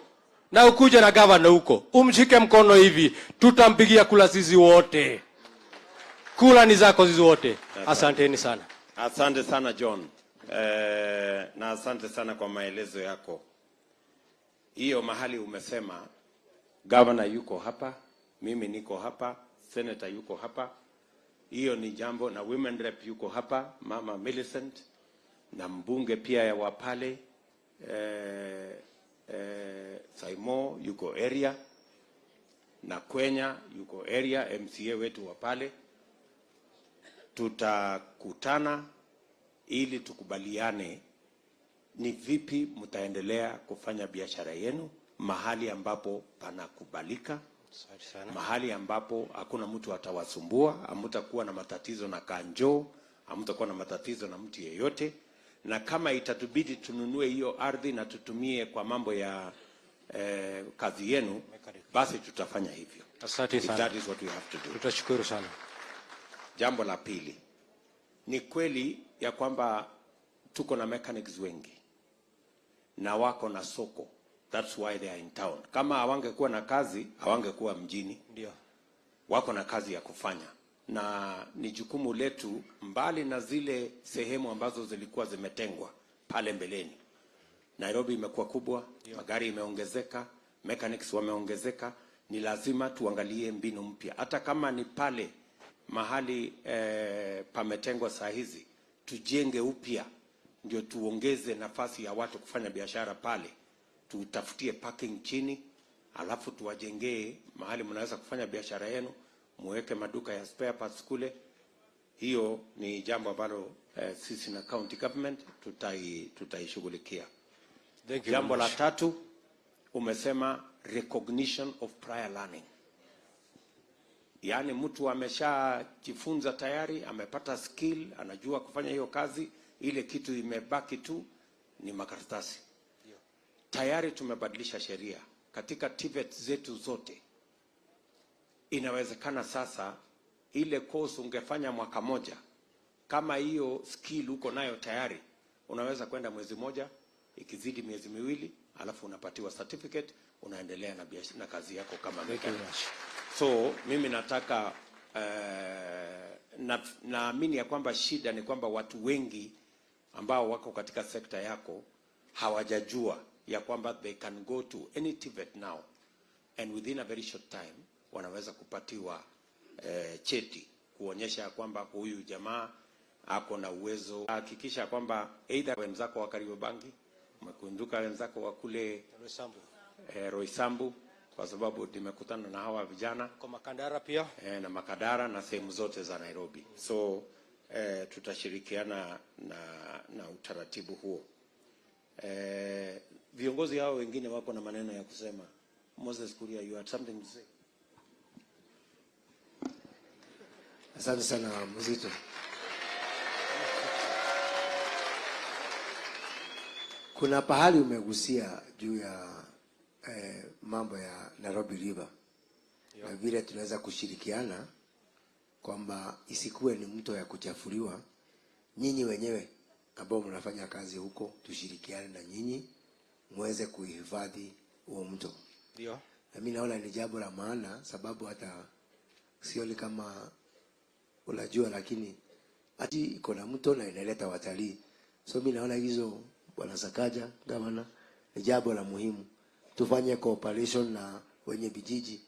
[SPEAKER 15] na ukuje na governor huko, umshike mkono hivi, tutampigia kula sisi wote. Kula ni zako sisi wote. Asanteni sana.
[SPEAKER 1] Asante sana John. Na asante sana kwa maelezo yako. Hiyo mahali umesema governor yuko hapa, mimi niko hapa, senator yuko hapa. Hiyo ni jambo, na women rep yuko hapa, Mama Millicent, na mbunge pia ya wapale Saimo yuko area, na Kwenya yuko area, MCA wetu wapale. Tutakutana ili tukubaliane ni vipi mtaendelea kufanya biashara yenu mahali ambapo panakubalika, mahali ambapo hakuna mtu atawasumbua, hamtakuwa na matatizo na kanjo, hamtakuwa na matatizo na mtu yeyote. Na kama itatubidi tununue hiyo ardhi na tutumie kwa mambo ya kazi yenu, basi tutafanya hivyo.
[SPEAKER 15] Asante sana.
[SPEAKER 1] That is what we have to do.
[SPEAKER 15] Tutashukuru sana.
[SPEAKER 1] Jambo la pili, ni kweli ya kwamba tuko na mechanics wengi na wako na soko. That's why they are in town. Kama hawangekuwa na kazi, hawangekuwa mjini.
[SPEAKER 15] Ndio.
[SPEAKER 1] Wako na kazi ya kufanya, na ni jukumu letu, mbali na zile sehemu ambazo zilikuwa zimetengwa pale mbeleni. Nairobi imekuwa kubwa, magari imeongezeka, mechanics wameongezeka, ni lazima tuangalie mbinu mpya. Hata kama ni pale mahali pametengwa saa hizi, tujenge upya ndio tuongeze nafasi ya watu kufanya biashara pale. Tutafutie parking chini, alafu tuwajengee mahali mnaweza kufanya biashara yenu, muweke maduka ya spare parts kule. Hiyo ni jambo ambalo sisi na county government tutaishughulikia. Jambo la tatu, umesema recognition of prior learning. Yaani mtu ameshajifunza tayari, amepata skill, anajua kufanya hiyo kazi, ile kitu imebaki tu ni makaratasi. Tayari tumebadilisha sheria katika TVET zetu zote. Inawezekana sasa ile course ungefanya mwaka moja, kama hiyo skill uko nayo tayari, unaweza kwenda mwezi moja, ikizidi miezi miwili, alafu unapatiwa certificate, unaendelea na kazi yako kama mechanic. So mimi nataka naamini ya kwamba shida ni kwamba watu wengi ambao wako katika sekta yako hawajajua ya kwamba they can go to any TVET now and within a very short time wanaweza kupatiwa cheti kuonyesha kwamba huyu jamaa ako na uwezo. Hakikisha kwamba either wenzako wa Kariobangi, umekunduka wenzako wa kule Roysambu, kwa sababu nimekutana na hawa vijana
[SPEAKER 15] kwa Makadara pia
[SPEAKER 1] na Makadara na sehemu zote za Nairobi. So tutashirikiana na utaratibu huo. Viongozi hao wengine wako na maneno ya kusema. Moses Kuria, you had something to say?
[SPEAKER 16] Asante sana Mzito. Kuna pahali umegusia juu ya mambo ya Nairobi River. Na vile tunaweza kushirikiana kwamba isikuwe ni mto ya kuchafuliwa. Nyinyi wenyewe ambao mnafanya kazi huko, tushirikiane na nyinyi muweze kuhifadhi huo mto.
[SPEAKER 15] Ndio.
[SPEAKER 16] Na mimi naona ni jambo la maana, sababu hata sioni kama unajua, lakini ati iko na mto na inaleta watalii. So mimi naona hizo Bwana Sakaja gavana ni jambo la muhimu. Tufanye cooperation na wenye vijiji.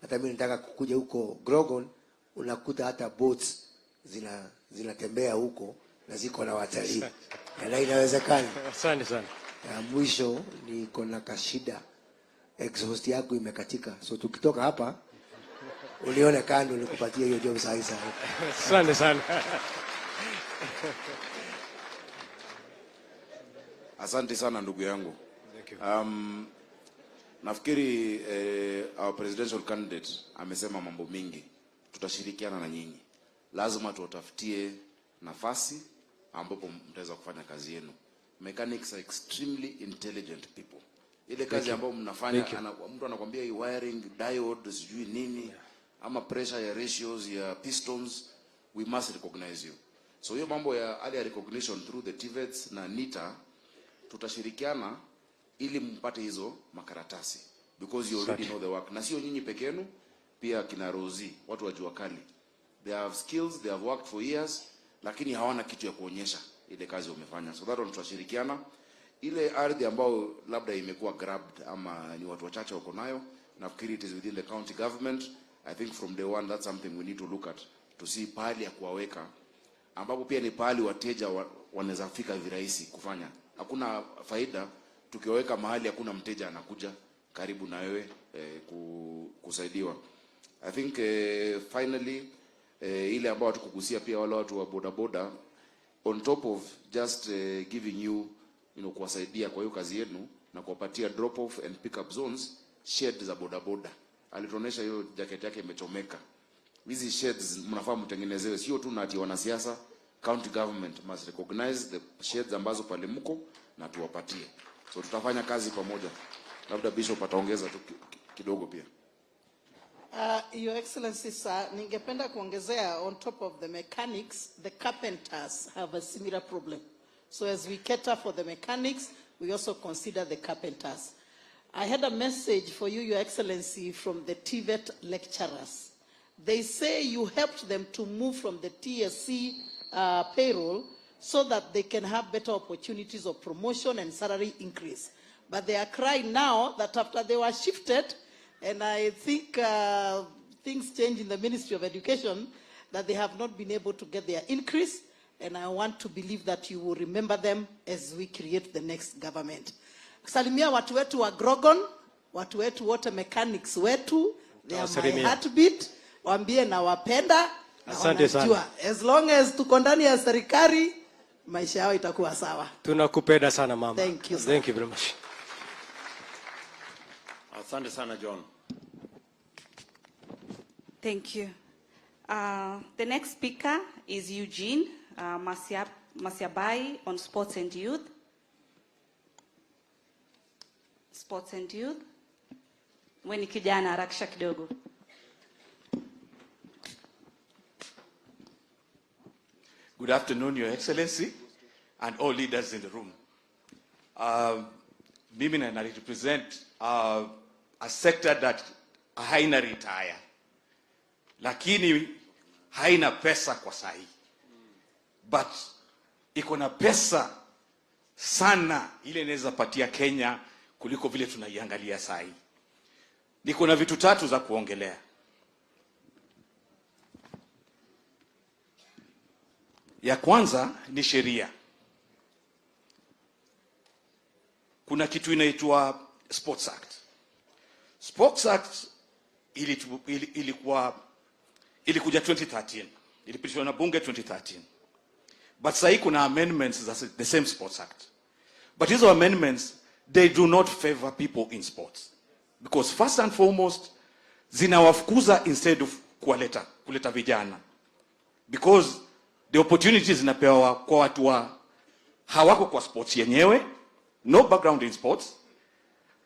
[SPEAKER 16] Hata mimi nataka kukuja huko Grogon, unakuta hata boats zinatembea huko na ziko na watalii. Na inawezekana.
[SPEAKER 15] Asante sana.
[SPEAKER 16] Ya mwisho niko na kashida. Exhaust yako imekatika. So tukitoka hapa ulione kando nikupatie hiyo job sahihi.
[SPEAKER 15] Asante sana.
[SPEAKER 2] Asante sana ndugu yangu. Nafikiri our presidential candidate amesema mambo mingi. Tutashirikiana na nyinyi. Lazima tuwatafutie nafasi ambapo mtaweza kufanya kazi yenu. Mechanics are extremely intelligent people. Ile kazi ambayo mnafanya, mtu anakuambia hii wiring, diode, sijui nini, ama pressure ya ratios ya pistons, we must recognize you. So hiyo mambo ya early recognition through the TVETs na NITA, tutashirikiana ili mpate hizo makaratasi, because you already know the work. Na sio nyinyi peke yenu, pia kina Rozi, watu wa jua kali. They have skills, they have worked for years, lakini hawana kitu ya kuonyesha ile kazi wamefanya. So that one tutashirikiana. Ile ardhi ambayo labda imekuwa grabbed ama ni watu wachache wako nayo, nafikiri it is within the county government. I think from day one that's something we need to look at, to see pahali ya kuwaweka, ambapo pia ni pahali wateja wanaweza fika virahisi kufanya. Hakuna faida tukiweka mahali hakuna mteja anakuja karibu na wewe kusaidiwa. I think finally ile ambao tukugusia pia wale watu wa boda boda, on top of just giving you kuwasaidia kwa hiyo kazi yenu na kuwapatia drop off and pick up zones, shed za boda boda. Alituonesha hiyo jacket yake imechomeka. Hizi sheds mnafaa mtengenezewe, sio tu na ati wanasiasa. County government must recognize the sheds ambazo pale mko na tuwapatie. So tutafanya kazi pamoja. Labda Bishop ataongeza tu kidogo pia.
[SPEAKER 9] Your Excellency, sir, ningependa kuongezea, on top of the mechanics, the carpenters have a similar problem. So as we cater for the mechanics, we also consider the carpenters. I had a message for you, Your Excellency, from the TVET lecturers. They say you helped them to move from the TSC payroll so that they can have better opportunities of promotion and salary increase. But they are crying now that after they were shifted, and I think things changed in the Ministry of Education, that they have not been able to get their increase, and I want to believe that you will remember them as we create the next government. Salimia watu wetu wa Grogon, watu wetu wote mechanics wetu, they are my heartbeat, waambie na wapenda, na wanajua. As long as tuko ndani ya serikali, maisha yao itakuwa sawa.
[SPEAKER 15] Tunakupenda sana mama.
[SPEAKER 9] Thank you, sir.
[SPEAKER 15] Thank you very much.
[SPEAKER 1] Asante sana John.
[SPEAKER 5] Thank you. The next speaker is Eugene Masiabai on sports and youth. Sports and youth. Weni kijana harakisha kidogo.
[SPEAKER 17] Good afternoon, Your Excellency, and all leaders in the room. Mimi na represent a sector that haina retire, lakini haina pesa kwa sahi, but iko na pesa sana ile inaweza patia Kenya kuliko vile tunaiangalia sahi. Niko na vitu tatu za kuongelea. Ya kwanza ni sheria. Kuna kitu inaitwa Sports Act. Sports Act ilikuja 2013. Ilipitishwa na bunge 2013. But sasa kuna amendments za the same Sports Act. But these amendments, they do not favor people in sports. Because first and foremost, zinawafukuza instead of kuleta vijana. Because the opportunities zinapewa kwa watu wa hawako kwa sports yenyewe, no background in sports,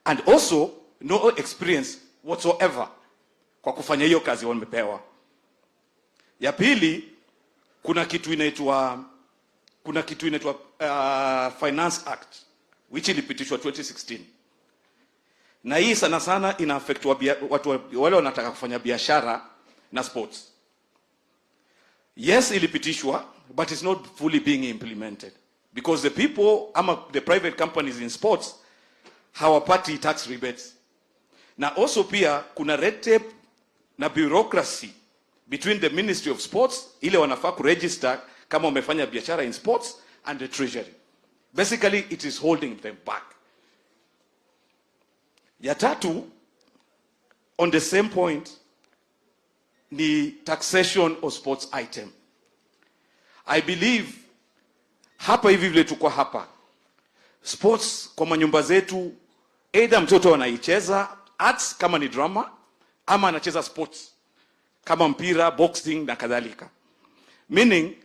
[SPEAKER 17] and also no experience whatsoever kwa kufanya hiyo kazi wamepewa. Ya pili, kuna kitu inaitwa Finance Act which ilipitishwa 2016. Na hii sana sana ina affect watu wale wanataka kufanya biashara na sports. Yes, ilipitishwa, but it's not fully being implemented because the people the private companies in sports hawapati tax rebates. Na also pia kuna red tape na bureaucracy between the Ministry of Sports, ile wanafaa kuregister kama umefanya biashara in sports, and the Treasury. Basically, it is holding them back. Ya tatu, on the same point, ni taxation of sports item. I believe hapa hivi vile tuko hapa, sports kwa manyumba zetu, either mtoto anaicheza arts kama ni drama, ama anacheza sports kama mpira, boxing na kadhalika. Meaning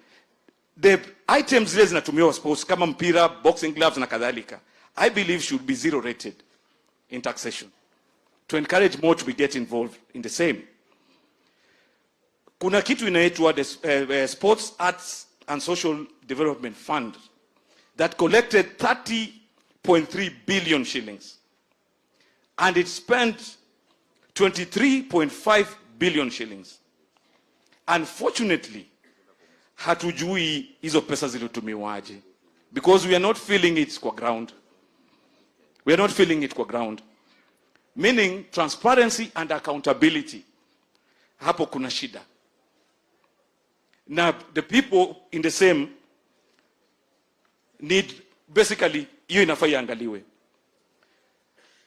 [SPEAKER 17] the items zile zinatumiwa sports kama mpira, boxing gloves na kadhalika, I believe should be zero rated in taxation to encourage more to be get involved in the same. Kuna kitu inaitwa the Sports, Arts and Social Development Fund that collected 30.3 billion shillings and it spent 23.5 billion shillings. Unfortunately, hatujui hizo pesa zilitumiwaje because we are not feeling it kwa ground. We are not feeling it kwa ground. Meaning transparency and accountability. Hapo kuna shida. Now the people in the same need basically hiyo inafaa iangaliwe.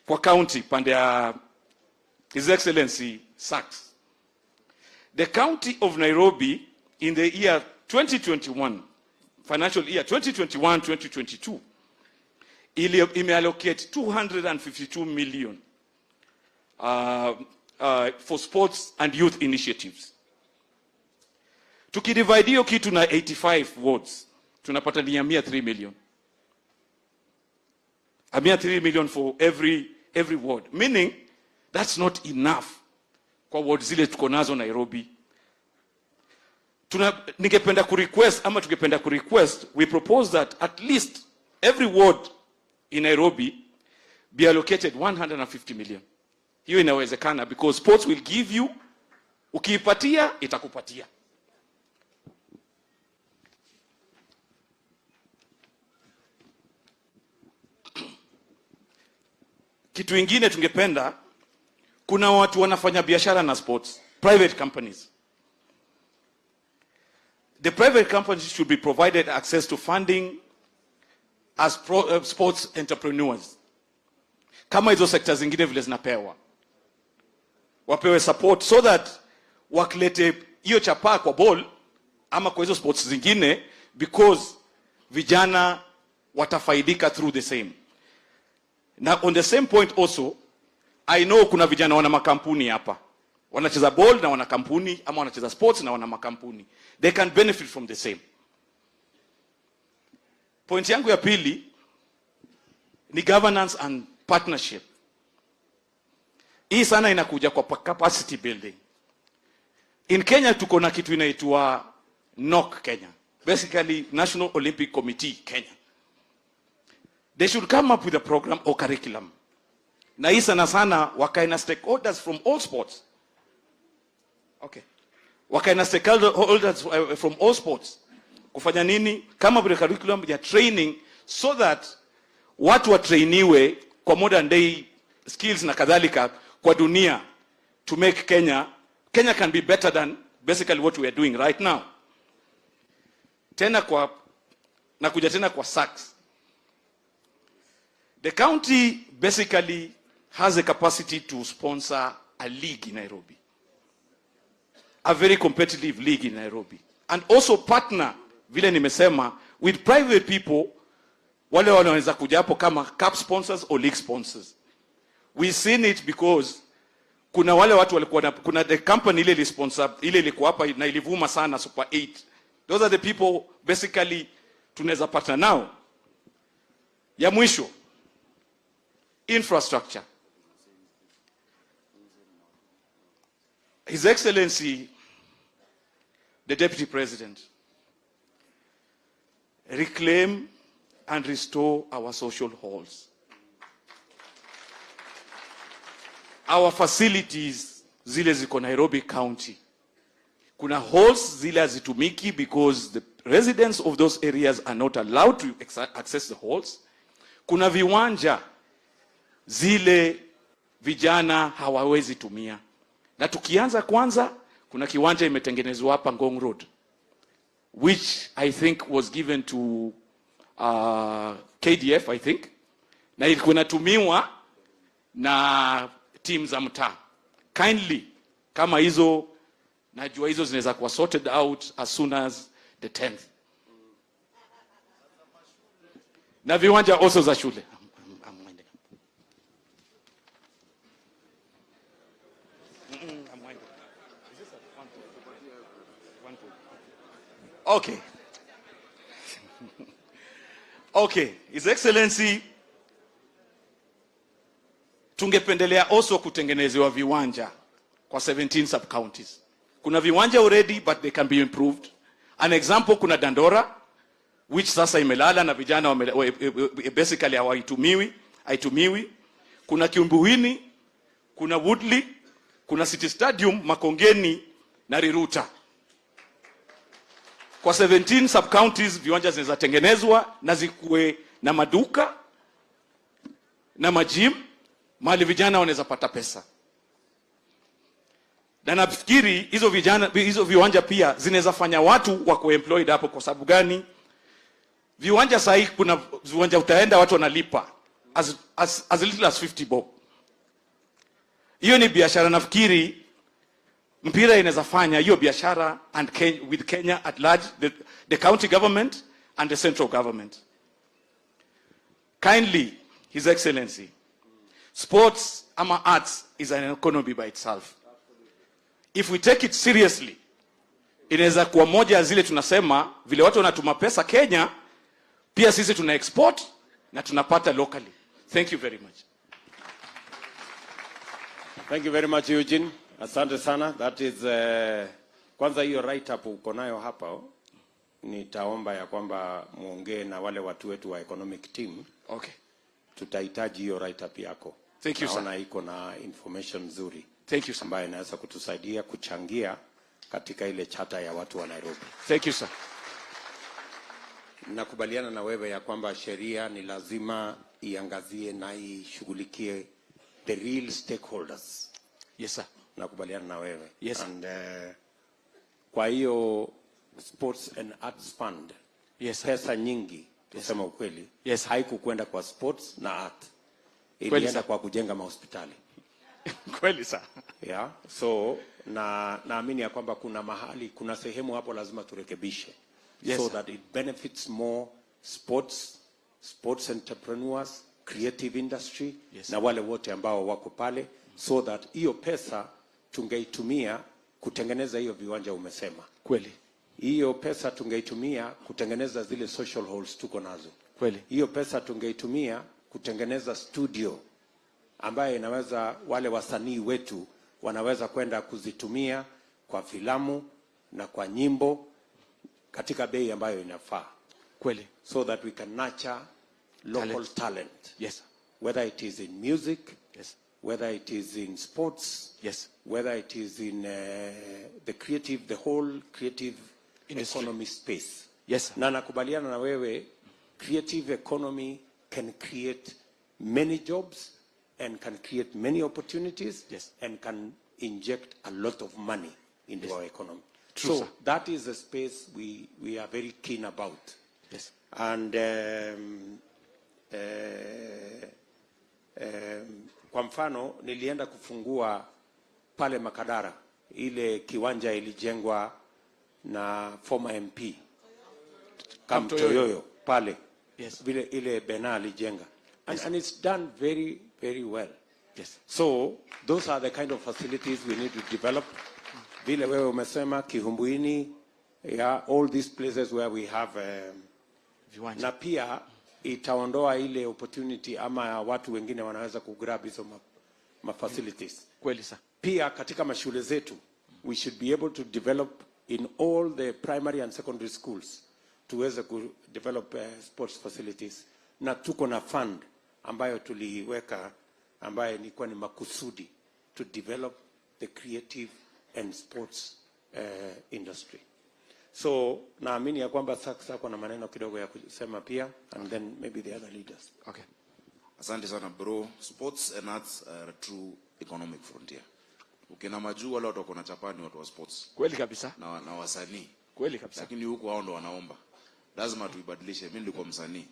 [SPEAKER 17] Kwa county pande ya His Excellency Sachs. The county of Nairobi in the year 2021, financial year 2021-2022, imeallocate 252 million for sports and youth initiatives. Tukidivide hiyo kitu na 85 wards, tunapata ni 103 million. 103 million for every every ward. Meaning, that's not enough kwa ward zile tuko nazo Nairobi. Ningependa kurequest, we propose that at least every ward in Nairobi be allocated 150 million. Hiyo inawezekana because sports will give you, ukiipatia itakupatia. Kitu ingine tungependa, kuna watu wanafanya biashara na sports, private companies. The private companies should be provided access to funding as sports entrepreneurs. Kama hizo sectors zingine vile zinapewa, wapewe support so that wakilete hiyo chapa kwa ball ama kwa hizo sports zingine, because vijana watafaidika through the same. Na on the same point also, I know kuna vijana wana makampuni hapa. Wanacheza ball na wana kampuni, ama wanacheza sports na wana makampuni. They can benefit from the same. Point yangu ya pili ni governance and partnership. Hii sana inakuja kwa capacity building. In Kenya tuko na kitu inaitwa NOC Kenya. Basically National Olympic Committee Kenya. They should come up with a program or curriculum. Na hii sana wakae na stakeholders from all sports. Okay. Wakae na stakeholders from all sports. Kufanya nini? Come up with a curriculum ya training so that watu watrainiwe kwa modern day skills na kadhalika kwa dunia to make Kenya can be better than basically what we are doing right now. Nakuja tena kwa SACS. The county basically has a capacity to sponsor a league in Nairobi. A very competitive league in Nairobi. And also partner, vile nimesema, with private people, wale wanaweza kuja hapo kama cup sponsors or league sponsors. We've seen it because kuna wale watu walikuwa kuna the company ile sponsor ile ilikuwa hapa na ilivuma sana Super 8. Those are the people basically tunaweza partner now. Ya mwisho, infrastructure. His Excellency, the Deputy President, reclaim and restore our social halls. Our facilities zile ziko Nairobi County. Kuna halls zile hazitumiki because the residents of those areas are not allowed to access the halls. Kuna viwanja zile vijana hawawezi tumia. Na tukianza kwanza, kuna kiwanja imetengenezwa hapa Ngong Road, which I think was given to KDF, I think. Na ilikuwa inatumiwa na team za mtaa. Kindly, kama hizo, najua hizo zinaweza kuwa sorted out as soon as the 10th. Na viwanja also za shule. Okay. Okay, His Excellency, tungependelea also kutengenezewa viwanja kwa 17 sub counties. Kuna viwanja already but they can be improved. An example, kuna Dandora which sasa imelala na vijana basically haitumiwi. Kuna Kiumbuini, kuna Woodley, kuna City Stadium, Makongeni na Riruta. Kwa 17 sub counties viwanja zinaweza tengenezwa na zikuwe na maduka na majim, mahali vijana wanaweza pata pesa. Na nafikiri hizo viwanja pia zinaweza fanya watu wako employed hapo. Kwa sababu gani? Viwanja sahi, kuna viwanja utaenda watu wanalipa as little as 50 bob. Hiyo ni biashara. Nafikiri mpira inaweza fanya hiyo biashara with Kenya at large, the county government and the central government. Kindly, His Excellency, sports ama arts is an economy by itself. If we take it seriously, inaweza kuwa moja ya zile tunasema vile watu wanatuma pesa Kenya, pia sisi tuna export na tunapata locally. Thank you very much.
[SPEAKER 1] Thank you very much, Eugene. Asante sana. That is kwanza hiyo write up uko nayo hapa. Nitaomba ya kwamba muongee na wale watu wetu wa economic team.
[SPEAKER 17] Okay.
[SPEAKER 1] Tutahitaji hiyo write up yako.
[SPEAKER 17] Thank you, sir.
[SPEAKER 1] Naona iko na information nzuri.
[SPEAKER 17] Thank you, sir.
[SPEAKER 1] Ambayo inaweza kutusaidia kuchangia katika ile chata ya watu wa Nairobi.
[SPEAKER 17] Thank you, sir.
[SPEAKER 1] Nakubaliana na wewe ya kwamba sheria ni lazima iangazie na ishughulikie the real stakeholders.
[SPEAKER 17] Yes, sir.
[SPEAKER 1] Nakubaliana na wewe.
[SPEAKER 17] Yes, sir.
[SPEAKER 1] And kwa hiyo Sports and Arts Fund,
[SPEAKER 17] yes,
[SPEAKER 1] pesa nyingi tusema ukweli,
[SPEAKER 17] yes,
[SPEAKER 1] haikukwenda kwa sports na art,
[SPEAKER 17] Kweli,
[SPEAKER 1] ilienda
[SPEAKER 17] sir.
[SPEAKER 1] kwa kujenga mahospitali.
[SPEAKER 17] Kweli, sir.
[SPEAKER 1] Yeah, so naamini ya kwamba kuna mahali, kuna sehemu hapo lazima turekebishe.
[SPEAKER 17] Yes,
[SPEAKER 1] so
[SPEAKER 17] sir.
[SPEAKER 1] that it benefits more sports entrepreneurs, creative industry,
[SPEAKER 17] Yes,
[SPEAKER 1] na wale wote ambao wako pale, so that hiyo pesa tungeitumia kutengeneza hiyo viwanja umesema.
[SPEAKER 17] Kweli.
[SPEAKER 1] Hiyo pesa tungeitumia kutengeneza zile social halls tuko nazo.
[SPEAKER 17] Kweli.
[SPEAKER 1] Hiyo pesa tungeitumia kutengeneza studio ambaye inaweza wale wasanii wetu wanaweza kwenda kuzitumia kwa filamu na kwa nyimbo katika bei ambayo inafaa.
[SPEAKER 17] Kweli.
[SPEAKER 1] So that we can nurture local talent.
[SPEAKER 17] Yes.
[SPEAKER 1] Whether it is in music,
[SPEAKER 17] yes,
[SPEAKER 1] whether it is in sports,
[SPEAKER 17] yes,
[SPEAKER 1] whether it is in the whole creative
[SPEAKER 17] industry,
[SPEAKER 1] economy space.
[SPEAKER 17] Yes.
[SPEAKER 1] Na nakubaliana na wewe, creative economy can create many jobs and can create many opportunities,
[SPEAKER 17] yes,
[SPEAKER 1] and can inject a lot of money into, yes, our economy.
[SPEAKER 17] True,
[SPEAKER 1] so
[SPEAKER 17] sir.
[SPEAKER 1] that is a space we are very keen about.
[SPEAKER 17] Yes.
[SPEAKER 1] And kwa mfano nilienda kufungua pale Makadara, ile kiwanja ilijengwa na former MP Kamtoyoyo pale.
[SPEAKER 17] Yes.
[SPEAKER 1] Vile ile Bena alijenga. And it's done very, very well.
[SPEAKER 17] Yes.
[SPEAKER 1] So those are the kind of facilities we need to develop. Vile wewe umesema Kihumbuini, yeah, all these places where we have na pia itaondoa ile opportunity ama watu wengine wanaweza kugrab hizo facilities.
[SPEAKER 17] Kweli, sir.
[SPEAKER 1] Pia katika mashule zetu we should be able to develop in all the primary and secondary schools tuweze ku develop sports facilities, na tuko na fund ambayo tuliweka ambayo ilikuwa ni makusudi to develop the creative and sports industry. So naamini ya kwamba sasa kuna maneno kidogo ya kusema pia, and then maybe the other leaders.
[SPEAKER 2] Okay. Asante sana bro. Sports and arts are a true economic frontier. Ukina majuu wale watu wako na chapani watu wa sports.
[SPEAKER 17] Kweli kabisa.
[SPEAKER 2] Na wasanii.
[SPEAKER 17] Kweli kabisa.
[SPEAKER 2] Lakini huku hao ndo wanaomba. Lazima tuibadilishe. Mimi nilikuwa msanii.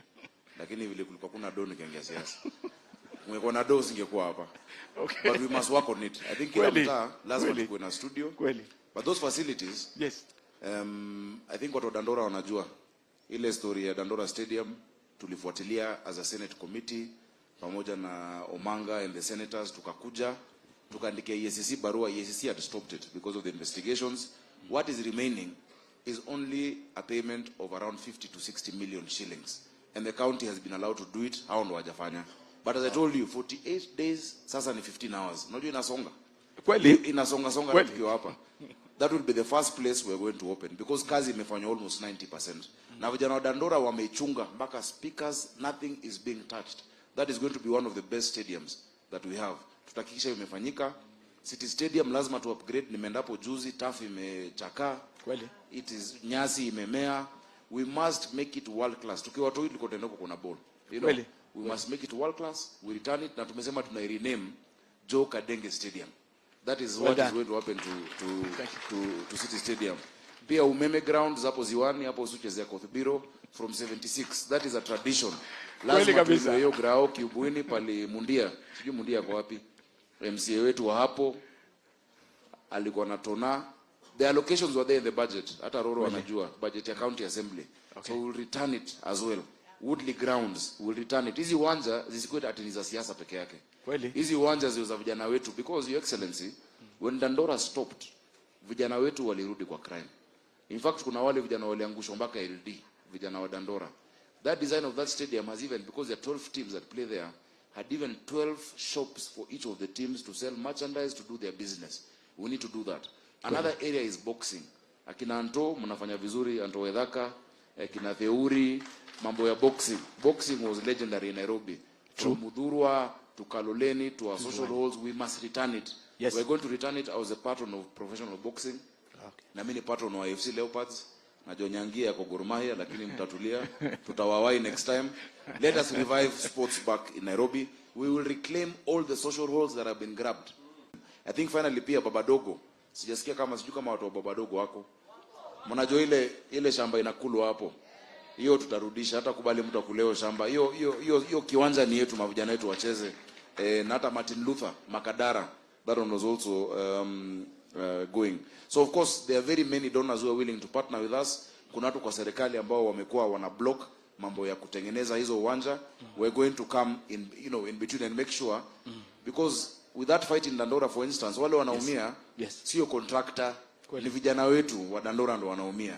[SPEAKER 2] Lakini vile kulikuwa kuna do nikaingia siasa. Ungekuwa na do singekuwa hapa.
[SPEAKER 17] Okay.
[SPEAKER 2] But we must work on it. I think kila mtaa lazima tuwe na studio.
[SPEAKER 17] Kweli.
[SPEAKER 2] But those facilities,
[SPEAKER 17] yes.
[SPEAKER 2] I think watu wa Dandora wanajua ile story ya Dandora Stadium tulifuatilia as a Senate committee pamoja na Omanga and the senators, tukakuja tukaandikia EACC barua. EACC had stopped it because of the investigations. What is remaining is only a payment of around 50 to 60 million shillings, and the county has been allowed to do it. Hao ndo wajafanya. But as I told you, 48 days sasa ni 15 hours. Unajua inasonga.
[SPEAKER 17] Kweli
[SPEAKER 2] inasonga tukiwa hapa. That will be the first place we're going to open because kazi imefanywa almost 90%. Na vijana wa Dandora wameichunga mpaka speakers, nothing is being touched. That is going to be one of the best stadiums that we have. Tutahakikisha imefanyika. City Stadium lazima tu upgrade. Nimeendapo juzi, turf imechakaa.
[SPEAKER 17] Kweli.
[SPEAKER 2] It is nyasi imemea. We must make it world class. Tukiwa tu tuko tena kuna ball. You know,
[SPEAKER 17] Kweli.
[SPEAKER 2] We must make it world class. We return it na tumesema tuna rename Joe Kadenge Stadium. That is what is going to happen to City Stadium. Pia umeme grounds hapo Ziwani, hapo usichezea Kothbiro from 76. That is a tradition. Lazima tuwe hiyo grao Kiubuini pale Mundia. Sijui Mundia kwa wapi. MCA wetu wa hapo alikuwa na tona. The allocations were there in the budget. Hata Roro wanajua budget ya county assembly. Okay. So we'll return it as well. Woodley grounds will return it. Hizi uwanja zisikuwe ati ni za siasa peke yake.
[SPEAKER 17] Kweli.
[SPEAKER 2] Hizi uwanja zio za vijana wetu, because your excellency, when Dandora stopped, vijana wetu walirudi kwa crime. In fact kuna wale vijana waliangushwa mpaka LD, vijana wa Dandora. That design of that stadium has even, because there are 12 teams that play there, had even 12 shops for each of the teams to sell merchandise, to do their business. We need to do that. Another area is boxing. Akina Anto, mnafanya vizuri, Anto Wedhaka, akina Theuri, mambo ya boxing. Boxing was legendary in Nairobi. From Mudhurwa to Kaloleni to our social halls, we must return it.
[SPEAKER 17] Yes.
[SPEAKER 2] We're going to return it. I was a patron of professional boxing. Okay. Na mimi ni patron wa AFC Leopards. Najua Nyangia yako Gor Mahia, lakini mtatulia. Tutawawai next time. Let us revive sports back in Nairobi. We will reclaim all the social halls that have been grabbed. I think finally pia Babadogo. Sijasikia kama sijui kama watu wa Babadogo wako. Mnajua ile shamba inakulwa hapo. Hiyo tutarudisha, hata kubali mtu akuleo shamba. Hiyo kiwanja ni yetu, mavijana wetu wacheze. Na hata Martin Luther, Makadara, that one was also going. So of course there are very many donors who are willing to partner with us. Kuna watu kwa serikali ambao wamekuwa wana block mambo ya kutengeneza hizo uwanja. We're going to come in, in between and make sure, because with that fight in Dandora for instance, wale wanaumia sio contractor, ni vijana wetu wa Dandora ndo wanaumia.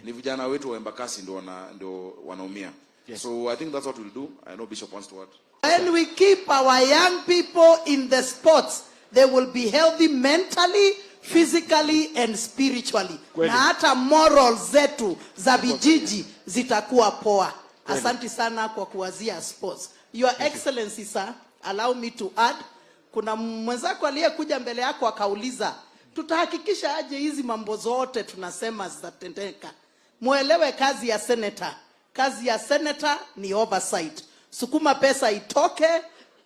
[SPEAKER 2] Ni vijana wetu wa Embakasi ndo wanaumia. So I think that's what we'll do. I know Bishop wants to add.
[SPEAKER 9] When we keep our young people in the sports, they will be healthy mentally, physically and spiritually. Na hata morals zetu za vijiji zitakuwa poa. Asante sana kwa kuwazia sports. Your Excellency sir, allow me to add, kuna mwenzako aliyekuja mbele yako akauliza, tutahakikisha aje hizi mambo zote tunasema zitatendeka. Muelewe kazi ya senator. Kazi ya senator ni oversight. Sukuma pesa itoke,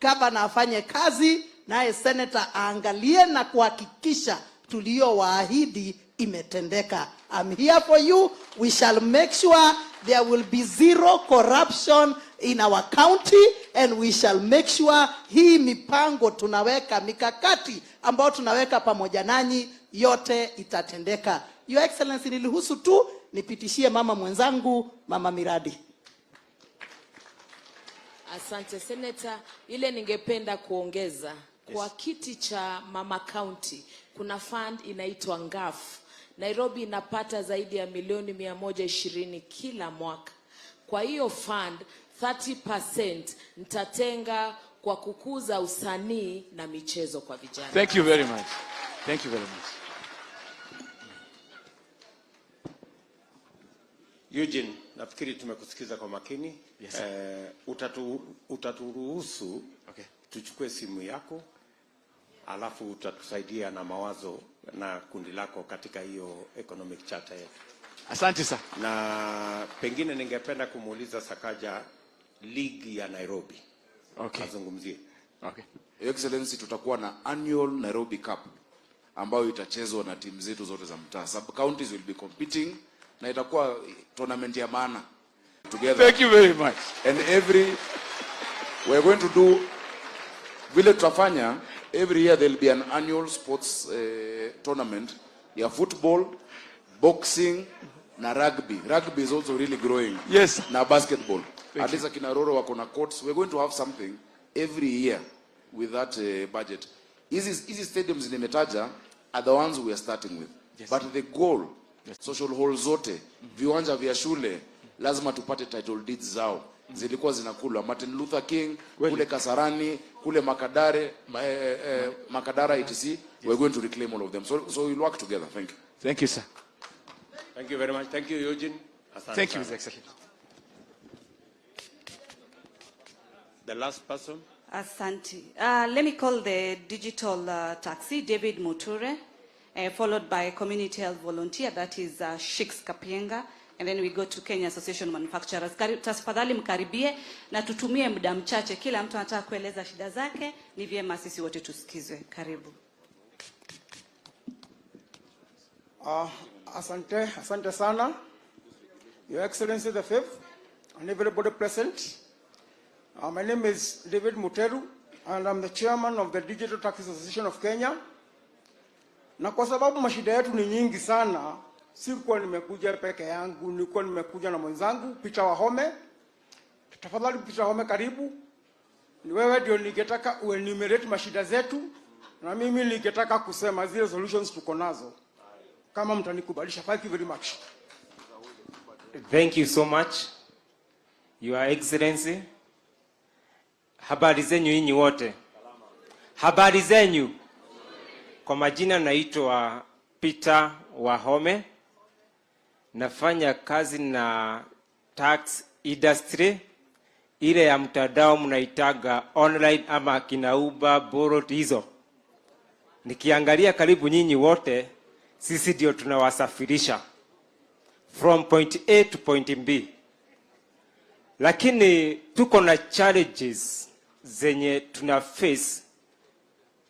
[SPEAKER 9] governor afanye kazi, naye senator aangalie na kuhakikisha tuliowaahidi imetendeka. I'm here for you. We shall make sure there will be zero corruption in our county, and we shall make sure hii mipango tunaweka, mikakati ambao tunaweka pamoja nanyi, yote itatendeka. Your Excellency, nilihusu tu nipitishie mama mwenzangu, mama Miradi.
[SPEAKER 18] Asante Senator, ile ningependa kuongeza kwa kiti cha mama county kuna fund inaitwa NGAF. Nairobi inapata zaidi ya milioni 120 kila mwaka. Kwa hiyo fund 30% nitatenga kwa kukuza usanii na michezo kwa vijana.
[SPEAKER 17] Thank you very much. Thank you very much.
[SPEAKER 1] Eugene, nafikiri tumekusikiza kwa makini.
[SPEAKER 17] Yes,
[SPEAKER 1] utaturuhusu tuchukue simu yako, alafu utatusaidia na mawazo na kundi lako katika hiyo economic charter yetu.
[SPEAKER 17] Asante sana.
[SPEAKER 1] Na pengine ningependa kumuuliza Sakaja ligi ya Nairobi. Azungumzie.
[SPEAKER 2] Excellency, tutakuwa na annual Nairobi Cup ambayo itachezwa na timu zetu zote za mtaa. Sub counties will be competing na itakuwa tournament ya maana together.
[SPEAKER 17] Thank you very much.
[SPEAKER 2] And we're going to do vile tutafanya every year. There will be an annual sports tournament ya football, boxing na rugby. Rugby is also really growing.
[SPEAKER 17] Yes.
[SPEAKER 2] Na basketball. At least akina Roro wako na courts. We're going to have something every year with that budget. Hizi stadiums nimetaja are the ones we are starting with. But the goal, social hall zote, viwanja vya shule, lazima tupate title deeds zao. Zilikuwa zinakulwa Martin Luther King, kule Kasarani, kule Makadara etc. We're going to reclaim all of them. So we'll work together. Thank you.
[SPEAKER 17] Thank you, sir.
[SPEAKER 1] Thank you very much. Thank you, Eugene.
[SPEAKER 17] Thank you, His Excellency.
[SPEAKER 1] The last person.
[SPEAKER 5] Asante. Let me call the digital taxi, David Muture, followed by a community health volunteer, that is Shix Kapienga, and then we go to Kenya Association of Manufacturers. Tafadhali mkaribie na tutumie muda mchache, kila mtu anataka kueleza shida zake, ni vyema sisi wote tusikizwe. Karibu.
[SPEAKER 19] Asante sana, Your Excellency the Fifth, and everybody present. My name is David Muteru, and I'm the chairman of the Digital Taxi Association of Kenya. Na kwa sababu mashida yetu ni nyingi sana, sikuwa nimekuja peke yangu, nilikuwa nimekuja na mwenzangu Peter Wahome. Tafadhali Peter Wahome, karibu. Ni wewe ndio ningetaka uenumerate mashida zetu, na mimi ningetaka kusema zile solutions tuko nazo. Kama mtanikubalisha. Thank you very much.
[SPEAKER 20] Thank you so much, Your Excellency.
[SPEAKER 15] Habari zenyu nyinyi wote. Habari zenyu. Kwa majina naitwa Peter Wahome. Nafanya kazi na tax industry. Ile ya mtandao mnaitaga online ama kina Uber, Bolt hizo. Nikiangalia karibu nyinyi wote, sisi ndio tunawasafirisha from point A to point B. Lakini tuko na challenges zenye tuna face.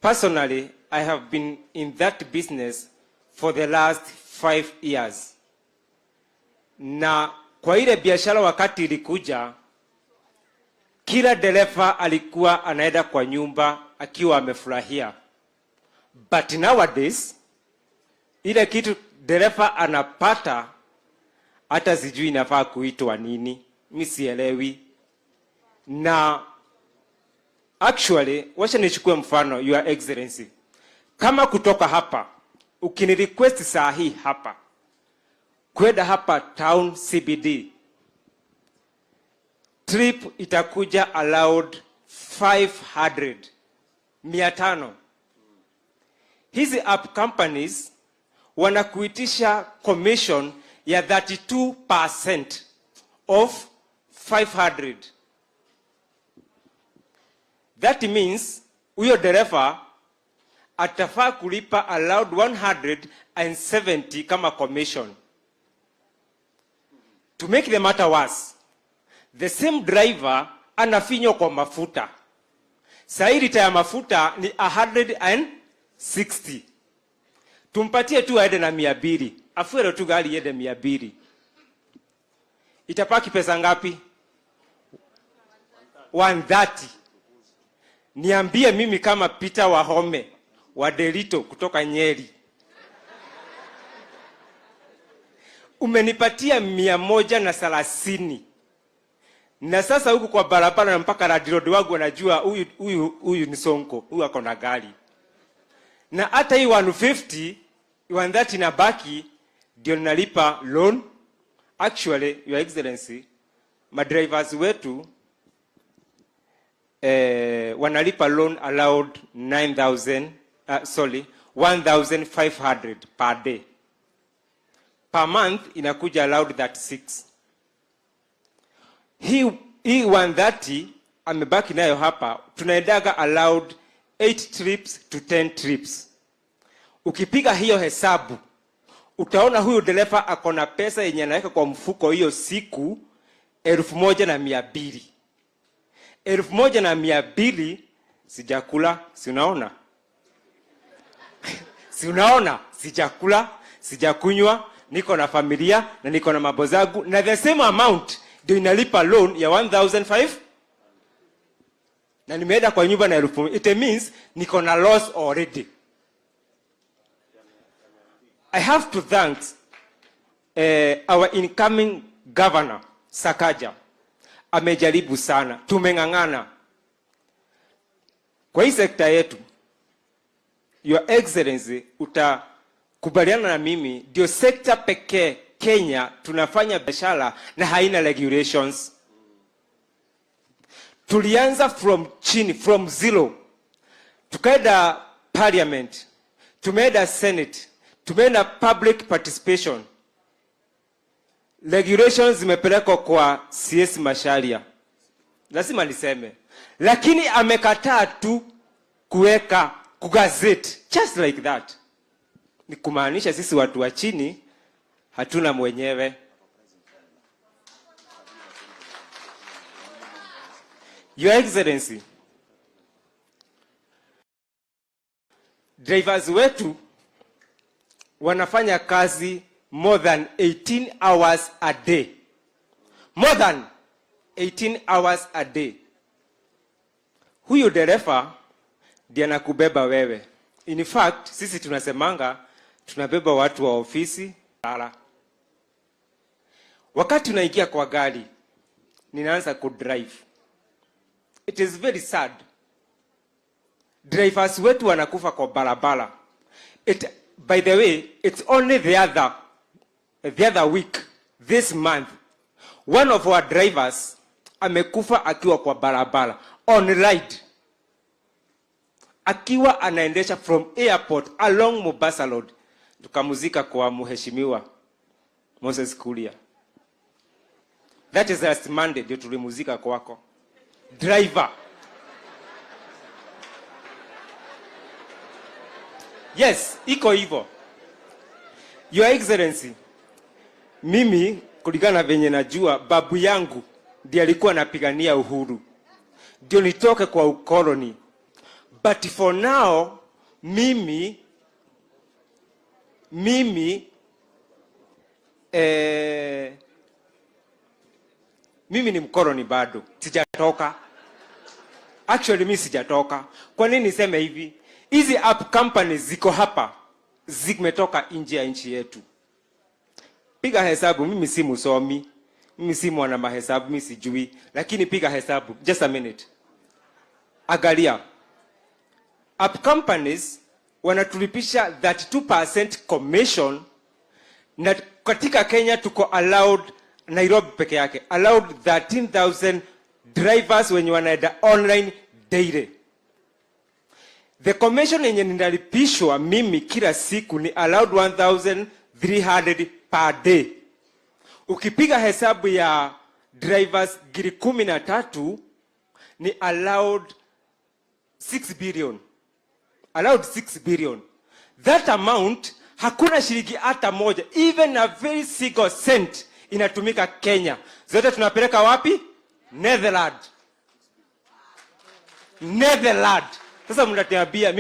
[SPEAKER 15] Personally, I have been in that business for the last 5 years. Na kwa ile biashara wakati ilikuja, kila dereva alikuwa anaenda kwa nyumba akiwa amefurahia. But nowadays, ile kitu dereva anapata hata sijui inafaa kuitwa nini. Mimi sielewi. Na actually, wacha nichukue mfano, Your Excellency. Kama kutoka hapa, ukinirequest saa hii hapa, kwenda hapa town CBD, trip itakuja allowed 500. Hizi app companies wanakuitisha commission ya 32% of 500. That means huyo dereva atafaa kulipa allowed 170 kama commission. To make the matter worse, the same driver anafinyo kwa mafuta. Sairita ya mafuta ni 160. Tumpatie tu aende na 200. Afuero tu gari yende 200. Itapaki pesa ngapi? 130. Niambie mimi kama Peter Wahome wa Delito kutoka Nyeri. Umenipatia 130. Na sasa huku kwa barabara na mpaka radio wangu wanajua huyu ni Sonko, huyu ako na gari. Na hata hii 150, 130 na baki ndio nalipa loan. Actually, Your Excellency, madrivers wetu wanalipa loan allowed 1,500 per day. Per month inakuja allowed 36. Hii 130 amebaki nayo hapa, tunaendaga allowed 8 trips to 10 trips. Ukipiga hiyo hesabu, utaona huyu dereva akona pesa yenye anaweka kwa mfuko hiyo siku 1,200. 1,200 sijakula, si unaona? Si unaona? Sijakula, sijakunywa, niko na familia na niko na mambo zangu, na the same amount ndio inalipa loan ya 1,500. Na nimeenda kwa nyumba na 1,000. It means niko na loss already. I have to thank our incoming governor, Sakaja. Amejaribu sana. Tumeng'ang'ana. Kwa hii sekta yetu, Your Excellency, utakubaliana na mimi, ndio sekta pekee Kenya tunafanya biashara na haina regulations. Tulianza from chini, from zero. Tukaenda parliament, tumeenda senate, tumeenda public participation. Regulations zimepelekwa kwa CS Masharia. Lazima niseme. Lakini amekataa tu kuweka kugazeti. Just like that. Ni kumaanisha sisi watu wa chini hatuna mwenyewe. Your Excellency, drivers wetu wanafanya kazi more than 18 hours a day. More than 18 hours a day. Huyu dereva ndiye anakubeba wewe. In fact, sisi tunasemanga tunabeba watu wa ofisi. Wakati unaingia kwa gari, ninaanza kudrive. It is very sad. Drivers wetu wanakufa kwa barabara. By the way, it's only the other week, this month, one of our drivers amekufa akiwa kwa barabara.
[SPEAKER 20] on ride akiwa anaendesha from airport along Mombasa Road, tukamuzika kwa mheshimiwa Moses Kuria. That is last Monday ndio tulimuzika kwako driver. Yes, iko hivyo. Your Excellency, mimi kulingana venye najua babu yangu ndiye alikuwa anapigania uhuru ndio nitoke kwa ukoloni. But for now mimi ni mkoloni bado. Sijatoka. Actually mimi sijatoka. Kwa nini niseme hivi? Hizi app companies ziko hapa zimetoka nje ya nchi yetu. Piga hesabu, mimi si msomi, mimi si mwana mahesabu, mimi sijui, lakini piga hesabu. Just a minute. Angalia. App companies wanatulipisha 32% commission, na katika Kenya tuko allowed, Nairobi peke yake allowed 13,000 drivers wenye wanaenda online daily. The commission yenye ninalipishwa mimi kila siku ni allowed 1,300 per day. Ukipiga hesabu ya drivers giri 13 ni allowed 6 billion. Allowed 6 billion. That amount hakuna shilingi hata moja, even a very single cent inatumika Kenya. Zote tunapeleka wapi? Netherlands. Sasa mnatiambia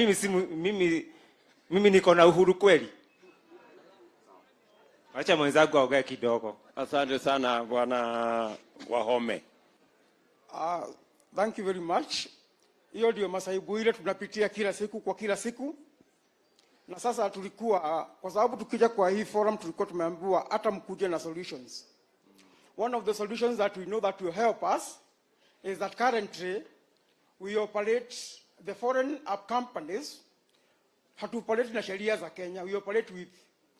[SPEAKER 20] mimi niko na uhuru kweli? Acha mwenzangu aongee kidogo.
[SPEAKER 1] Asante sana Bwana Wahome.
[SPEAKER 19] Thank you very much. Hiyo ndio masaibu ile tunapitia kila siku. Na sasa tulikuwa kwa sababu tukija kwa hii forum tulikuwa tumeambiwa hata mkuje na solutions. One of the solutions that we know that will help us is that currently we operate the foreign app companies, hatuoperate na sheria za Kenya. We operate with,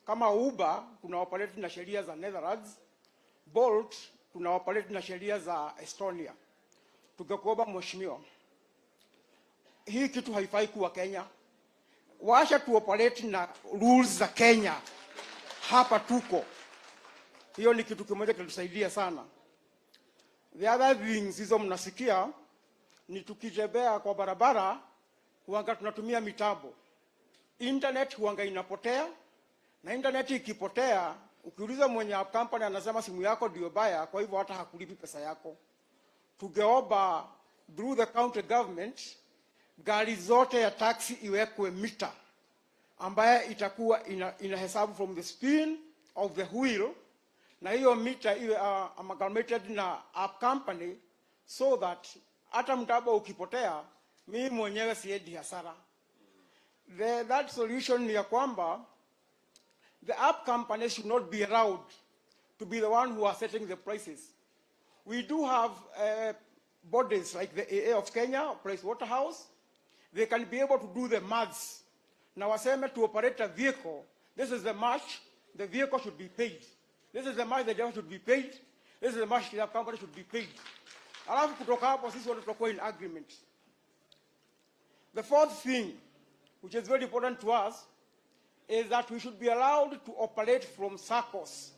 [SPEAKER 19] kama Uber tuna operate na sheria za Netherlands, Bolt tuna operate na sheria za Estonia. Tungekuomba mheshimiwa, hii kitu haifai kuwa Kenya. Washa tu operate na rules za Kenya. Hapa tuko. Hiyo ni kitu kimoja kinatusaidia sana. The other things hizo mnasikia ni tukitembea kwa barabara huanga tunatumia mitambo. Internet huanga inapotea, na internet ikipotea ukiuliza mwenye app company anasema simu yako ndio baya, kwa hivyo hata hakulipi pesa yako. Tungeomba through the county government gari zote ya taxi iwekwe mita ambaye itakuwa inahesabu from the spin of the wheel, na hiyo mita iwe amalgamated na app company so that hata mtabo ukipotea mimi mwenyewe siendi hasara. That solution ni ya kwamba the app companies should not be allowed to be the one who are setting the prices. We do have bodies like the AA of Kenya, Price Waterhouse. They can be able to do the maths. Now, waseme to operate a vehicle, this is the much the vehicle should be paid. This is the much the driver should be paid. This is the much the company should be paid. Alafu kutoka hapo sisi wote tutakuwa in agreement. The fourth thing, which is very important to us, is that we should be allowed to operate from SACCOs,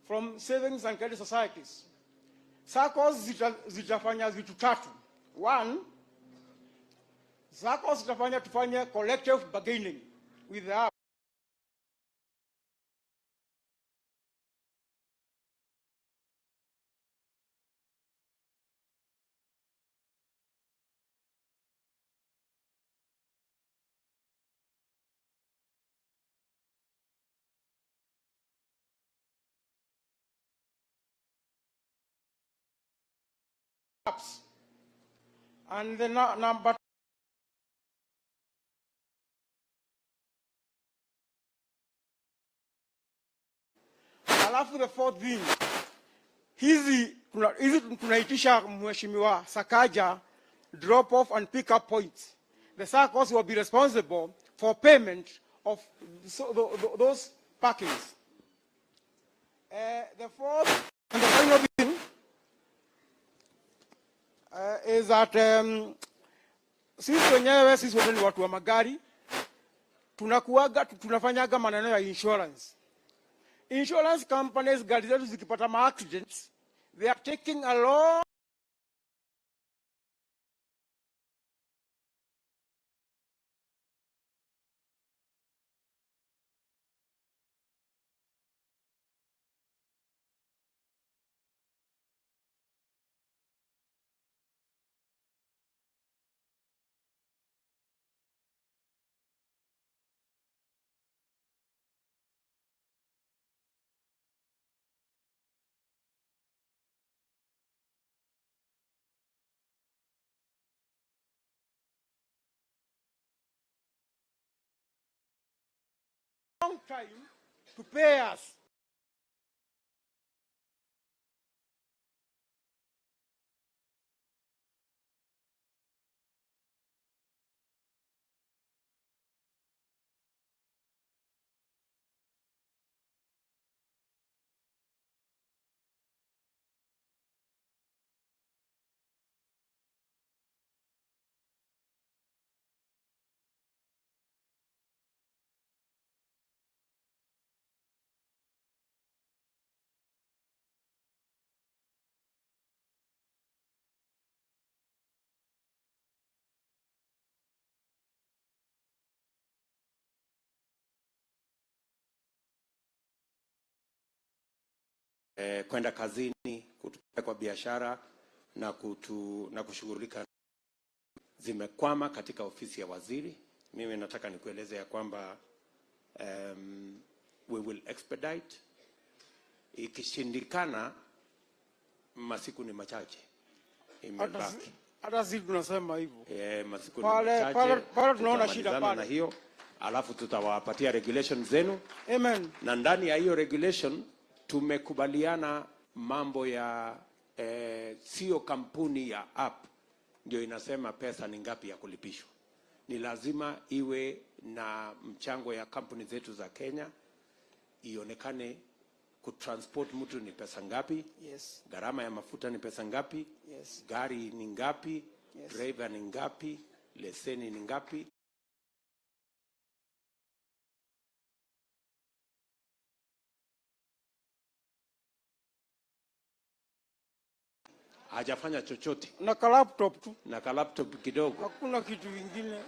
[SPEAKER 19] from savings and credit societies. SACCOs zitafanya vitu tatu. One, SACCOs zitafanya tufanye collective bargaining with the app. And the number alafu the fourth thing, hizi tunaitisha mheshimiwa Sakaja drop off and pick up points. The SACCOs will be responsible for payment of those parkings. The fourth and the final thing, is that sisi wenyewe sisi wote ni watu wa magari, tunafanyaga maneno ya insurance. Insurance companies, gari zetu zikipata ma accidents, they are taking a long time to pay us.
[SPEAKER 1] Kwenda kazini, kutoka kwa biashara na kushughulika zimekwama katika ofisi ya waziri. Mimi nataka nikueleze ya kwamba we will expedite. Ikishindikana, masiku ni machache imebaki.
[SPEAKER 19] Hata sisi tunasema hivyo.
[SPEAKER 1] Masiku ni machache.
[SPEAKER 19] Pale tunaona shida pale.
[SPEAKER 1] Na hiyo, alafu tutawapatia regulation zenu.
[SPEAKER 19] Amen.
[SPEAKER 1] Na ndani ya hiyo regulation tumekubaliana mambo ya sio kampuni ya app ndio inasema pesa ni ngapi ya kulipishwa. Ni lazima iwe na mchango ya kampuni zetu za Kenya, ionekane kutransport mtu ni pesa ngapi,
[SPEAKER 19] yes.
[SPEAKER 1] Gharama ya mafuta ni pesa ngapi,
[SPEAKER 19] yes.
[SPEAKER 1] Gari ni ngapi,
[SPEAKER 19] yes.
[SPEAKER 1] Driver ni ngapi, leseni ni ngapi. Hajafanya chochote.
[SPEAKER 19] Na ka laptop tu.
[SPEAKER 1] Na ka laptop kidogo.
[SPEAKER 19] Hakuna kitu kingine.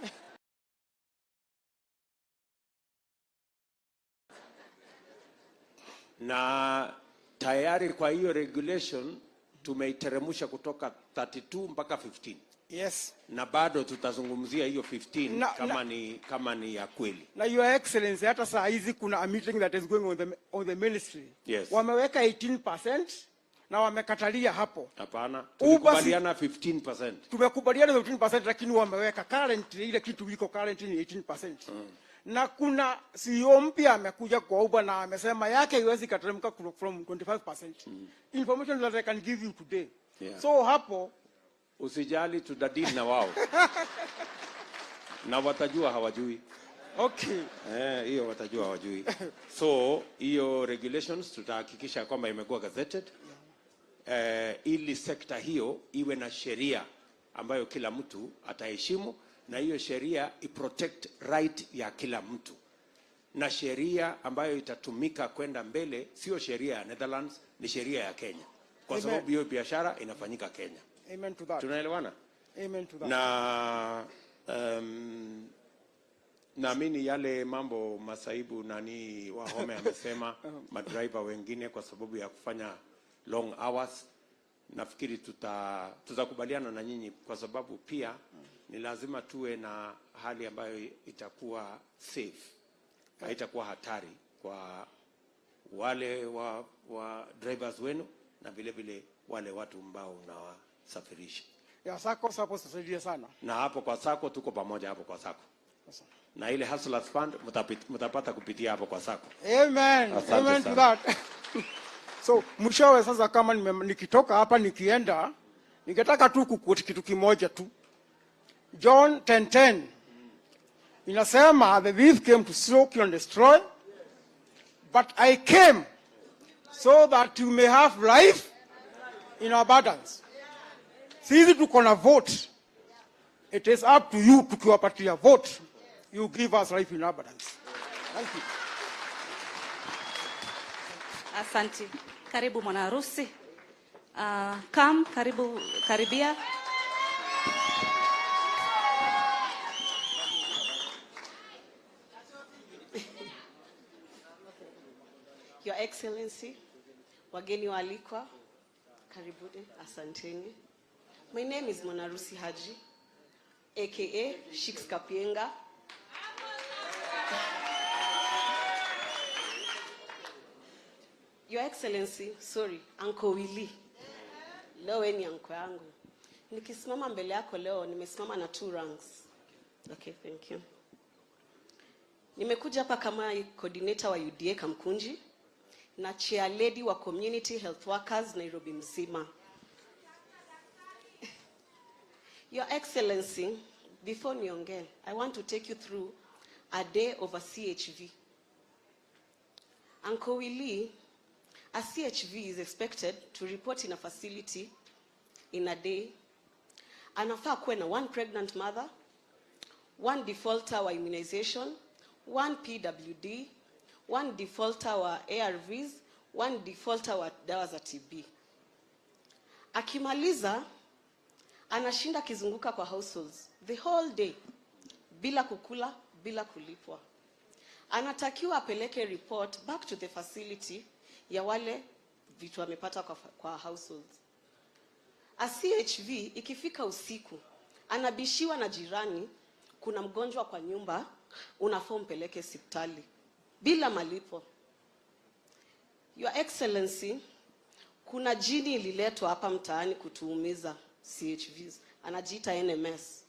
[SPEAKER 1] Na tayari kwa hiyo regulation tumeiteremusha kutoka 32 mpaka 15.
[SPEAKER 19] Yes.
[SPEAKER 1] Na bado tutazungumzia hiyo 15 kama ni ya kweli.
[SPEAKER 19] Na Your Excellency, hata saa hizi kuna a meeting that is going on the ministry.
[SPEAKER 1] Yes.
[SPEAKER 19] Wameweka 18% na wamekatalia hapo.
[SPEAKER 1] Hapana, tumekubaliana 15%.
[SPEAKER 19] Tumekubaliana 15% lakini wameweka currently ile kitu iko currently ni 18%. Na kuna CEO mpya amekuja kwa Uber na amesema yake iwezi kateremka from 25%. Information that I can give you today.
[SPEAKER 1] Yeah.
[SPEAKER 19] So hapo
[SPEAKER 1] usijali, tutadili na wao. Na watajua hawajui.
[SPEAKER 19] Okay.
[SPEAKER 1] Hiyo watajua hawajui. So hiyo regulations tutahakikisha kwamba imekuwa gazetted. Ili sekta hiyo iwe na sheria ambayo kila mtu ataheshimu, na hiyo sheria iprotect right ya kila mtu, na sheria ambayo itatumika kwenda mbele sio sheria ya Netherlands, ni sheria ya Kenya, kwa sababu hiyo biashara inafanyika Kenya.
[SPEAKER 19] Amen to that.
[SPEAKER 1] Tunaelewana?
[SPEAKER 19] Amen to that.
[SPEAKER 1] Na naamini yale mambo masaibu nani Wahome amesema madriver wengine kwa sababu ya kufanya long hours, nafikiri tutakubaliana na nyinyi, kwa sababu pia ni lazima tuwe na hali ambayo itakuwa safe, haitakuwa hatari kwa wale wa drivers wenu na vile vile wale watu ambao unawasafirisha.
[SPEAKER 19] Ya sako hapo tusaidia sana.
[SPEAKER 1] Na hapo kwa sako tuko pamoja hapo kwa sako. Na ile Hustlers Fund mtapata kupitia hapo kwa sako.
[SPEAKER 19] Amen. Amen to that. So mwishowe sasa, kama nikitoka hapa nikienda, ningetaka tu kukuti kitu kimoja tu. John 10:10 inasema the thief came to steal, kill and destroy, but I came so that you may have life in abundance. Sisi tuko na vote. It is up to you tukiwapatia vote. You give us life in abundance. Thank you.
[SPEAKER 5] Asante. Karibu mwana harusi. Karibia.
[SPEAKER 21] Your Excellency, wageni waalikwa, karibuni, asanteni. My name is Mwanarusi Haji, aka Shiks Kapienga. Your Excellency, sorry, Uncle Willie. Leo wewe ni uncle yangu. Nikisimama mbele yako leo, nimesimama na 2 ranks. Okay, thank you. Nimekuja hapa kama coordinator wa UDA Kamkunji na chair lady wa community health workers Nairobi mzima. Your Excellency, before niongee, I want to take you through a day of a CHV. Uncle Willie, a CHV is expected to report in a facility in a day. Anafaa kuwe na 1 pregnant mother, 1 defaulter wa immunization, 1 PWD, 1 defaulter wa ARVs, 1 defaulter wa dawa za TB. Akimaliza, anashinda kizunguka kwa households the whole day, bila kukula, bila kulipwa. Anatakiwa apeleke report back to the facility ya wale vitu amepata kwa households. A CHV ikifika usiku, anabishiwa na jirani, kuna mgonjwa kwa nyumba, unafaa mpeleke hospitali bila malipo. Your Excellency, kuna jini ililetwa hapa mtaani kutuumiza CHVs, anajiita NMS.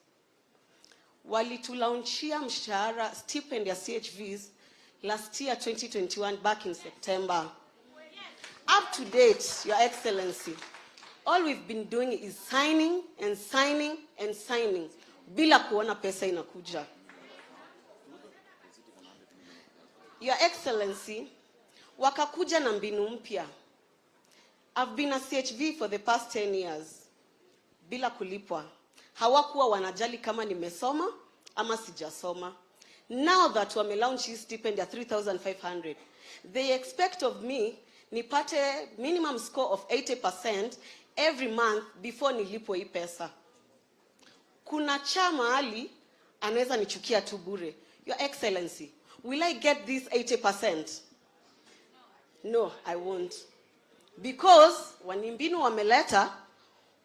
[SPEAKER 21] Walitulaunchia mshahara stipend ya CHVs last year 2021 back in September. Up to date, Your Excellency, all we've been doing is signing and signing and signing bila kuona pesa inakuja. Your Excellency, wakakuja na mbinu mpya. I've been a CHV for the past 10 years bila kulipwa. Hawakuwa wanajali kama nimesoma ama sijasoma. Now that wame launch his stipend ya 3,500, they expect of me nipate minimum score of 80% every month before nilipwe hii pesa. Kuna chama ali anaweza nichukia tu bure. Your Excellency, will I get this 80%? No, I won't. Because wanimbinu wameleta,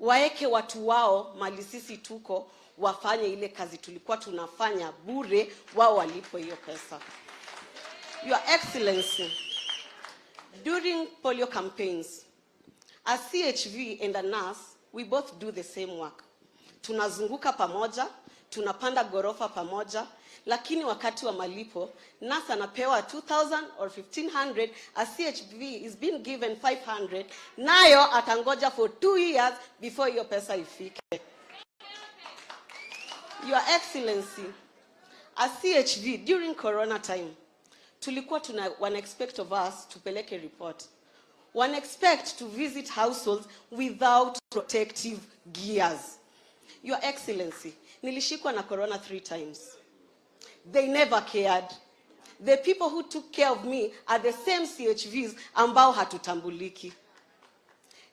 [SPEAKER 21] waeke watu wao mali sisi tuko, wafanye ile kazi tulikuwa tunafanya bure, wao walipwe hiyo pesa. Your Excellency, during polio campaigns, a CHV and a nurse, we both do the same work. Tunazunguka pamoja, tunapanda gorofa pamoja, lakini wakati wa malipo, nurse anapewa 2,000 or 1,500, a CHV is being given 500, nayo atangoja for 2 years before hiyo pesa ifike. Your Excellency, a CHV during corona time, tulikuwa wana expect of us tupeleke report. One expect to visit households without protective gears. Your Excellency, nilishikwa na corona 3 times. They never cared. The people who took care of me are the same CHVs ambao hatutambuliki.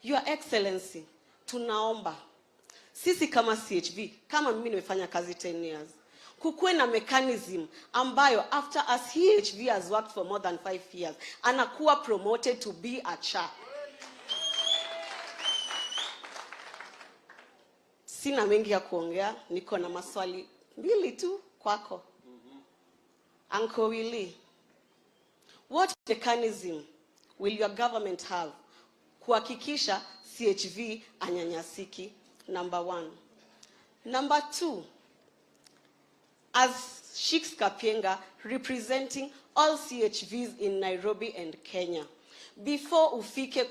[SPEAKER 21] Your Excellency, tunaomba sisi kama CHV, kama mimi nimefanya kazi 10 years, kukuwe na mechanism ambayo after a CHV has worked for more than 5 years, anakuwa promoted to be a CHA. Sina mengi ya kuongea, niko na maswali 2 tu kwako. Uncle Willie, what mechanism will your government have kuhakikisha CHV anyanyasiki? Number 1. Number 2, as Shiks Kapienga representing all CHVs in Nairobi and Kenya, before ufike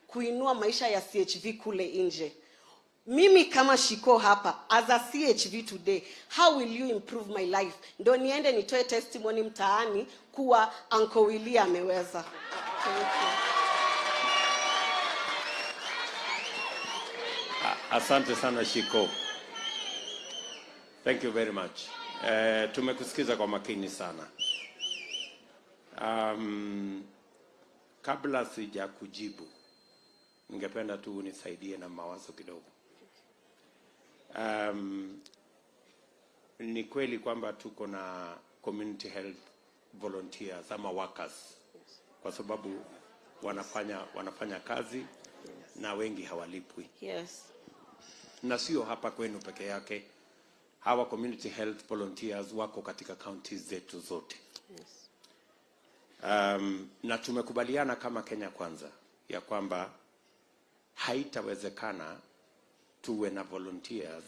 [SPEAKER 21] kuinua maisha ya CHV kule nje, mimi kama Shiko hapa, as a CHV today, how will you improve my life? Ndo niende nitoe testimony mtaani kuwa Uncle Willie ameweza. Thank you.
[SPEAKER 1] Asante sana Shiko. Thank you very much. Tumekusikiza kwa makini sana. Kabla sija kujibu, ningependa tu unisaidie na mawazo kidogo. Ni kweli kwamba tuko na community health volunteers ama workers, kwa sababu wanafanya kazi na wengi hawalipwi.
[SPEAKER 21] Yes. Na
[SPEAKER 1] sio hapa kwenu peke yake. Hawa community health volunteers wako katika counties zetu zote.
[SPEAKER 21] Yes.
[SPEAKER 1] Na tumekubaliana kama Kenya Kwanza ya kwamba haitawezekana tuwe na volunteers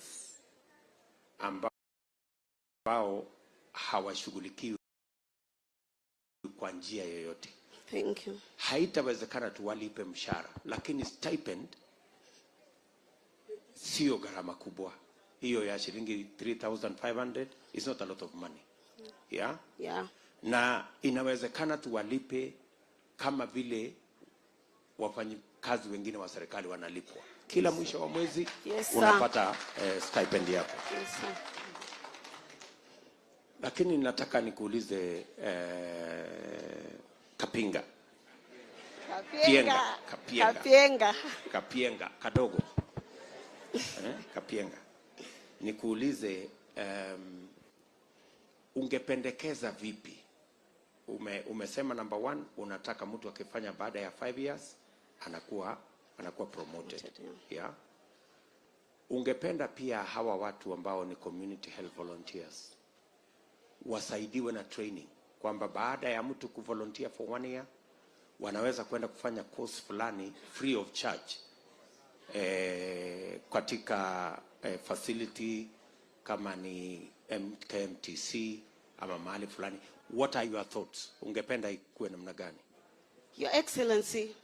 [SPEAKER 1] ambao hawashughulikiwi kwa njia yoyote.
[SPEAKER 21] Thank you.
[SPEAKER 1] Haitawezekana tuwalipe mshahara, lakini stipend sio gharama kubwa. Hiyo ya shilingi 3,500 is not a lot of money. Yeah?
[SPEAKER 21] Yeah.
[SPEAKER 1] Na inawezekana tuwalipe kama vile wafanyikazi wengine wa serikali wanalipwa. Kila mwisho wa mwezi unapata stipend yako.
[SPEAKER 21] Yes, sir.
[SPEAKER 1] Lakini nataka nikuulize Kapinga. Kapienga kadogo. Kapienga. Nikuulize ungependekeza vipi? Umesema number 1 unataka mtu akifanya baada ya 5 years anakuwa promoted. Yeah. Ungependa pia hawa watu ambao ni community health volunteers wasaidiwe na training, kwamba baada ya mtu kuvolunteer for 1 year wanaweza kwenda kufanya course fulani free of charge katika facility kama ni KMTC ama mahali fulani. What are your thoughts? Ungependa ikuwe namna gani?
[SPEAKER 21] Your Excellency,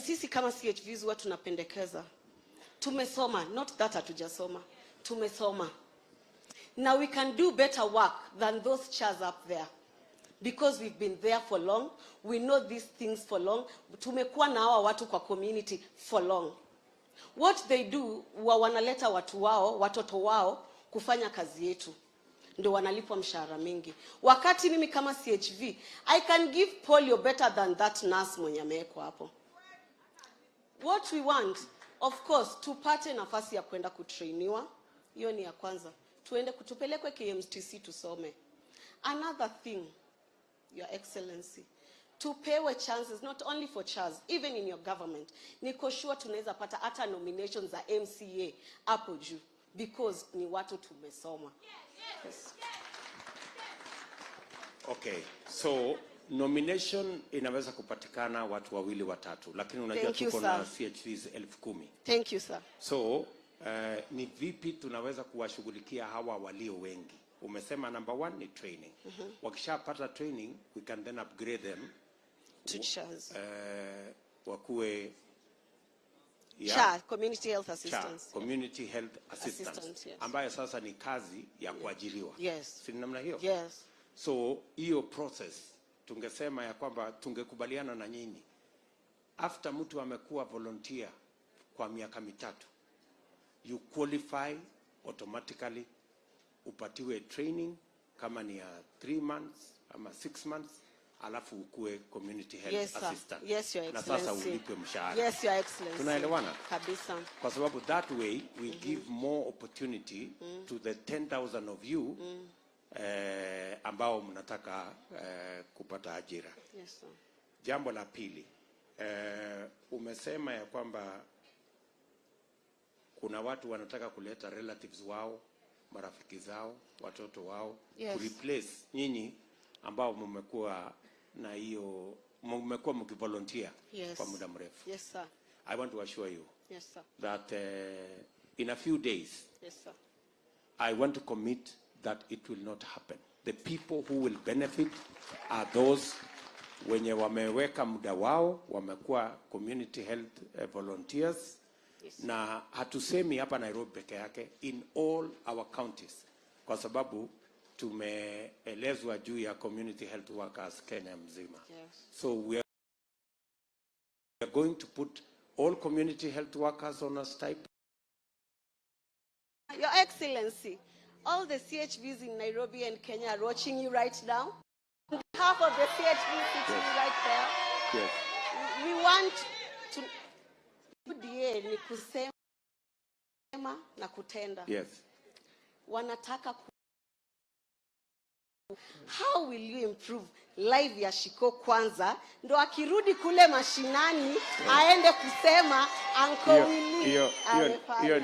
[SPEAKER 21] sisi kama CHVs huwa tunapendekeza. Tumesoma, not that hatujasoma. Tumesoma. Now we can do better work than those chairs up there. Because we've been there for long, we know these things for long. Tumekuwa na hawa watu kwa community for long. What they do, wanaleta watu wao, watoto wao kufanya kazi yetu. Ndio wanalipwa mshahara mingi. Wakati mimi kama CHV, I can give polio better than that nurse mwenye amewekwa hapo. What we want, of course, tupate nafasi ya kwenda kutrainiwa. Hiyo ni ya kwanza. Tupelekwe KMTC tusome. Another thing, Your Excellency, tupewe chances not only for chairs, even in your government. Niko sure tunaweza pata hata nominations za MCA hapo juu, because ni watu tumesoma. Yes.
[SPEAKER 1] Okay, so nomination inaweza kupatikana watu 2 3, lakini unajua tuko na CHVs 10,000.
[SPEAKER 21] Thank you, sir.
[SPEAKER 1] So ni vipi tunaweza kuwashughulikia hawa walio wengi? Umesema number 1 ni training. Wakishapata training, we can then upgrade them
[SPEAKER 21] to chairs.
[SPEAKER 1] Wakuwe
[SPEAKER 21] community health assistants.
[SPEAKER 1] Community health assistants. Yes. Ambayo sasa ni kazi ya kuajiriwa.
[SPEAKER 21] Yes.
[SPEAKER 1] Si namna hiyo?
[SPEAKER 21] Yes.
[SPEAKER 1] So hiyo process tungesema ya kwamba tungekubaliana na nyinyi. After mtu amekuwa volunteer kwa miaka 3, you qualify automatically, upatiwe training kama ni ya 3 months ama 6 months, alafu ukue community health assistant.
[SPEAKER 21] Yes, Your
[SPEAKER 1] na
[SPEAKER 21] Excellency.
[SPEAKER 1] sasa ulipwe mshahara.
[SPEAKER 21] Yes, Your Excellency.
[SPEAKER 1] Tunaelewana?
[SPEAKER 21] Kabisa.
[SPEAKER 1] Kwa sababu that way we give more opportunity to the 10,000 of you ambao mnataka kupata ajira.
[SPEAKER 21] Yes, sir.
[SPEAKER 1] Jambo la pili, umesema ya kwamba kuna watu wanataka kuleta relatives wao, marafiki zao, watoto wao,
[SPEAKER 21] Yes.
[SPEAKER 1] replace nyinyi ambao mmekuwa na hiyo, mmekuwa mkivolunteer kwa muda mrefu.
[SPEAKER 21] Yes, sir.
[SPEAKER 1] I want to assure you
[SPEAKER 21] Yes, sir.
[SPEAKER 1] that in a few days,
[SPEAKER 21] Yes, sir.
[SPEAKER 1] I want to commit that it will not happen. The people who will benefit are those wenye wameweka muda wao, wamekuwa community health volunteers.
[SPEAKER 21] Yes.
[SPEAKER 1] Na hatusemi hapa Nairobi peke yake, in all our counties, kwa sababu tumeelezwa juu ya community health workers Kenya mzima.
[SPEAKER 21] Yes.
[SPEAKER 1] So we are going to put all community health workers on a stipend.
[SPEAKER 21] Your Excellency, all the CHVs in Nairobi and Kenya are watching you right now. On behalf of the CHVs sitting right there,
[SPEAKER 1] Yes.
[SPEAKER 21] we want to UDA ni kusema na kutenda.
[SPEAKER 1] Yes.
[SPEAKER 21] Wanataka how will you improve live ya Shiko Kwanza ndo akirudi kule mashinani aende kusema Uncle Willy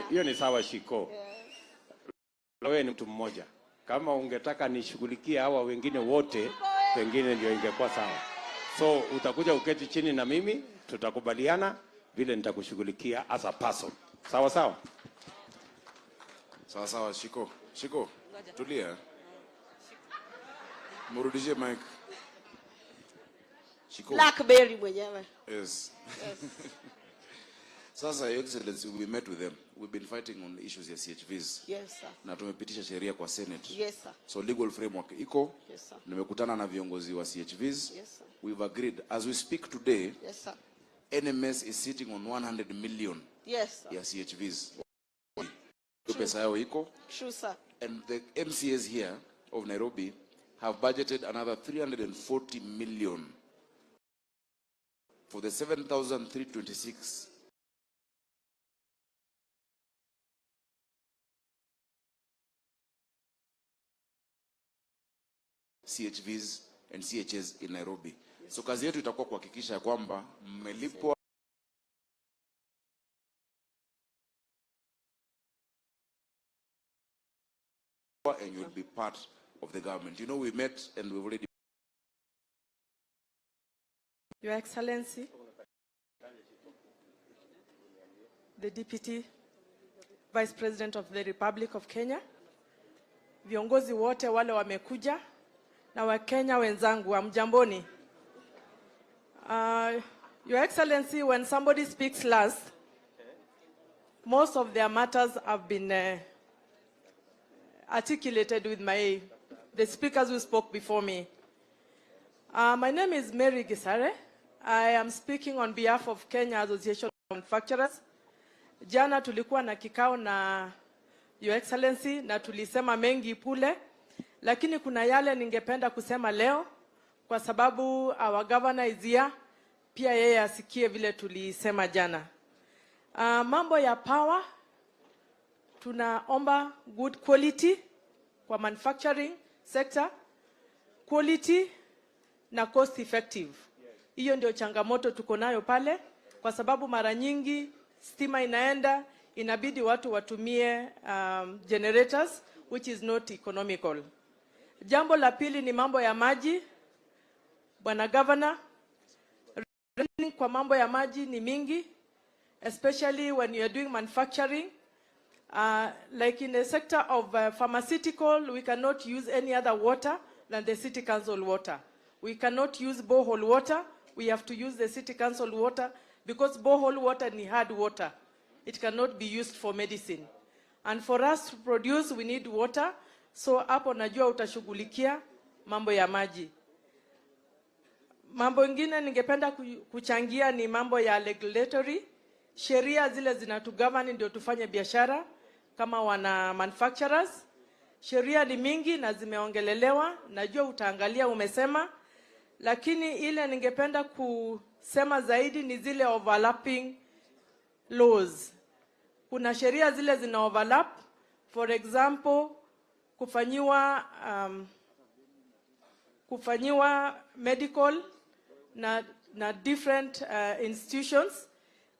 [SPEAKER 1] hiyo ni sawa Shiko. Wewe ni mtu mmoja. Kama ungetaka nishughulikie hawa wengine wote, pengine ndio ingekuwa sawa. So utakuja uketi chini na mimi, tutakubaliana vile nitakushughulikia as a person. Sawa sawa?
[SPEAKER 2] Sawa sawa Shiko. Shiko, tulia. Murudishie mic. Shiko.
[SPEAKER 21] Blackberry mwenyewe.
[SPEAKER 2] Yes. Sasa, Your Excellency, we met with them. We've been fighting on issues ya CHVs.
[SPEAKER 21] Yes, sir.
[SPEAKER 2] Na tumepitisha sheria kwa Senate.
[SPEAKER 21] Yes, sir.
[SPEAKER 2] So legal framework iko.
[SPEAKER 21] Yes, sir.
[SPEAKER 2] Nimekutana na viongozi wa CHVs.
[SPEAKER 21] Yes, sir.
[SPEAKER 2] We've agreed. As we speak today,
[SPEAKER 21] yes, sir.
[SPEAKER 2] NMS is sitting on 100 million
[SPEAKER 21] yes, sir.
[SPEAKER 2] ya CHVs. Pesa yao iko.
[SPEAKER 21] True, sir.
[SPEAKER 2] And the MCAs here of Nairobi have budgeted another 340 million for the 7,326 CHVs and CHS in Nairobi. So kazi yetu itakuwa kuhakikisha kwamba mmelipwa and you'll be part of the government. You know, we met and we've already...
[SPEAKER 4] Your Excellency, the Deputy Vice President of the Republic of Kenya, viongozi wote wale wamekuja, na Wakenya wenzangu wa mjamboni. Your Excellency, when somebody speaks last, most of their matters have been articulated with the speakers who spoke before me. My name is Mary Gisare. I am speaking on behalf of Kenya Association of Manufacturers. Jana tulikuwa na kikao na Your Excellency na tulisema mengi pule, lakini kuna yale ningependa kusema leo kwa sababu our governor is here, pia yeye asikie vile tulisema jana. Mambo ya power, tunaomba good quality kwa manufacturing sector, quality na cost effective. Hiyo ndio changamoto tuko nayo pale, kwa sababu mara nyingi stima inaenda, inabidi watu watumie generators which is not economical. Jambo la pili ni mambo ya maji. Bwana Governor, kwa mambo ya maji ni mingi, especially when you are doing manufacturing. Like in the sector of pharmaceutical, we cannot use any other water than the city council water. We cannot use borehole water. We have to use the city council water because borehole water is hard water. It cannot be used for medicine. And for us to produce, we need water. So hapo najua utashughulikia mambo ya maji. Mambo ingine ningependa kuchangia ni mambo ya regulatory. Sheria zile zinatugovern ndio tufanye biashara kama wana manufacturers. Sheria ni mingi na zimeongelelewa, najua utaangalia umesema, lakini ile ningependa kusema zaidi ni zile overlapping laws. Kuna sheria zile zina overlap, for example kufanyiwa medical na different institutions.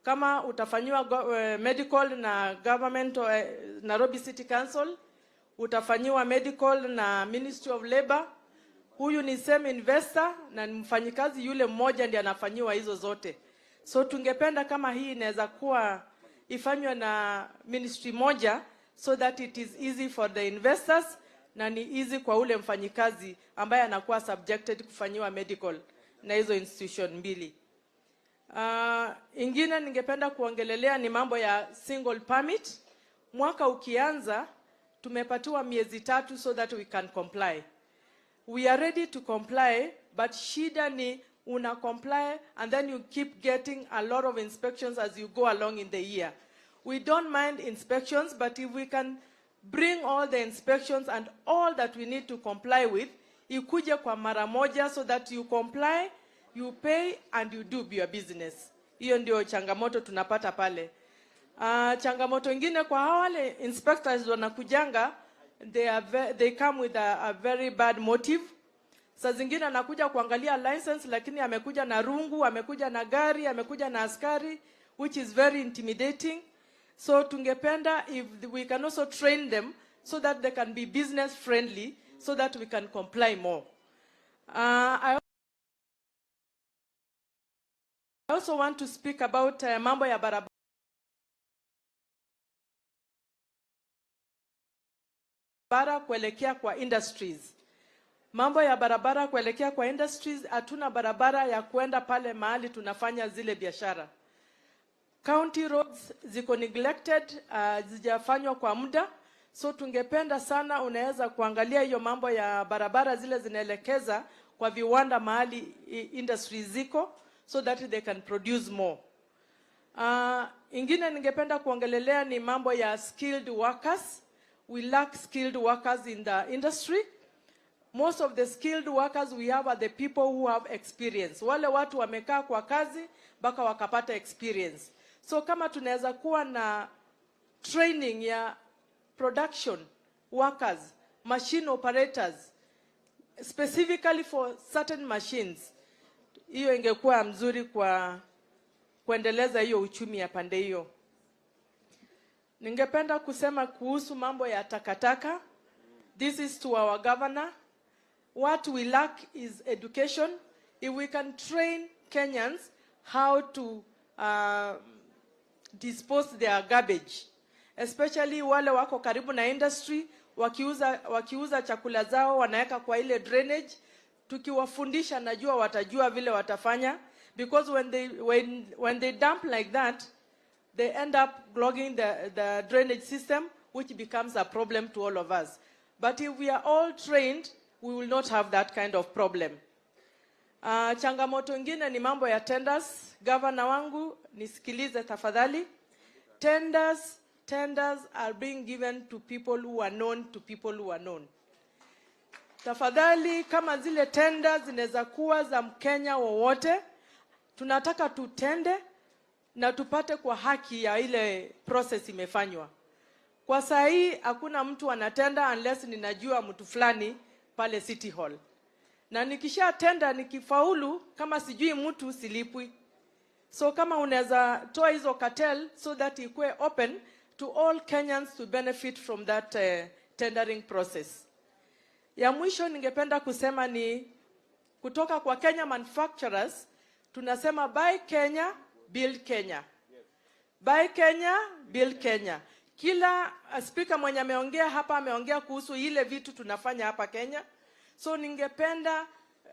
[SPEAKER 4] Kama utafanyiwa medical na government Nairobi City Council, utafanyiwa medical na Ministry of Labor. Huyu ni same investor na mfanyikazi yule mmoja ndiye anafanyiwa hizo zote. So tungependa kama hii inaweza kuwa ifanywe na ministry moja, so that it is easy for the investors na ni easy kwa ule mfanyikazi ambaye anakuwa subjected kufanyiwa medical na hizo institution mbili. Ingine ningependa kuongelelea ni mambo ya single permit. Mwaka ukianza tumepatiwa miezi 3 so that we can comply. We are ready to comply, but shida ni una comply, and then you keep getting a lot of inspections as you go along in the year. We don't mind inspections, but if we can bring all the inspections and all that we need to comply with, ikuje kwa mara moja, so that you comply, you pay, and you do your business. Hiyo ndio changamoto tunapata pale. Changamoto ingine kwa wale inspectors wanakujanga, they come with a very bad motive. Saa zingine anakuja kuangalia license, lakini amekuja na rungu, amekuja na gari, amekuja na askari, which is very intimidating. So tungependa if we can also train them so that they can be business friendly, so that we can comply more. I also want to speak about mambo ya barabara kuelekea kwa industries. Mambo ya barabara kuelekea kwa industries, hatuna barabara ya kwenda pale mahali tunafanya zile biashara. County roads ziko neglected, zijafanywa kwa muda. So tungependa sana unaweza kuangalia hiyo mambo ya barabara zile zinaelekeza kwa viwanda mahali industries ziko, so that they can produce more. Ingine ningependa kuongelelea ni mambo ya skilled workers. We lack skilled workers in the industry. Most of the skilled workers we have are the people who have experience. Wale watu wamekaa kwa kazi mpaka wakapata experience. So kama tunaweza kuwa na training ya production workers, machine operators, specifically for certain machines, hiyo ingekuwa mzuri kwa kuendeleza hiyo uchumi ya pande hiyo. Ningependa kusema kuhusu mambo ya takataka. This is to our governor. What we lack is education. If we can train Kenyans how to dispose their garbage, especially wale wako karibu na industry, wakiuza chakula zao wanaweka kwa ile drainage, tukiwafundisha najua watajua vile watafanya, because when they dump like that, they end up clogging the drainage system, which becomes a problem to all of us. But if we are all trained, we will not have that kind of problem. Changamoto ingine ni mambo ya tenders. Governor wangu, nisikilize tafadhali. Tenders are being given to people who are known to people who are known. Tafadhali, kama zile tenders zinaweza kuwa za Mkenya wowote, tunataka tutende na tupate kwa haki ya ile process imefanywa. Kwa saa hii hakuna mtu anatenda unless ninajua mtu fulani pale City Hall. Na nikisha tenda nikifaulu, kama sijui mtu silipwi. So kama unaweza toa hizo cartel so that ikue open to all Kenyans to benefit from that tendering process. Ya mwisho ningependa kusema ni kutoka kwa Kenya manufacturers, tunasema buy Kenya, build Kenya. Buy Kenya, build Kenya. Kila speaker mwenye ameongea hapa ameongea kuhusu ile vitu tunafanya hapa Kenya. So ningependa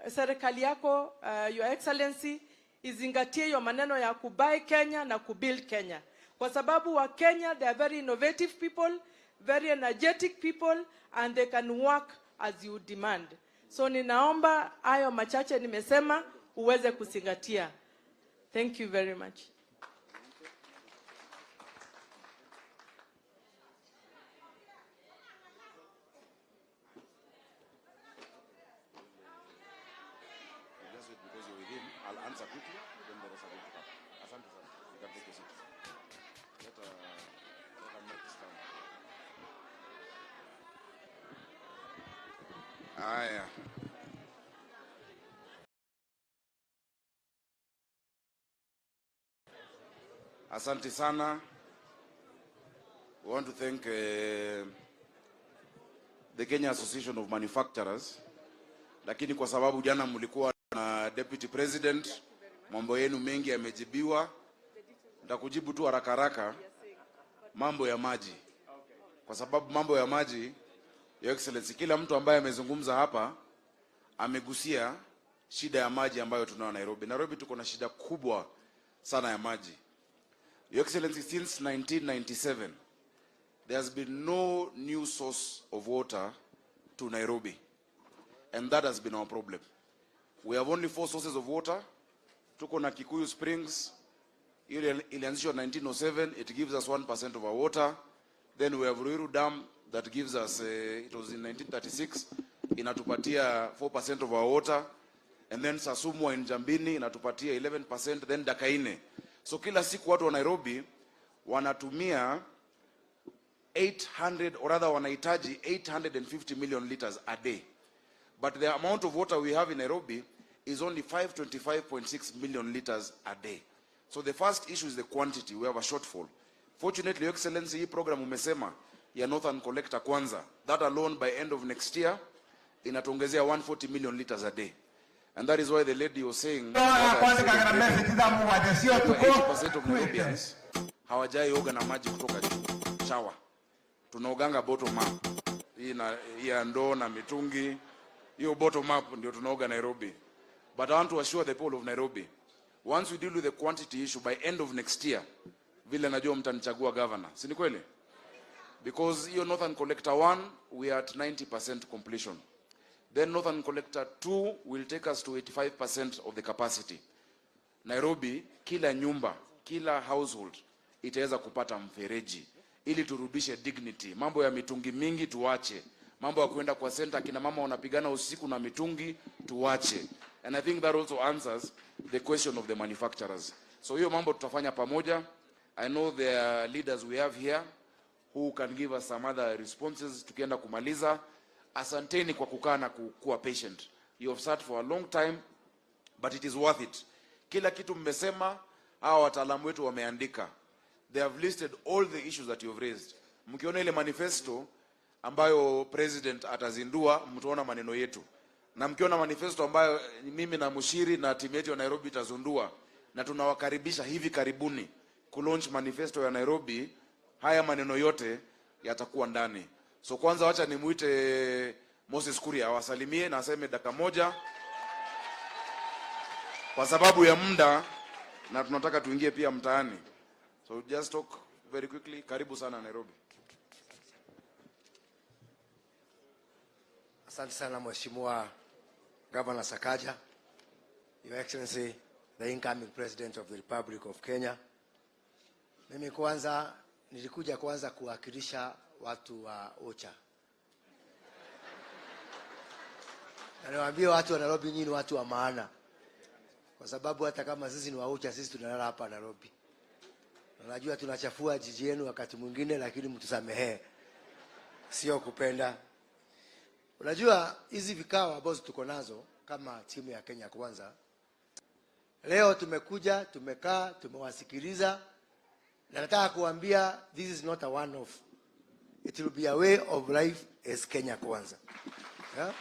[SPEAKER 4] serikali yako, Your Excellency, izingatie hiyo maneno ya kubuy Kenya na kubuild Kenya. Kwa sababu wa Kenya, they are very innovative people, very energetic people, and they can work as you demand. So ninaomba hayo machache nimesema uweze kuzingatia. Thank you very much.
[SPEAKER 2] Haya. Asante sana. We want to thank the Kenya Association of Manufacturers. Lakini kwa sababu jana mlikuwa na Deputy President, mambo yenu mengi yamejibiwa. Nitakujibu tu haraka haraka mambo ya maji. Kwa sababu mambo ya maji, Your Excellency, kila mtu ambaye amezungumza hapa amegusia shida ya maji ambayo tunao Nairobi. Nairobi tuko na shida kubwa sana ya maji. Your Excellency, since 1997 there has been no new source of water to Nairobi, and that has been our problem. We have only 4 sources of water. Tuko na Kikuyu Springs, ilianzishwa 1907, it gives us 1% of our water. Then we have Ruiru Dam that gives us, it was in 1936, inatupatia 4% of our water. And then Sasumwa in Jambini inatupatia 11%, then Dakaine. So kila siku watu wa Nairobi wanatumia 800, or rather wanahitaji 850 million liters a day. But the amount of water we have in Nairobi is only 525.6 million liters a day. So the first issue is the quantity. We have a shortfall. Fortunately, Your Excellency, hii program umesema ya Northern Collector Kwanza, that alone by end of next year inatuongezea 140 million liters a day. And that is why the lady was saying 80% of Nairobians hawajai oga na maji kutoka juu, shower. Tunaoganga bottom up. Hii ya ndoo na mitungi, hiyo bottom up ndio tunaoga Nairobi. But I want to assure the people of Nairobi, once we deal with the quantity issue by end of next year, vile najua mtanichagua governor. Si ni kweli? Because hiyo Northern Collector 1, we are at 90% completion. Then Northern Collector 2 will take us to 85% of the capacity. Nairobi, kila nyumba, kila household itaweza kupata mfereji ili turudishe dignity. Mambo ya mitungi mingi tuache. Mambo ya kwenda kwa center kina mama wanapigana usiku na mitungi tuache. And I think that also answers the question of the manufacturers. So hiyo mambo tutafanya pamoja. I know the leaders we have here who can give us some other responses tukienda kumaliza. Asanteni kwa kukaa na kuwa patient. You have sat for a long time, but it is worth it. Kila kitu mmesema, hawa wataalamu wetu wameandika. They have listed all the issues that you have raised. Mkiona ile manifesto ambayo president atazindua, mtaona maneno yetu. Na mkiona manifesto ambayo mimi na Mushiri na timu yetu ya Nairobi itazundua, na tunawakaribisha hivi karibuni kulaunch manifesto ya Nairobi, haya maneno yote yatakuwa ndani. So kwanza wacha nimuite Moses Kuria awasalimie na aseme dakika moja kwa sababu ya muda na tunataka tuingie pia mtaani. So just talk very quickly. Karibu sana Nairobi.
[SPEAKER 16] Asante sana Mheshimiwa Governor Sakaja, Your Excellency, the incoming President of the Republic of Kenya. Mimi kwanza nilikuja kuwakilisha watu wa OCHA. Na niwaambie watu wa Nairobi, nyinyi watu wa maana. Kwa sababu hata kama sisi ni wa OCHA, sisi tunalala hapa Nairobi. Najua tunachafua jiji yenu wakati mwingine, lakini mtusamehe. Sio kupenda. Unajua hizi vikao ambazo tuko nazo kama timu ya Kenya Kwanza, leo tumekuja, tumekaa, tumewasikiliza, na nataka kuambia this is not a one off. It will be a way of life as Kenya Kwanza. Yeah?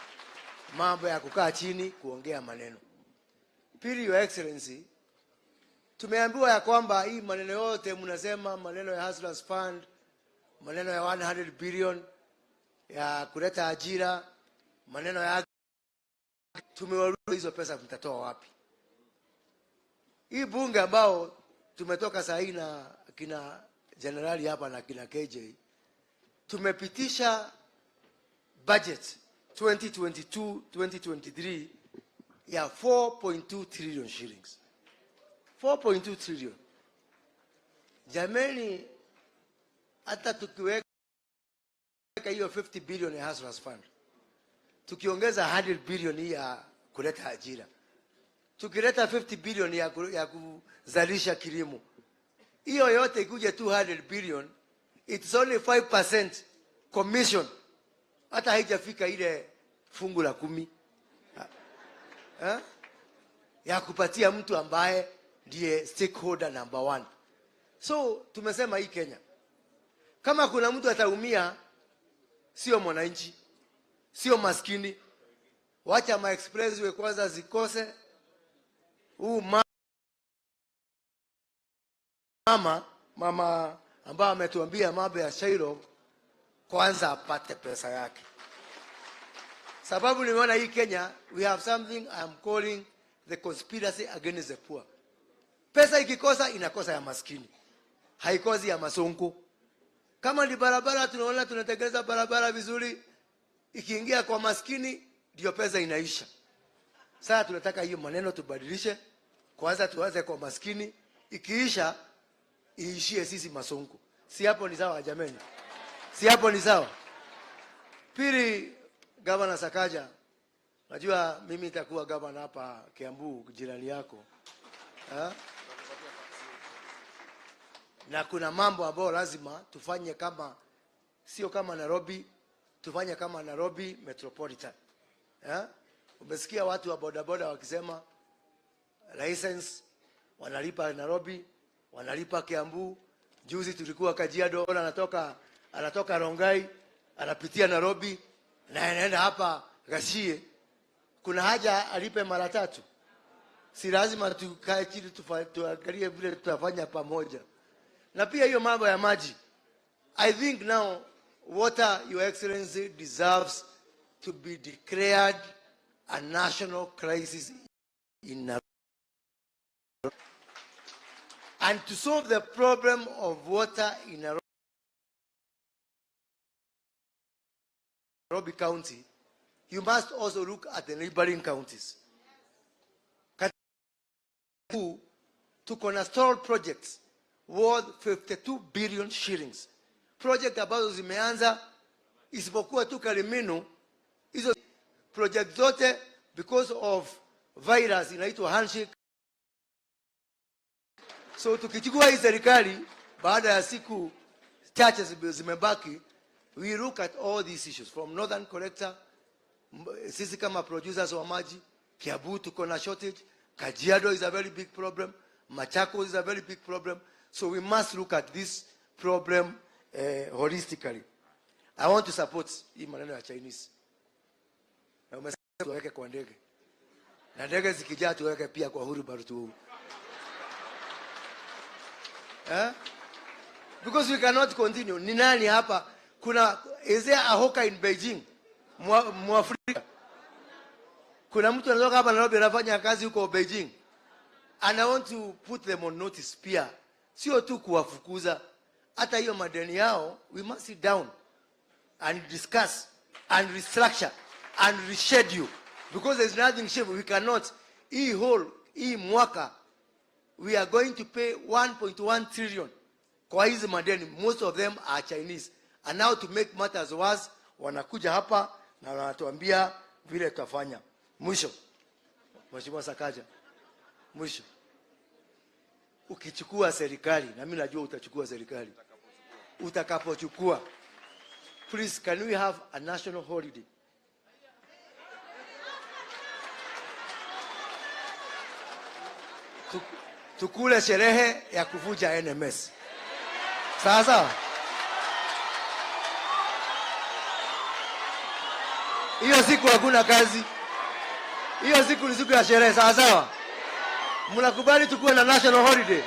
[SPEAKER 16] Mambo ya kukaa chini kuongea maneno. Pili, Your Excellency, tumeambiwa ya kwamba hii maneno yote mnasema, maneno ya Hustlers Fund, maneno ya 100 billion ya kuleta ajira, maneno ya tumewauliza hizo pesa mtatoa wapi? Hii bunge ambao tumetoka saa hii na kina generali hapa na kina KJ, tumepitisha budget 2022-2023 ya 4.2 trillion shillings. 4.2 trillion. Jameni, hata tukiweka hiyo 50 billion ya Hustlers Fund, tukiongeza 100 billion ya kuleta ajira, tukileta 50 billion ya kuzalisha kilimo, hiyo yote ikuje 200 billion, it's only 5% commission. Hata haijafika ile fungu la 10 ya kupatia mtu ambaye ndiye stakeholder number 1. So tumesema hii Kenya, kama kuna mtu ataumia, sio mwananchi, sio maskini. Wacha ma expressway kwanza zikose, huu mama ambao ametuambia mambo ya Shairo kwanza apate pesa yake. Sababu nimeona hii Kenya, we have something I am calling the conspiracy against the poor. Pesa ikikosa inakosa ya maskini, haikosi ya masonko. Kama ni barabara, tunaona tunatengeneza barabara vizuri, ikiingia kwa maskini ndio pesa inaisha. Sasa tunataka hiyo maneno tubadilishe. Kwanza tuanze kwa maskini, ikiisha iishie sisi Masonko. Si hapo ni sawa jameni? Si hapo ni sawa? Pili, Gavana Sakaja, najua mimi nitakuwa gavana hapa Kiambu, jirani yako. Na kuna mambo ambayo lazima tufanye kama, sio kama Nairobi, tufanye kama Nairobi Metropolitan. Umesikia watu wa bodaboda wakisema license wanalipa Nairobi, wanalipa Kiambu. Juzi tulikuwa Kajiado, anatoka Rongai, anapitia Nairobi na anaenda hapa Gashie. Kuna haja alipe mara 3? Si lazima tukae chini tuangalie vile tutafanya pamoja. Na pia hiyo mambo ya maji, I think now water, Your Excellency, deserves to be declared a national crisis in Nairobi. And to solve the problem of water in Nairobi County, you must also look at the neighboring counties. Tuko na stalled projects worth 52 billion shillings. Project ambazo zimeanza isipokuwa tu Kaliminu, hizo project zote because of virus inaitwa handshake. So tukichukua hii serikali baada ya siku chache zimebaki, we look at all these issues from Northern Collector, sisi kama producers wa maji, Kiambu tuko na shortage, Kajiado is a very big problem, Machakos is a very big problem. So we must look at this problem holistically. I want to support hii maneno ya Chinese. Na umesema tuweke kwa ndege. Na ndege zikijaa tuweke pia kwa huru barutu. Because we cannot continue. Ni nani hapa? Is there a hawker in Beijing? Mwafrika. Kuna mtu anatoka hapa Nairobi anafanya kazi huko Beijing. And I want to put them on notice pia. Sio tu kuwafukuza. Hata hiyo madeni yao, we must sit down and discuss and restructure and reschedule. Because there's nothing shameful. We cannot. Hii mwaka, we are going to pay 1.1 trillion kwa hizi madeni. Most of them are Chinese. And now to make matters worse, wanakuja hapa na wanatuambia vile tutafanya. Mwisho, Mheshimiwa Sakaja, mwisho, ukichukua serikali, na mimi najua utachukua serikali, utakapochukua, please, can we have a national holiday? Tukule sherehe ya kuvunja NMS. Sawa? Hiyo siku hakuna kazi. Hiyo siku ni siku ya sherehe, sawa? Mnakubali tukue na national holiday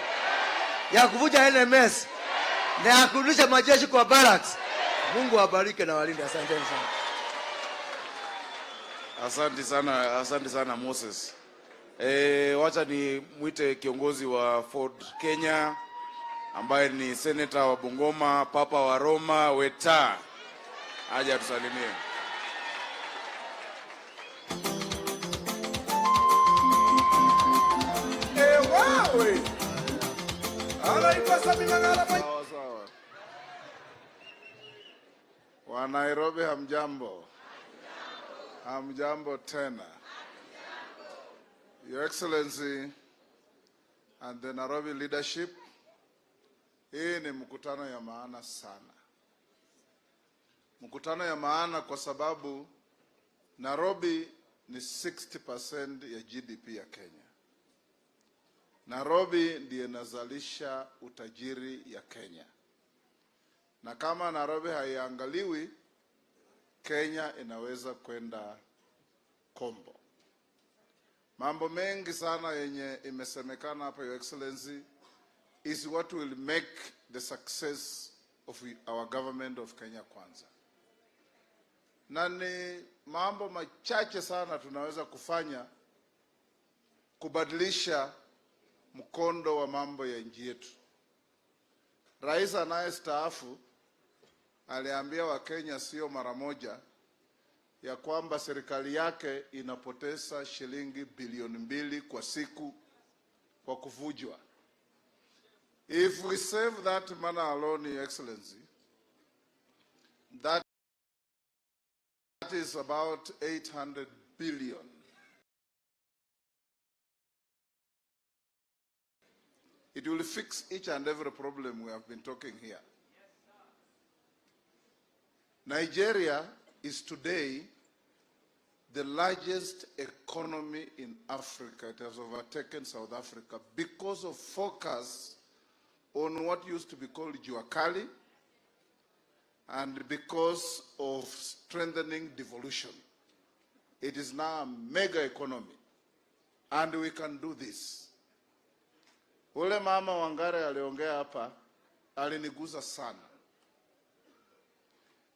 [SPEAKER 16] ya kuvunja NMS na ya kurudisha majeshi kwa barracks? Mungu awabariki na walinde. Asante sana.
[SPEAKER 2] Asante sana Moses. Wacha ni mwite kiongozi wa Ford Kenya ambaye ni senator wa Bungoma, Papa wa Roma Weta. Aje tusalimie.
[SPEAKER 6] Wawe.
[SPEAKER 2] Sawa. Wa Nairobi hamjambo. Hamjambo tena. Your Excellency and the Nairobi leadership, hii ni mkutano ya maana sana. Mkutano ya maana kwa sababu Nairobi ni 60% ya GDP ya Kenya. Nairobi ndiye inazalisha utajiri ya Kenya. Na kama Nairobi haiangaliwi, Kenya inaweza kwenda kombo. Mambo mengi sana yenye imesemekana hapa, Your Excellency, is what will make the success of our government of Kenya Kwanza. Na ni mambo machache sana tunaweza kufanya kubadilisha mkondo wa mambo ya nchi yetu. Rais anayestaafu aliambia Wakenya sio mara moja
[SPEAKER 6] ya kwamba serikali yake inapoteza shilingi bilioni 2 kwa siku kwa kuvujwa. If we save that money alone, Your Excellency, that is about 800 billion. It will fix each and every problem we have been talking here. Nigeria is today the largest economy in Africa. It has overtaken South Africa because of focus on what used to be called Juakali and because of strengthening devolution. It is now a mega economy and we can do this. Ule mama Wangare aliongea hapa alinigusa sana.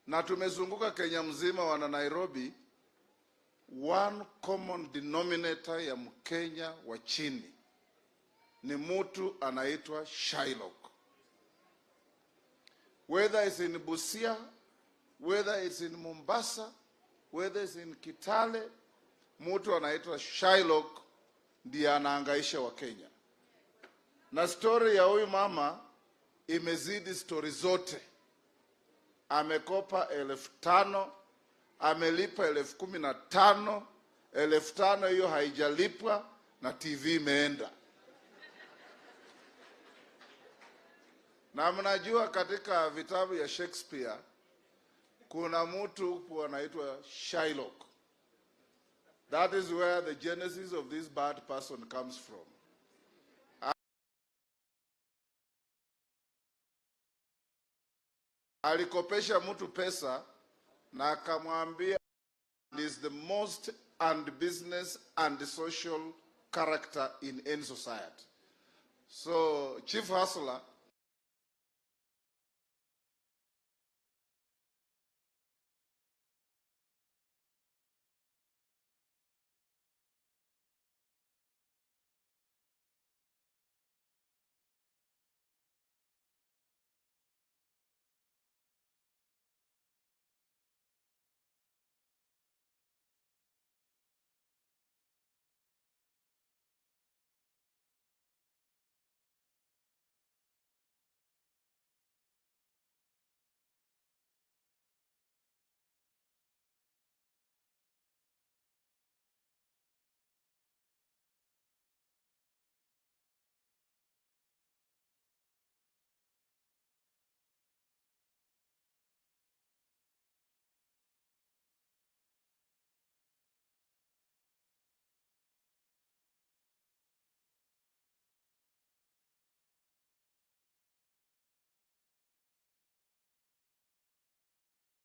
[SPEAKER 6] Na tumezunguka Kenya mzima wana Nairobi, one common denominator ya Mkenya wa chini ni mtu anaitwa Shylock. Whether it's in Busia, whether it's in Mombasa, whether it's in Kitale, mtu anaitwa Shylock ndiye anahangaisha wa Kenya. Na story ya huyu mama imezidi story zote. Amekopa 5,000, amelipa 15,000, 5,000 hiyo haijalipwa na TV imeenda. Na mnajua katika vitabu ya Shakespeare kuna mtu anaitwa Shylock. That is where the genesis of this bad person comes from. Alikopesha mtu pesa na akamwambia is the most and business and social character in any society. So Chief Hustler